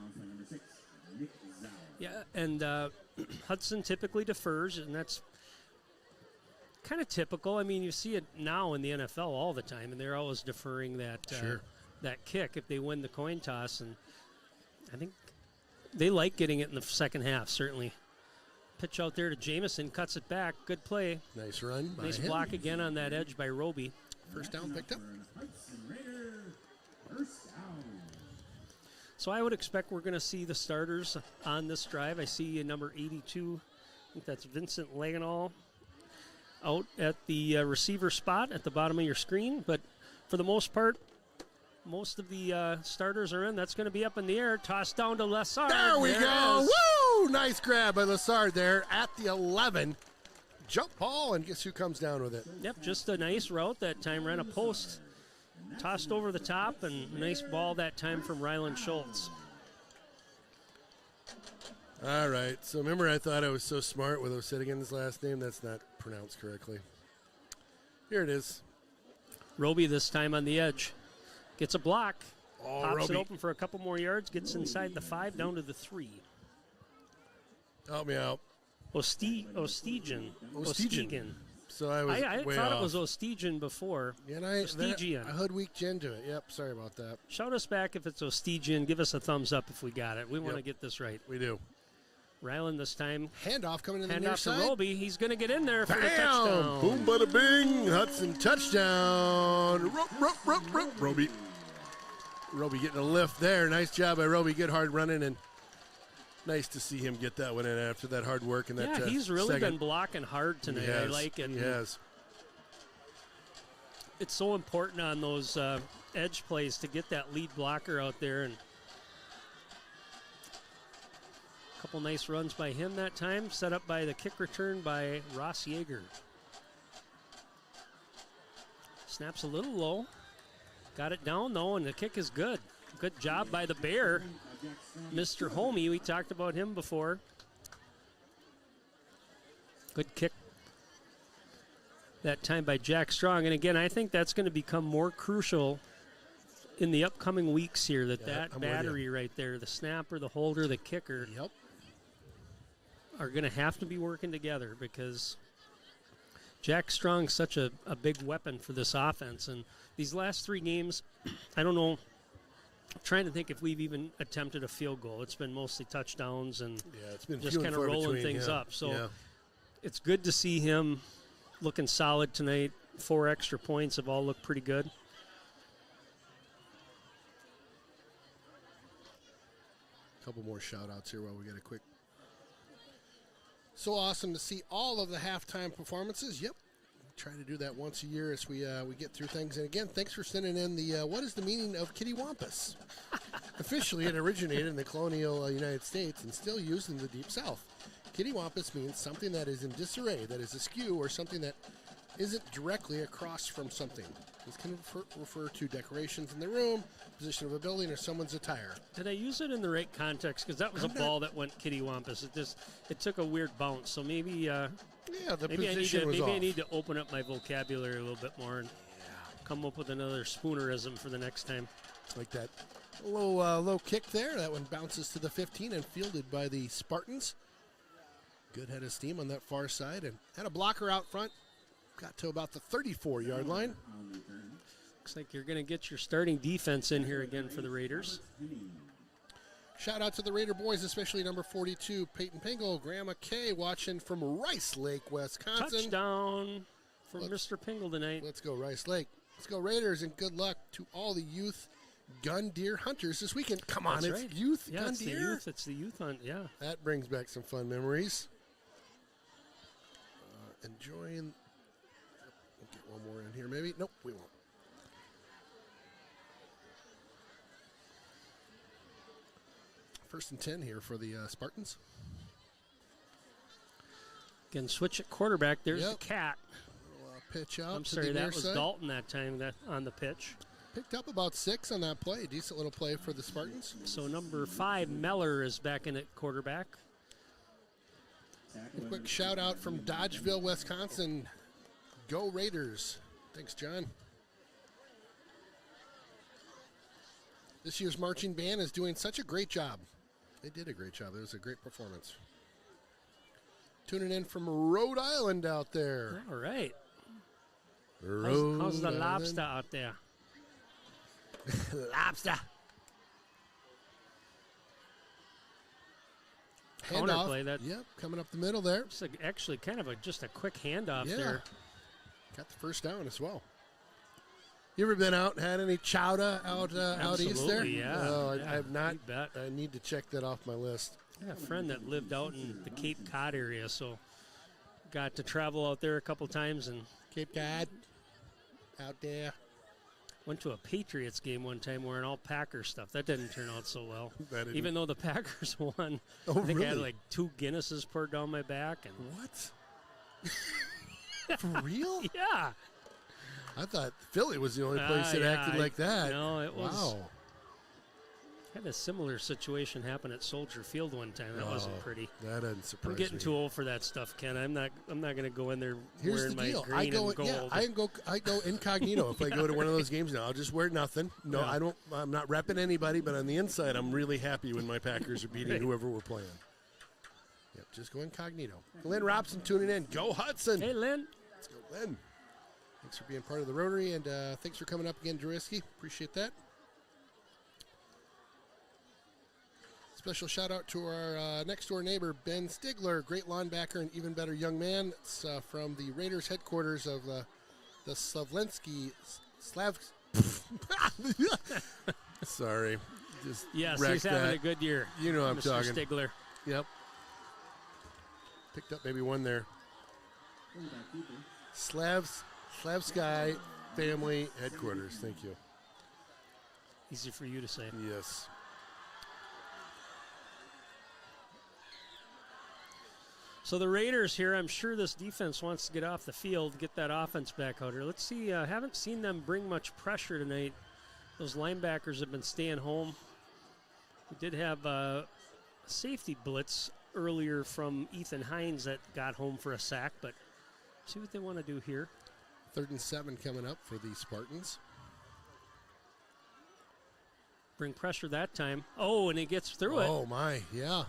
Yeah, and Hudson typically defers, and that's kind of typical. I mean, you see it now in the NFL all the time, and they're always deferring that that kick if they win the coin toss. And I think they like getting it in the second half, certainly. Pitch out there to Jamison, cuts it back. Good play. Nice run by Nice him. block again on that edge by Roby. First down picked up. So I would expect we're going to see the starters on this drive. I see number 82, I think that's Vincent Laganall, out at the receiver spot at the bottom of your screen. But for the most part, most of the starters are in. That's going to be up in the air. Tossed down to Lessard. There we go. Woo! Nice grab by Lessard there at the 11. Jump ball, and guess who comes down with it? Yep, just a nice route that time. Ran a post. Tossed over the top, and nice ball that time from Ryland Schultz. All right. So remember, I thought I was so smart with Ositigan's last name. That's not pronounced correctly. Here it is. Roby this time on the edge. Gets a block. Oh, Pops Roby. it open for a couple more yards. Gets inside the 5, down to the 3. Help me out. Ostigian. So I was I way thought off. it was Ostigian before. I Ostigian. hoodwinked you into it. Yep, sorry about that. Shout us back if it's Ostigian. Give us a thumbs up if we got it. We want to Yep. get this right. We do. Ryland this time. Handoff coming in the near Handoff to side. Roby. He's going to get in there for the Bam! touchdown. Boom, bada bing. Hudson touchdown. Roby. Roby getting a lift there. Nice job by Roby. Good hard running, and nice to see him get that one in after that hard work. And that, Yeah, he's really second. been blocking hard tonight. I like it. He has. It's so important on those edge plays to get that lead blocker out there. And a couple nice runs by him that time. Set up by the kick return by Ross Yeager. Snaps a little low. Got it down, though, and the kick is good. Good job by the Bear. Mr. Homey, we talked about him before. Good kick that time by Jack Strong. And again, I think that's going to become more crucial in the upcoming weeks here, that I'm with battery right there, the snapper, the holder, the kicker, are going to have to be working together, because Jack Strong's such a big weapon for this offense. And these last 3 games, I don't know, I'm trying to think if we've even attempted a field goal. It's been mostly touchdowns and it's been just few and kind of far rolling between, things yeah. up. So Yeah. it's good to see him looking solid tonight. 4 extra points have all looked pretty good. A couple more shout-outs here while we get a quick. So awesome to see all of the halftime performances. Yep. Try to do that once a year as we get through things. And again, thanks for sending in the what is the meaning of kitty wampus? Officially, it originated in the colonial United States and still used in the Deep South. Kitty wampus means something that is in disarray, that is askew, or something that isn't directly across from something. This can refer to decorations in the room, position of a building, or someone's attire. Did I use it in the right context? Because that was a ball that went kittywampus. It took a weird bounce. So maybe the maybe position was I off. need to open up my vocabulary a little bit more and come up with another spoonerism for the next time. Like that low kick there. That one bounces to the 15 and fielded by the Spartans. Good head of steam on that far side, and had a blocker out front. Got to about the 34-yard line. Looks like you're going to get your starting defense in here again for the Raiders. Shout out to the Raider boys, especially number 42, Peyton Pingle, Grandma Kay, watching from Rice Lake, Wisconsin. Touchdown for Mr. Pingle tonight. Let's go Rice Lake. Let's go Raiders, and good luck to all the youth gun deer hunters this weekend. Come on, That's it's right. youth Yeah, gun it's deer. the youth. It's the youth hunt, yeah. That brings back some fun memories. Enjoying. We'll get one more in here, maybe. Nope, we won't. First and 10 here for the Spartans. Again, switch at quarterback. There's the cat. Pitch out. I'm to sorry, the near that was side. Dalton that time on the pitch. Picked up about 6 on that play. Decent little play for the Spartans. So number 5, Meller, is back in at quarterback. A quick shout out from Dodgeville, Wisconsin. Go Raiders. Thanks, John. This year's marching band is doing such a great job. They did a great job. It was a great performance. Tuning in from Rhode Island out there. All right. Rhode How's the Island. lobster out there? Lobster. Counter Handoff. play that. Yep, coming up the middle there. It's actually kind of just a quick handoff there. Got the first down as well. You ever been out and had any chowder out east there? Absolutely, yeah. No, Yeah, I have not. you bet. I need to check that off my list. I had a friend that lived out in the Cape Cod area, so got to travel out there a couple times. And Cape Cod, out there. Went to a Patriots game one time wearing all Packers stuff. That didn't turn out so well. That didn't. Even though the Packers won. Oh, I think I had really? like 2 Guinnesses poured down my back. And What? For real? Yeah. I thought Philly was the only place that acted like that. No, it was. Wow. Had a similar situation happen at Soldier Field one time. That wasn't pretty. That doesn't surprise me. I'm getting too old for that stuff, Ken. I'm not going to go in there Here's wearing the deal. my green and gold. Yeah, I go incognito if I go to one of those games now. I'll just wear nothing. No, Yeah. I'm not repping anybody, but on the inside, I'm really happy when my Packers are beating whoever we're playing. Yep, just go incognito. Lynn Robson tuning in. Go Hudson. Hey, Lynn. Let's go, Lynn. Thanks for being part of the Rotary, and thanks for coming up again, Drewiski. Appreciate that. Special shout out to our next door neighbor, Ben Stigler, great linebacker and even better young man. It's from the Raiders headquarters of the Slavlensky Sorry. Just yes, wrecked he's having that. a good year. You know I'm Mr. talking. Stigler. Yep. Picked up maybe one there. Slavsky family headquarters. Thank you. Easy for you to say. Yes. So the Raiders here, I'm sure this defense wants to get off the field, get that offense back out here. Let's see. Haven't seen them bring much pressure tonight. Those linebackers have been staying home. We did have a safety blitz earlier from Ethan Hines that got home for a sack, but see what they want to do here. 3rd and 7 coming up for the Spartans. Bring pressure that time. Oh, and he gets through it. Oh, my, yeah.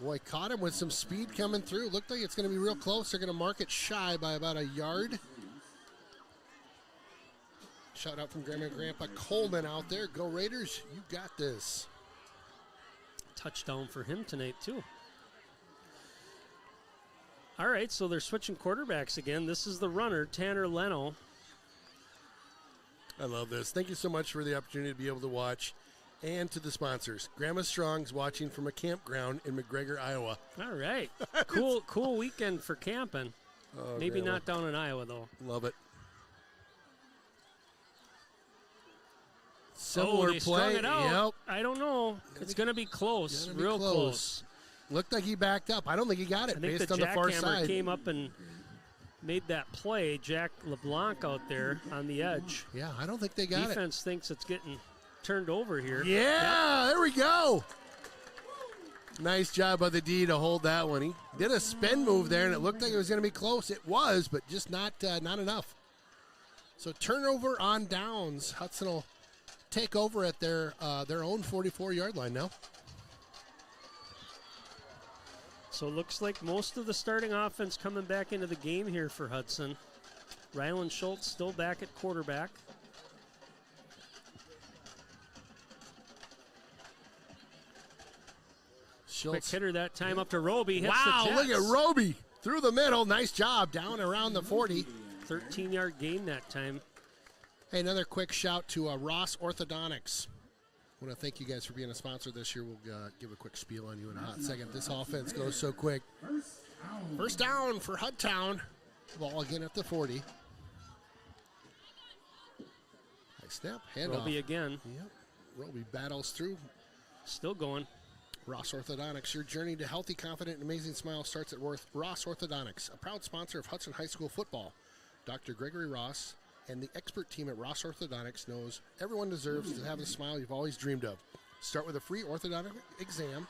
Boy, caught him with some speed coming through. Looked like it's going to be real close. They're going to mark it shy by about a yard. Shout out from Grandma and Grandpa Coleman out there. Go Raiders, you got this. Touchdown for him tonight, too. All right, so they're switching quarterbacks again. This is the runner, Tanner Leno. I love this. Thank you so much for the opportunity to be able to watch. And to the sponsors. Grandma Strong's watching from a campground in McGregor, Iowa. All right. Cool weekend for camping. Oh, Maybe Grandma. not down in Iowa, though. Love it. Similar they play. strung it out. Yep. I don't know. It's going to be close. Gonna be Real close. Looked like he backed up. I don't think he got it I think based the on the far jackhammer side. came up and made that play. Jack LeBlanc out there on the edge. Yeah, I don't think they got Defense thinks it's getting turned over here. Yeah, there we go. Nice job by the D to hold that one. He did a spin move there, and it looked like it was going to be close. It was, but just not enough. So turnover on downs. Hudson will take over at their own 44-yard line now. So it looks like most of the starting offense coming back into the game here for Hudson. Rylan Schultz still back at quarterback. Quick hitter that time up to Roby. Hits Wow, the look at Jets. Roby. Through the middle. Nice job. Down around the 40. 13-yard gain that time. Hey, another quick shout to Ross Orthodontics. I want to thank you guys for being a sponsor this year. We'll give a quick spiel on you in a hot second. This offense goes so quick. First down for Hudtown. Ball again at the 40. High snap, handoff. Roby again. Yep. Roby battles through. Still going. Ross Orthodontics, your journey to healthy, confident, and amazing smile starts at Ross Orthodontics, a proud sponsor of Hudson High School football. Dr. Gregory Ross and the expert team at Ross Orthodontics knows everyone deserves to have the smile you've always dreamed of. Start with a free orthodontic exam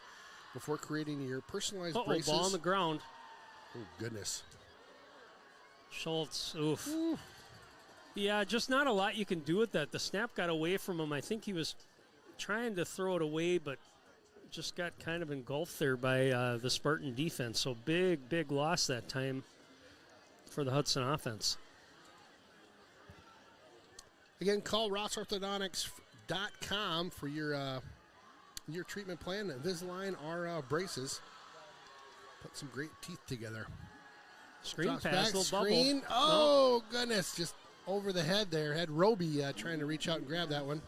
before creating your personalized braces. Ball on the ground. Oh, goodness. Schultz, oof. Yeah, just not a lot you can do with that. The snap got away from him. I think he was trying to throw it away, but just got kind of engulfed there by the Spartan defense. So big loss that time for the Hudson offense. Again, call RossOrthodontics.com for your treatment plan. Invisalign or braces. Put some great teeth together. Screen Drops pass, back, little screen. bubble. Oh, goodness. Just over the head there. Had Roby trying to reach out and grab that one.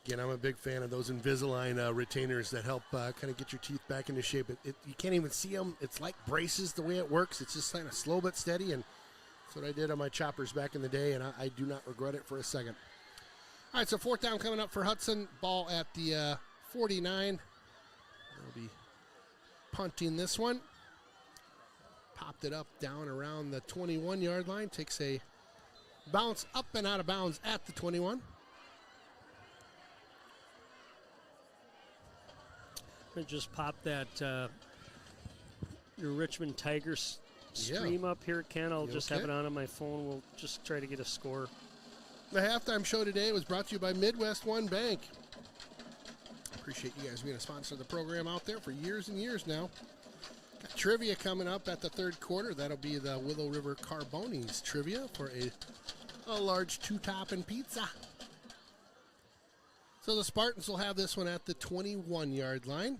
Again, I'm a big fan of those Invisalign retainers that help kind of get your teeth back into shape. You can't even see them. It's like braces the way it works. It's just kind of slow but steady, and that's what I did on my choppers back in the day, and I do not regret it for a second. All right, so fourth down coming up for Hudson. Ball at the 49. They'll be punting this one. Popped it up down around the 21-yard line. Takes a Bounce up and out of bounds at the 21. I just popped that your Richmond Tigers stream up here, Ken. I'll just have it on my phone. We'll just try to get a score. The halftime show today was brought to you by Midwest One Bank. Appreciate you guys being a sponsor of the program out there for years and years now. Got trivia coming up at the third quarter. That'll be the Willow River Carbonis trivia for a large two-topping pizza. So the Spartans will have this one at the 21-yard line.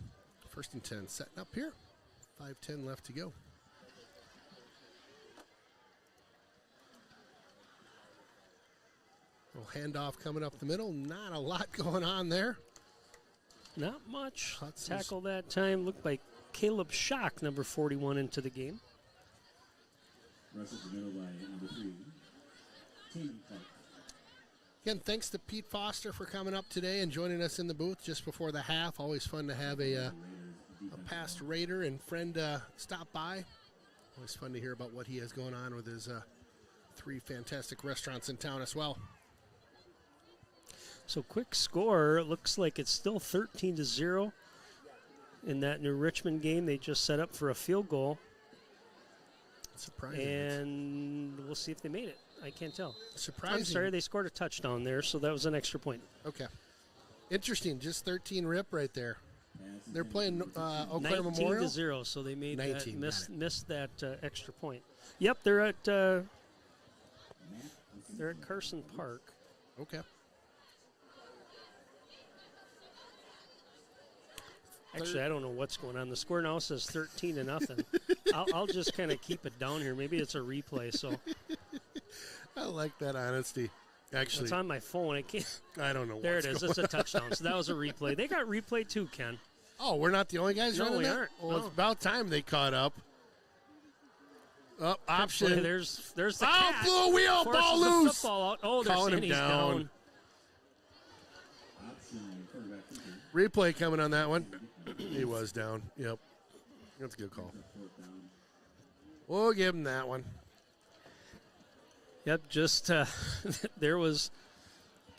1st and 10 setting up here. 5:10 left to go. Little handoff coming up the middle. Not a lot going on there. Not much. Hudson's Tackle that time. Looked like Caleb Schock, number 41, into the game. Rush at the middle by number 3. Team fight. Again, thanks to Pete Foster for coming up today and joining us in the booth just before the half. Always fun to have a past Raider and friend stop by. Always fun to hear about what he has going on with his 3 fantastic restaurants in town as well. So quick score. It looks like it's still 13-0 in that New Richmond game. They just set up for a field goal. Surprising. And we'll see if they made it. I can't tell. Surprising. I'm sorry, they scored a touchdown there, so that was an extra point. Okay. Interesting. Just 13 rip right there. They're playing Eau Claire Memorial. 19-0, so they made 19, missed that extra point. Yep, they're at Carson Park. Okay. Actually, I don't know what's going on. The score now says 13-0. I'll just kind of keep it down here. Maybe it's a replay. So I like that honesty. Actually, it's on my phone. I can't. I don't know. There it is. It's a touchdown. So that was a replay. They got replay too, Ken. Oh, we're not the only guys No, running we that? aren't. Well, No. it's about time they caught up. Option. There's the Oh, cat. blew a wheel. Forces Ball the loose. football out. Oh, they're Calling saying him he's down. Replay coming on that one. He was down. Yep. That's a good call. We'll give him that one. Yep, just there was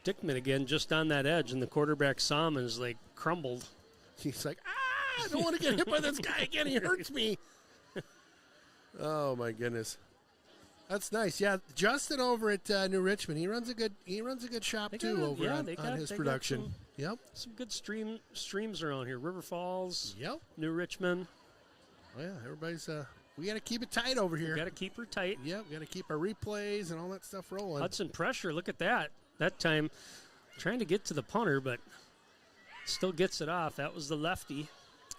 Dickman again just on that edge, and the quarterback saw him and was like crumbled. He's like, I don't want to get hit by this guy again. He hurts me. Oh, my goodness. That's nice. Yeah, Justin over at New Richmond, he runs a good shop too over on his production. Yep. Some good streams around here. River Falls. Yep. New Richmond. Oh, yeah, everybody's we got to keep it tight over here. Got to keep her tight. Yep, got to keep our replays and all that stuff rolling. Hudson pressure. Look at that. That time trying to get to the punter, but still gets it off. That was the lefty.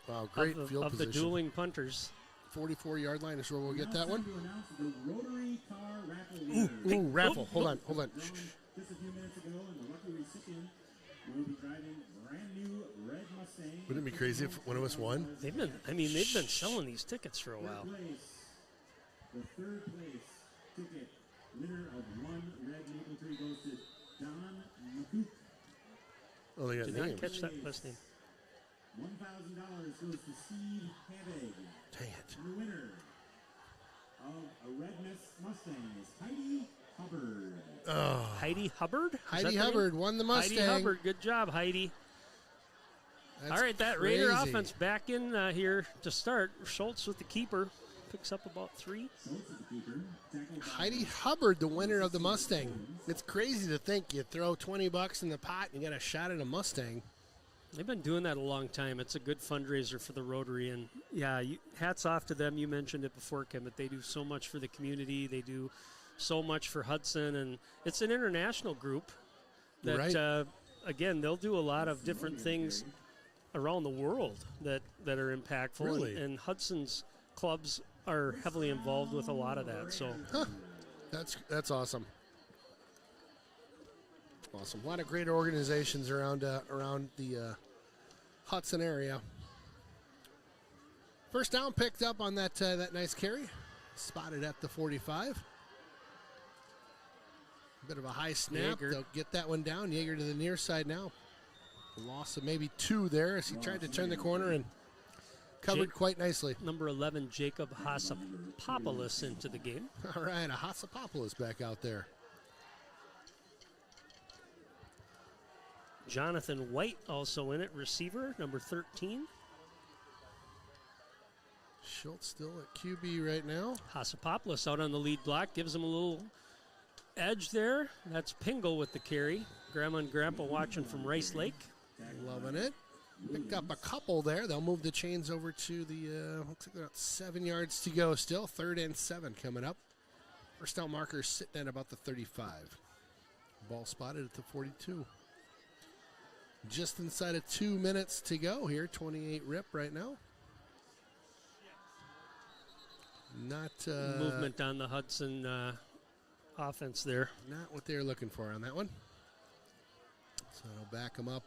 Wow, great field of position. the dueling punters. 44-yard line is where we'll get that one. The Rotary car raffle Ooh, raffle. Hold on. Shh. Just a few minutes ago, and the lucky recipient will be driving brand new red Mustang. Wouldn't it be crazy if one of us won? They've been selling these tickets for a while. The third place ticket winner of 1 red maple tree goes to Don McCook. Oh, they got Did names. not catch that last name. $1,000 goes to Steve Habig. Dang it. And the winner of a red Mustang is Heidi Hubbard. Oh. Heidi Hubbard? Heidi Hubbard won the Mustang. Heidi Hubbard, good job, Heidi. That's all right, that crazy. Raider offense back in here to start. Schultz with the keeper. Picks up about 3. Heidi Hubbard, the winner of the Mustang. It's crazy to think you throw $20 in the pot and you got a shot at a Mustang. They've been doing that a long time. It's a good fundraiser for the Rotary. And, yeah, hats off to them. You mentioned it before, Kim, but they do so much for the community. They do so much for Hudson. And it's an international group that, Right. Again, they'll do a lot of different things around the world that are impactful. Really? And Hudson's clubs are heavily involved with a lot of that. So That's awesome. Awesome. A lot of great organizations around the Hudson area. First down picked up on that nice carry. Spotted at the 45. Bit of a high snap. Yeager. They'll get that one down. Yeager to the near side now. A loss of maybe 2 there as he tried to turn the corner and covered quite nicely. Number 11, Jacob Hassapopoulos into the game. All right, a Hassapopoulos back out there. Jonathan White also in it, receiver, number 13. Schultz still at QB right now. Hasapopoulos out on the lead block, gives him a little edge there. That's Pingle with the carry. Grandma and Grandpa watching from Rice Lake. Loving it. Picked up a couple there. They'll move the chains over to the, looks like about 7 yards to go still. 3rd and 7 coming up. First down marker sitting at about the 35. Ball spotted at the 42. Just inside of 2 minutes to go here. 28 rip right now. Not movement on the Hudson offense there. Not what they're looking for on that one. So it'll back them up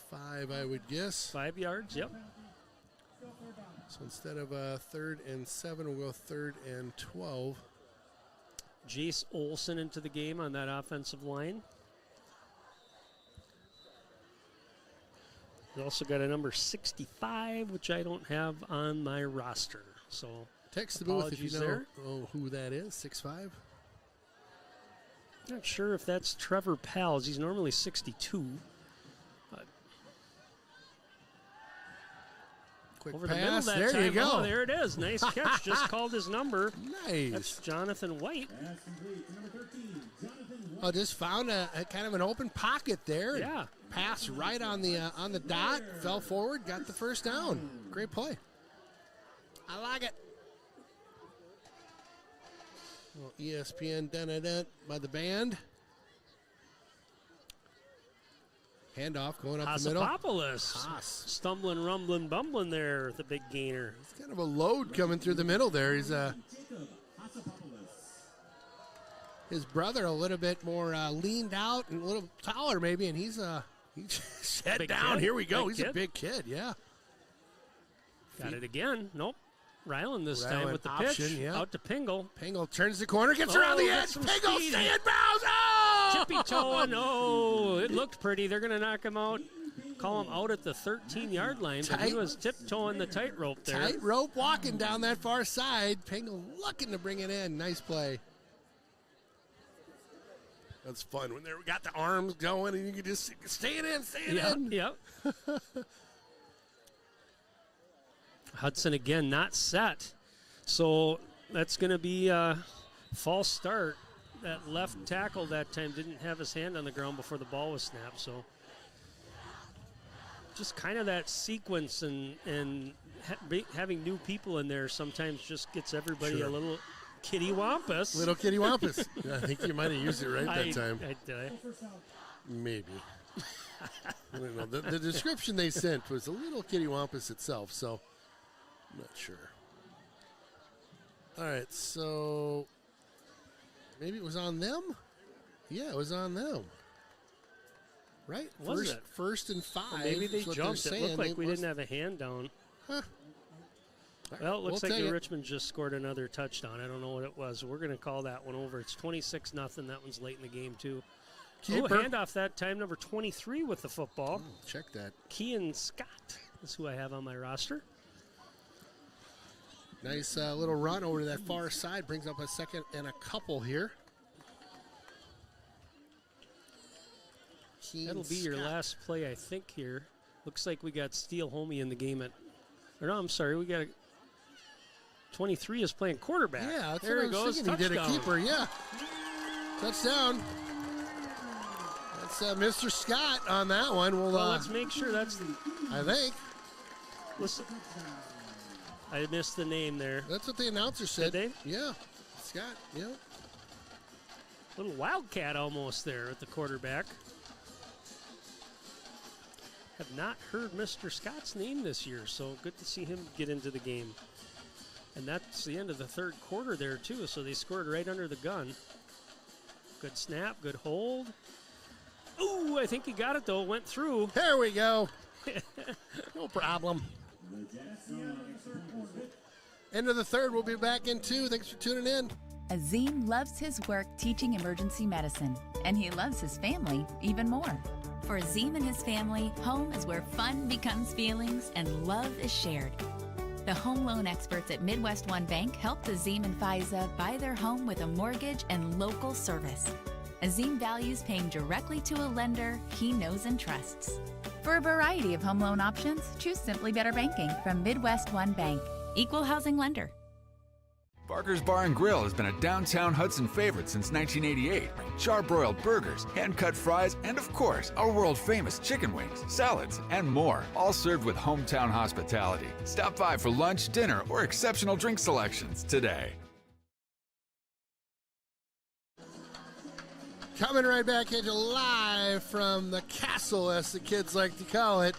5, I would guess. 5 yards, yep. So instead of 3rd and 7, we'll go 3rd and 12. Jace Olson into the game on that offensive line. We also got a number 65, which I don't have on my roster. So text the booth if you know who that is. 6'5". Not sure if that's Trevor Pals. He's normally 62. Quick over pass. the middle that there time. You go. Oh, there it is. Nice catch. Just called his number. Nice. That's Jonathan White. Oh, just found a kind of an open pocket there. Yeah. Pass right on the dot. Fell forward. Got the first down. Great play. I like it. Well, ESPN dun by the band. Handoff going up the middle. Hasapopoulos. Stumbling, rumbling, bumbling there with the big gainer. It's kind of a load coming through the middle there. He's his brother a little bit more leaned out and a little taller maybe, and he's head big down. Kid. Here we go. Big He's kid. a big kid, yeah. Got it again. Nope. Ryland this Ryland time with the option, pitch. yeah. Out to Pingle. Pingle turns the corner, gets around the edge. Pingle stay in bounds. Oh! Tippy toeing. Oh, it looked pretty. They're going to knock him out. Call him out at the 13-yard line, but he was tiptoeing the tightrope there. Tightrope walking down that far side. Pingle looking to bring it in. Nice play. That's fun when they got the arms going and you can just stay it in. Yep. Hudson again not set. So that's going to be a false start. That left tackle that time didn't have his hand on the ground before the ball was snapped. So just kind of that sequence and having new people in there sometimes just gets everybody a little kitty wampus. Little kitty wampus. I think you might have used it right that time. Did I? Maybe. I don't know. The description they sent was a little kitty wampus itself, so I'm not sure. All right, so maybe it was on them? Yeah, it was on them. Right? Was it? First and 5. Well, maybe they jumped. It looked like we didn't have a hand down. Huh. Well, it looks We'll like take New it. Richmond just scored another touchdown. I don't know what it was. We're going to call that one over. It's 26-0. That one's late in the game, too. Keeper. Handoff that time, number 23 with the football. Check that. Kean Scott is who I have on my roster. Nice little run over to that far side. Brings up a second and a couple here. That'll be your last play, I think, here. Looks like we got Steele Homey in the game at... Or no, I'm sorry. We got 23 is playing quarterback. Yeah, that's there what he I was goes. thinking. He did a Touchdown. keeper, yeah. Touchdown. That's Mr. Scott on that one. Well, let's make sure that's the... I think. Listen, I missed the name there. That's what the announcer said. Did they? Yeah. Scott, yeah. Little wildcat almost there at the quarterback. Have not heard Mr. Scott's name this year, so good to see him get into the game. And that's the end of the third quarter there, too, so they scored right under the gun. Good snap, good hold. Ooh, I think he got it, though. Went through. There we go. No problem. End of the third. We'll be back in 2. Thanks for tuning in. Azim loves his work teaching emergency medicine, and he loves his family even more. For Azim and his family, home is where fun becomes feelings and love is shared. The home loan experts at Midwest One Bank helped Azim and Faiza buy their home with a mortgage and local service. Azim values paying directly to a lender he knows and trusts. For a variety of home loan options, choose Simply Better Banking from Midwest One Bank. Equal housing lender. Barker's Bar and Grill has been a downtown Hudson favorite since 1988. Char-broiled burgers, hand-cut fries, and of course, our world-famous chicken wings, salads, and more, all served with hometown hospitality. Stop by for lunch, dinner, or exceptional drink selections today. Coming right back at you live from the castle, as the kids like to call it.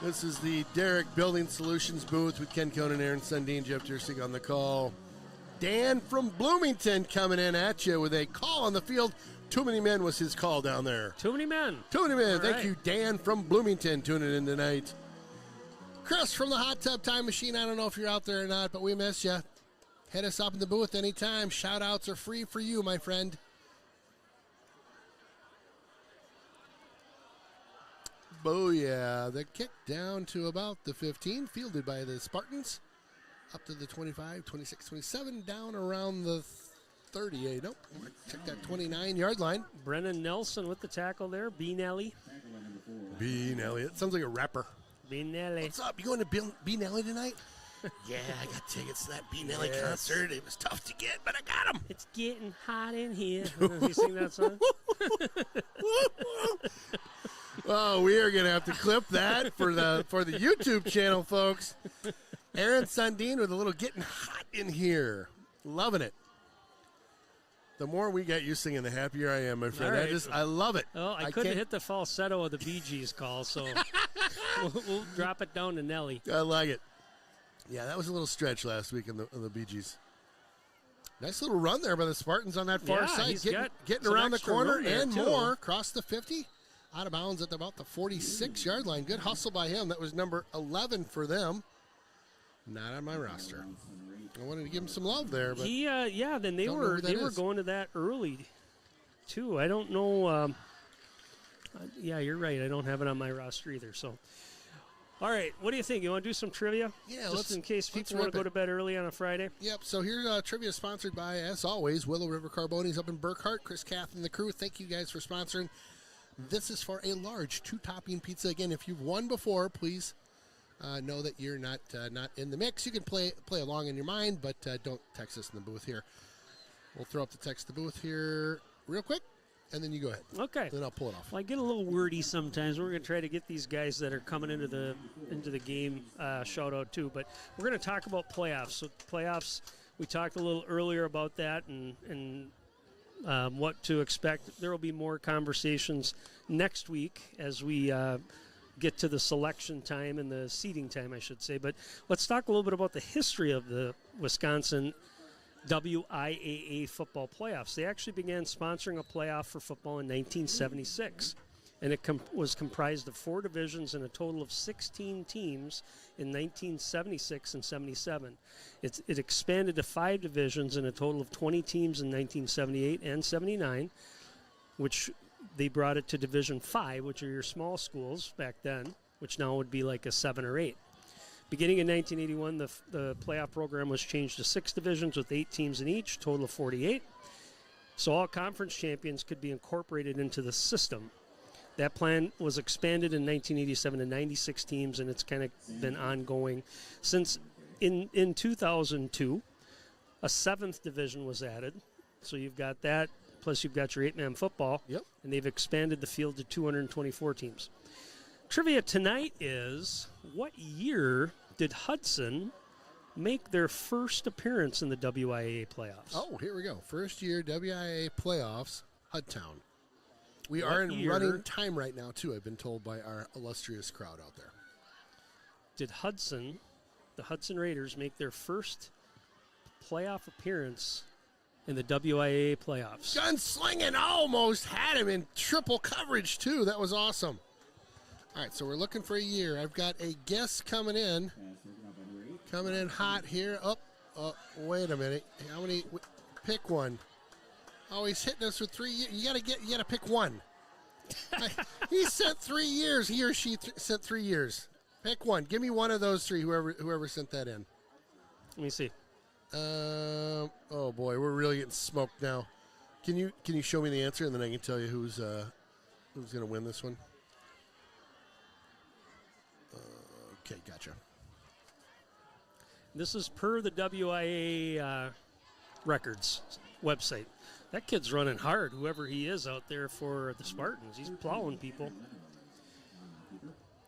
This is the Derrick Building Solutions booth with Ken Conan, Aaron Sundin, Jeff Durstig on the call. Dan from Bloomington coming in at you with a call on the field. Too many men was his call down there. Too many men. Too many men. All Thank right. you, Dan from Bloomington, tuning in tonight. Chris from the Hot Tub Time Machine. I don't know if you're out there or not, but we miss you. Hit us up in the booth anytime. Shout-outs are free for you, my friend. Booyah. The kick down to about the 15, fielded by the Spartans. Up to the 25, 26, 27, down around the 38. Nope, check that 29-yard line. Brennan Nelson with the tackle there. B. Nelly. B. Nelly. It sounds like a rapper. B. Nelly. What's up? You going to B. Nelly tonight? Yeah, I got tickets to that B. Nelly concert. It was tough to get, but I got them. It's getting hot in here. You sing that song? Oh, we are going to have to clip that for the YouTube channel, folks. Aaron Sundin with a little getting hot in here. Loving it. The more we get you singing, the happier I am, my friend. Right. I love it. Oh, I couldn't hit the falsetto of the Bee Gees call, so we'll drop it down to Nelly. I like it. Yeah, that was a little stretch last week in the Bee Gees. Nice little run there by the Spartans on that far side. Getting around the corner and more. Across the 50. Out of bounds at about the 46-yard line. Good hustle by him. That was number 11 for them. Not on my roster. I wanted to give him some love there, but then they were going to that early, too. I don't know. Yeah, you're right. I don't have it on my roster either. So, all right. What do you think? You want to do some trivia? Yeah, just in case people want to go to bed early on a Friday. Yep. So here, trivia is sponsored by, as always, Willow River Carbonis up in Burkhart. Chris Kath and the crew. Thank you guys for sponsoring. This is for a large 2-topping pizza. Again, if you've won before, please know that you're not in the mix. You can play along in your mind, but don't text us in the booth here. We'll throw up the text the booth here real quick, and then you go ahead. Okay. Then I'll pull it off. Well, I get a little wordy sometimes. We're going to try to get these guys that are coming into the game shout out too. But we're going to talk about playoffs. So playoffs, we talked a little earlier about that and what to expect. There will be more conversations next week as we get to the selection time and the seeding time, I should say. But let's talk a little bit about the history of the Wisconsin WIAA football playoffs. They actually began sponsoring a playoff for football in 1976, and it was comprised of 4 divisions and a total of 16 teams in 1976 and 77. It expanded to 5 divisions and a total of 20 teams in 1978 and 79, which they brought it to Division 5, which are your small schools back then, which now would be like a 7 or 8. Beginning in 1981, the playoff program was changed to 6 divisions with 8 teams in each, total of 48. So all conference champions could be incorporated into the system. That plan was expanded in 1987 to 96 teams, and it's kind of been ongoing since in 2002. A 7th division was added, so you've got that. Plus, you've got your 8-man football. Yep. And they've expanded the field to 224 teams. Trivia tonight is, what year did Hudson make their first appearance in the WIAA playoffs? Oh, here we go. First year WIAA playoffs, Hudtown. We are in running time right now, too, I've been told by our illustrious crowd out there. Did the Hudson Raiders, make their first playoff appearance in the WIAA playoffs? Gunslinging almost had him in triple coverage, too. That was awesome. All right, so we're looking for a year. I've got a guess coming in hot here. Oh, wait a minute. How many? Pick one. Oh, he's hitting us with 3 years. You got to pick one. He sent 3 years. He or she sent 3 years. Pick one. Give me one of those 3. Whoever sent that in. Let me see. Oh boy, we're really getting smoked now. Can you show me the answer, and then I can tell you who's going to win this one? Okay, gotcha. This is per the WIA records website. That kid's running hard, whoever he is out there for the Spartans. He's plowing people.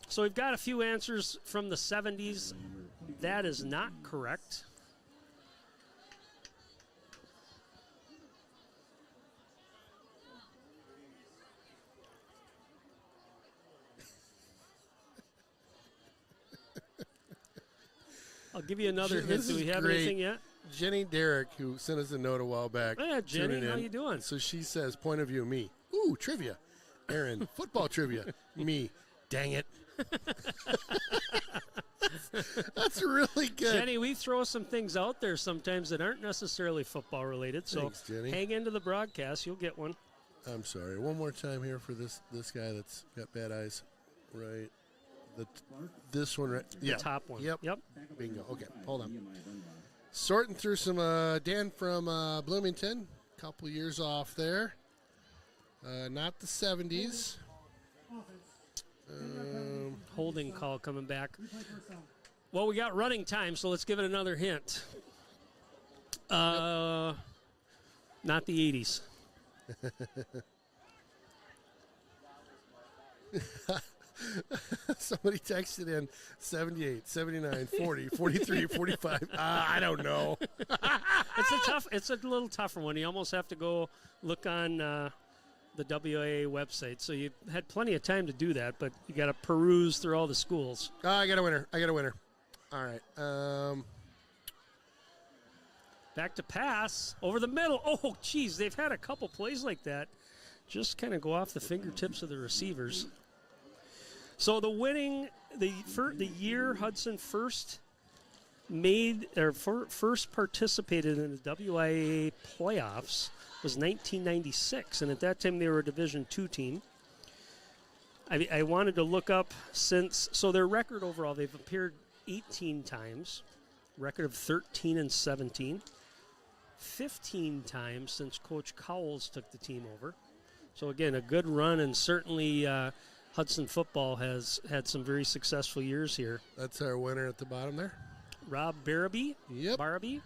So we've got a few answers from the 70s. That is not correct. I'll give you another hint. Do we have anything yet? Jenny Derrick, who sent us a note a while back. Oh, yeah, Jenny, how you doing? So she says, point of view, me. Ooh, trivia. Aaron, football trivia. Me. Dang it. That's really good. Jenny, we throw some things out there sometimes that aren't necessarily football related. So Thanks, Jenny. Hang into the broadcast. You'll get one. I'm sorry. One more time here for this guy that's got bad eyes. Right. This one, right? The top one. Yep. Yep. Bingo. Okay, hold on. Sorting through some Dan from Bloomington. Couple years off there. Not the 70s. Holding call coming back. Well, we got running time, so let's give it another hint. Not the 80s. Somebody texted in 78, 79, 40, 43, 45. I don't know. It's a little tougher one. You almost have to go look on the WIA website. So you had plenty of time to do that, but you got to peruse through all the schools. I got a winner. All right. Back to pass over the middle. Oh, geez, they've had a couple plays like that. Just kind of go off the fingertips of the receivers. So the year Hudson first participated in the WIA playoffs was 1996, and at that time they were a Division II team. I wanted to look up so their record overall, they've appeared 18 times, record of 13-17, 15 times since Coach Cowles took the team over. So again, a good run, and certainly Hudson football has had some very successful years here. That's our winner at the bottom there. Rob Barabee. Yep. Barabee.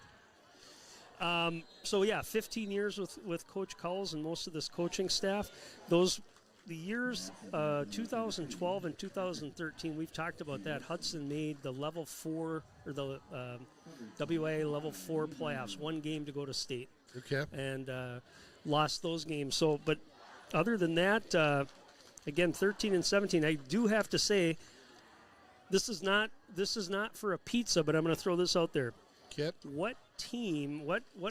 15 years with Coach Cowles and most of this coaching staff. The years 2012 and 2013, we've talked about that. Hudson made the level 4 or the WIA level 4 playoffs. One game to go to state. Okay. And lost those games. So, but other than that, again, 13-17. I do have to say, this is not for a pizza, but I'm going to throw this out there. Yep. What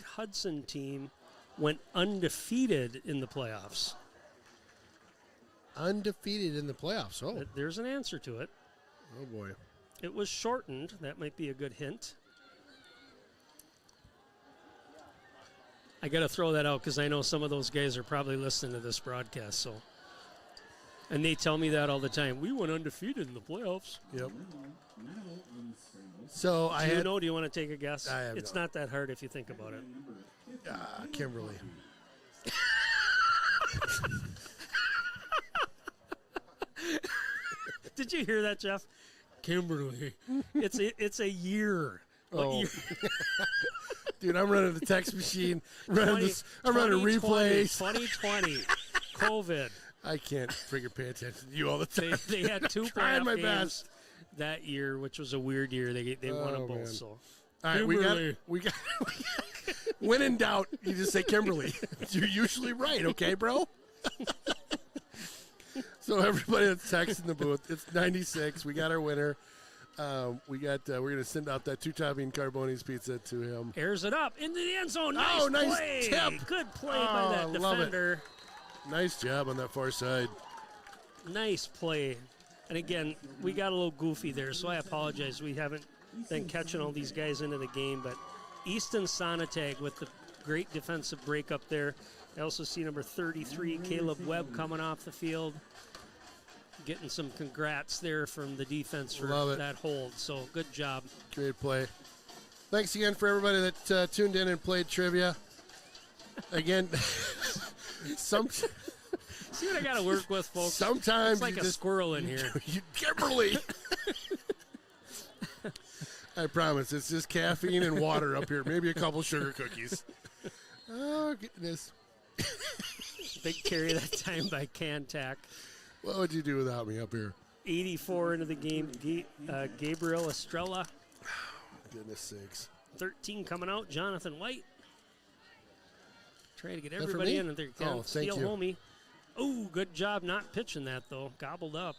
Hudson team went undefeated in the playoffs? Undefeated in the playoffs. Oh, there's an answer to it. Oh boy. It was shortened. That might be a good hint. I got to throw that out because I know some of those guys are probably listening to this broadcast. So, and they tell me that all the time. We went undefeated in the playoffs. Yep. So do you want to take a guess? It's not that hard if you think about it. Kimberly. Did you hear that, Jeff? Kimberly. It's a year. Oh. Dude, I'm running the text machine. I'm running replays. 2020. COVID. I can't freaking pay attention to you all the time. They had two trying my games best that year, which was a weird year. They won them both. Man. So, all right, we got. When in doubt, you just say Kimberly. You're usually right, okay, bro? So everybody that's texting the booth, it's 96. We got our winner. We're gonna send out that 2-topping Carboni's pizza to him. Airs it up into the end zone. Nice play. Tip. Good play by that defender. Nice job on that far side. Nice play. And again, we got a little goofy there, so I apologize. We haven't been catching all these guys into the game, but Easton Sonatag with the great defensive break up there. I also see number 33, Caleb Webb, coming off the field. Getting some congrats there from the defense for that hold. So good job. Great play. Thanks again for everybody that tuned in and played trivia. Again, See what I got to work with, folks. Sometimes it's like a squirrel in here. Kimberly. I promise, it's just caffeine and water up here. Maybe a couple sugar cookies. Oh, goodness. Big carry that time by Cantac. What would you do without me up here? 84 into the game. Gabriel Estrella. Goodness sakes. 13 coming out. Jonathan White. Trying to get That for everybody me? in. There, Oh, thank Steal you. homie. Oh, good job not pitching that, though. Gobbled up.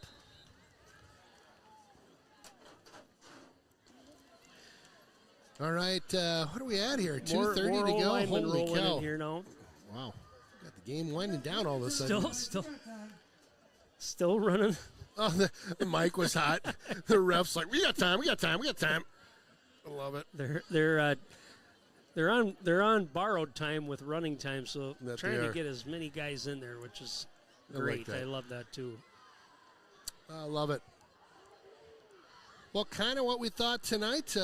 All right, what are we at here? More 2:30 to go. linemen Holy rolling cow! in here now. Wow, got the game winding down all of a sudden. Still running. Oh, the mic was hot. The ref's like, we got time. I love it. They're on borrowed time with running time, so That trying they to are. get as many guys in there, which is I like great. that. I love that too. I love it. Well, kind of what we thought tonight.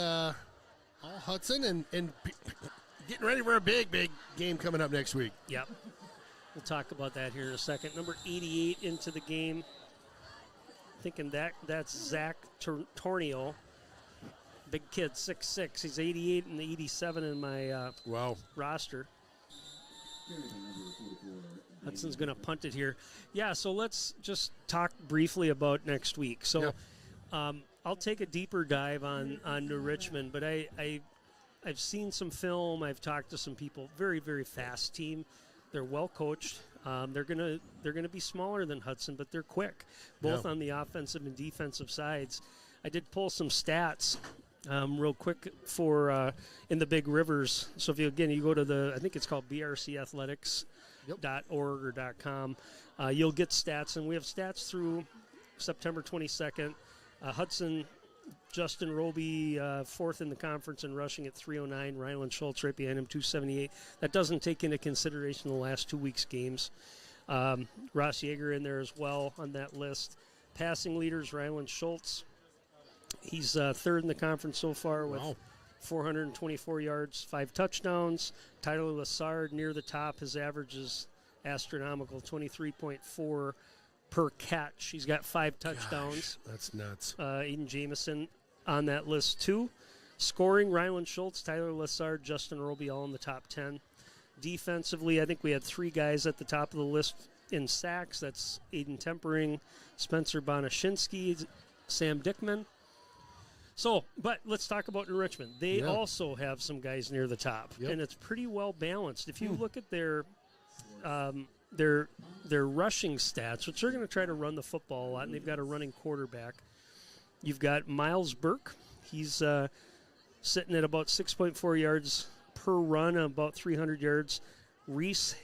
All Hudson and getting ready for a big game coming up next week. Yep. We'll talk about that here in a second. Number 88 into the game. Thinking that's Zach Tornio. Big kid, 6'6". He's 88 and 87 in my roster. Hudson's going to punt it here. Yeah, so let's just talk briefly about next week. So I'll take a deeper dive on New Richmond, but I've seen some film. I've talked to some people. Very, very fast team. They're well coached. They're gonna be smaller than Hudson, but they're quick, both on the offensive and defensive sides. I did pull some stats real quick for in the Big Rivers. So if you go to I think it's called brcathletics.org or .com, you'll get stats, and we have stats through September 22nd. Hudson, Justin Roby, fourth in the conference in rushing at 309. Ryland Schultz right behind him, 278. That doesn't take into consideration the last 2 weeks' games. Ross Yeager in there as well on that list. Passing leaders, Ryland Schultz. He's third in the conference so far with 424 yards, 5 touchdowns. Tyler Lassard near the top. His average is astronomical, 23.4 per catch. He's got 5 touchdowns. Gosh, that's nuts. Aiden Jamison on that list too. Scoring, Ryland Schultz, Tyler Lassard, Justin Roby all in the top 10. Defensively, I think we had 3 guys at the top of the list in sacks. That's Aiden Tempering, Spencer Bonashinsky, Sam Dickman. So, but let's talk about New Richmond. They also have some guys near the top, and it's pretty well balanced. If you look at their rushing stats, which they're going to try to run the football a lot, and they've got a running quarterback. You've got Miles Burke. He's sitting at about 6.4 yards per run, about 300 yards. Reese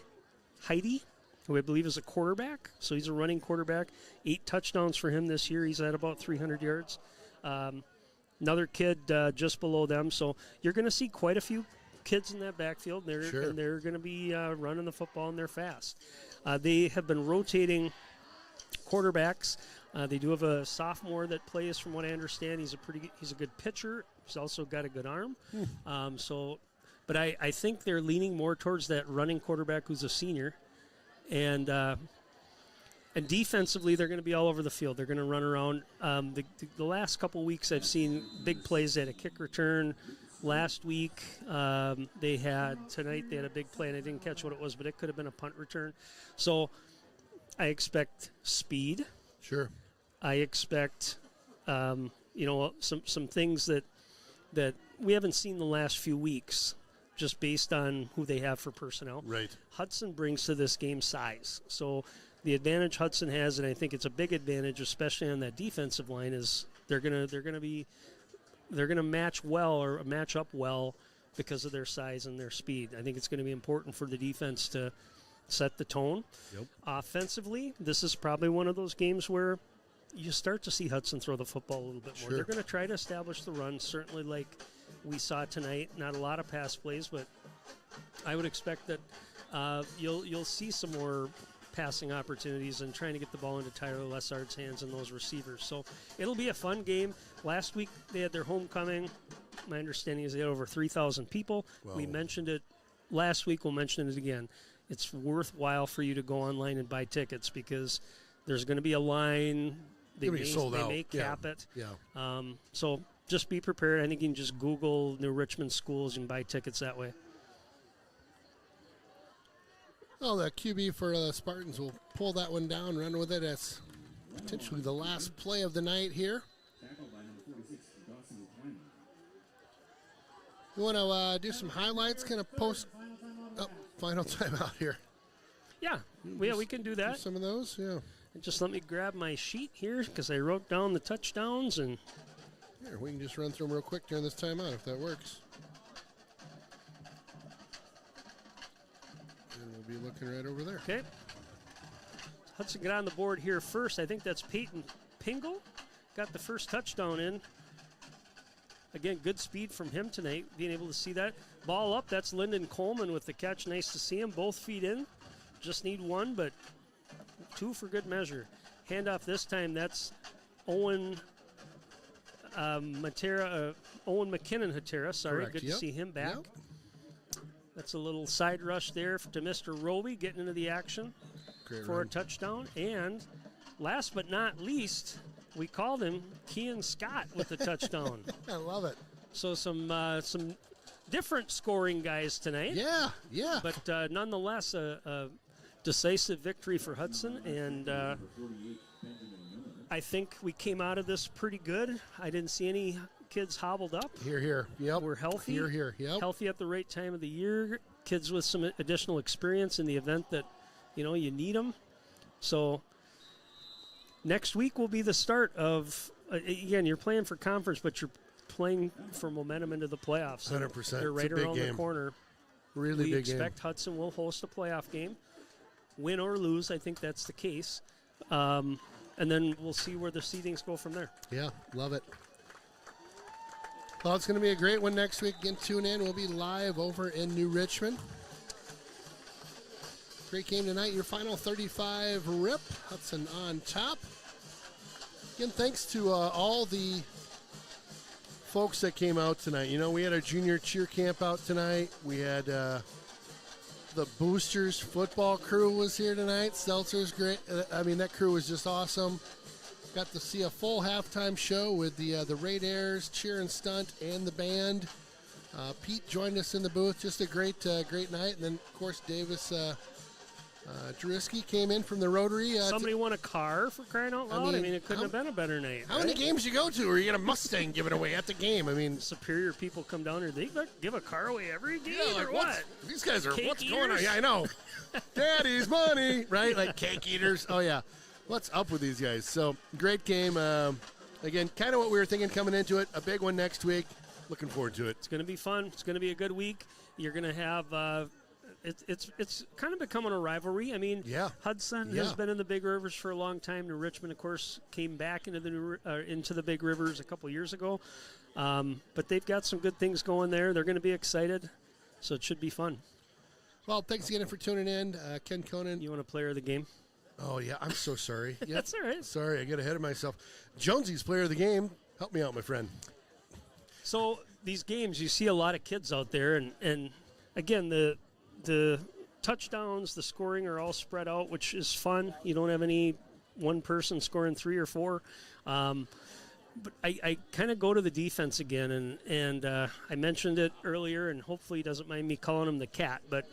Heidi, who I believe is a quarterback, so he's a running quarterback. 8 touchdowns for him this year. He's at about 300 yards. Another kid just below them. So you're going to see quite a few kids in that backfield. And they're going to be running the football, and they're fast. They have been rotating quarterbacks. They do have a sophomore that plays, from what I understand. He's a good pitcher. He's also got a good arm. But I think they're leaning more towards that running quarterback who's a senior. And defensively, they're going to be all over the field. They're going to run around. The last couple weeks, I've seen big plays. They had a kick return last week. Tonight they had a big play, and I didn't catch what it was, but it could have been a punt return. So I expect speed. Sure. I expect some things that we haven't seen the last few weeks, just based on who they have for personnel. Right. Hudson brings to this game size. So the advantage Hudson has, and I think it's a big advantage, especially on that defensive line, is they're gonna match up well because of their size and their speed. I think it's going to be important for the defense to set the tone. Yep. Offensively, this is probably one of those games where you start to see Hudson throw the football a little bit more. Sure. They're going to try to establish the run, certainly like we saw tonight. Not a lot of pass plays, but I would expect that you'll see some more passing opportunities and trying to get the ball into Tyler Lessard's hands and those receivers. So it'll be a fun game. Last week they had their homecoming. My understanding is they had over 3,000 people. Wow. We mentioned it last week. We'll mention it again. it's worthwhile for you to go online and buy tickets because there's going to be a line. They may cap it. Yeah. So just be prepared. I think you can just Google New Richmond schools and buy tickets that way. Oh, the QB for the Spartans will pull that one down, run with it. That's potentially the last play of the night here. You want to do some highlights, kind of post final timeout here. Yeah, we can do that. Do some of those, yeah. And just let me grab my sheet here because I wrote down the touchdowns. And here, we can just run through them real quick during this timeout if that works. And we'll be looking right over there. Okay. Hudson got on the board here first. I think that's Peyton Pingle. Got the first touchdown in. Again, good speed from him tonight, being able to see that. Ball up, that's Lyndon Coleman with the catch. Nice to see him. Both feet in. Just need one, but two for good measure. Handoff this time, that's Owen McKinnon Hatera. Sorry, correct. Good to see him back. Yep. That's a little side rush there to Mr. Roby getting into the action for a touchdown. And last but not least, we called him Kean Scott with the touchdown. I love it. So some different scoring guys tonight. Yeah. But nonetheless, a decisive victory for Hudson. And I think we came out of this pretty good. I didn't see any kids hobbled up. Here. Yep. We're healthy. Here. Yep. Healthy at the right time of the year. Kids with some additional experience in the event that, you need them. So next week will be the start of, again, you're playing for conference, but you're playing for momentum into the playoffs. 100%. They're right around the corner. Really we big game. expect Hudson will host a playoff game. Win or lose, I think that's the case. And then we'll see where the seedings go from there. Yeah, love it. Well, it's going to be a great one next week. Again, tune in. We'll be live over in New Richmond. Great game tonight. Your final 35 rip. Hudson on top. Again, thanks to all the folks that came out tonight. We had our junior cheer camp out tonight. We had the Boosters football crew was here tonight. Seltzer's great. That crew was just awesome. Got to see a full halftime show with the Raiders, cheer and stunt, and the band. Pete joined us in the booth. Just a great night. And then, of course, Davis Drewski came in from the Rotary. Somebody won a car, for crying out loud. It couldn't have been a better night. How many games you go to where you get a Mustang given away at the game? Superior people come down here. They give a car away every game or what? what? These guys are, Cake what's eaters? going on? Yeah, I know. Daddy's money, right? Like cake eaters. Oh, yeah. What's up with these guys? So, great game. Again, kind of what we were thinking coming into it. A big one next week. Looking forward to it. It's going to be fun. It's going to be a good week. You're going to have it's kind of becoming a rivalry. Hudson has been in the Big Rivers for a long time. New Richmond, of course, came back into the Big Rivers a couple years ago. But they've got some good things going there. They're going to be excited, so it should be fun. Well, thanks again for tuning in. Ken Conan. You want a player of the game? Oh, yeah. I'm so sorry. Yep. That's all right. Sorry, I get ahead of myself. Jonesy's player of the game. Help me out, my friend. So these games, you see a lot of kids out there, and again, the touchdowns, the scoring are all spread out, which is fun. You don't have any one person scoring 3 or 4. But I kind of go to the defense again, and I mentioned it earlier, and hopefully he doesn't mind me calling him the cat, but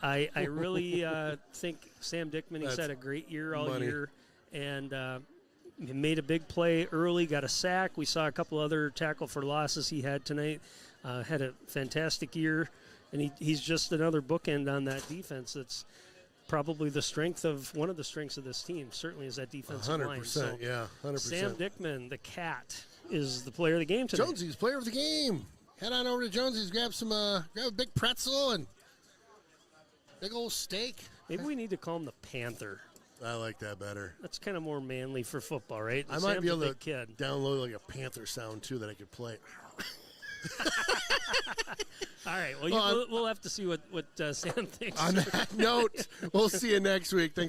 I really think Sam Dickman, he's had a great year all year, and he made a big play early, got a sack. We saw a couple other tackle for losses he had tonight. Had a fantastic year, and he's just another bookend on that defense. That's probably one of the strengths of this team, certainly, is that defensive line. 100%, So yeah, 100%. Sam Dickman, the cat, is the player of the game tonight. Jonesy's player of the game. Head on over to Jonesy's, grab a big pretzel and big old steak. Maybe we need to call him the Panther. I like that better. That's kind of more manly for football, right? I might be able to download like a Panther sound, too, that I could play. All right. Well, we'll have to see what Sam thinks. On that note, we'll see you next week. Thanks.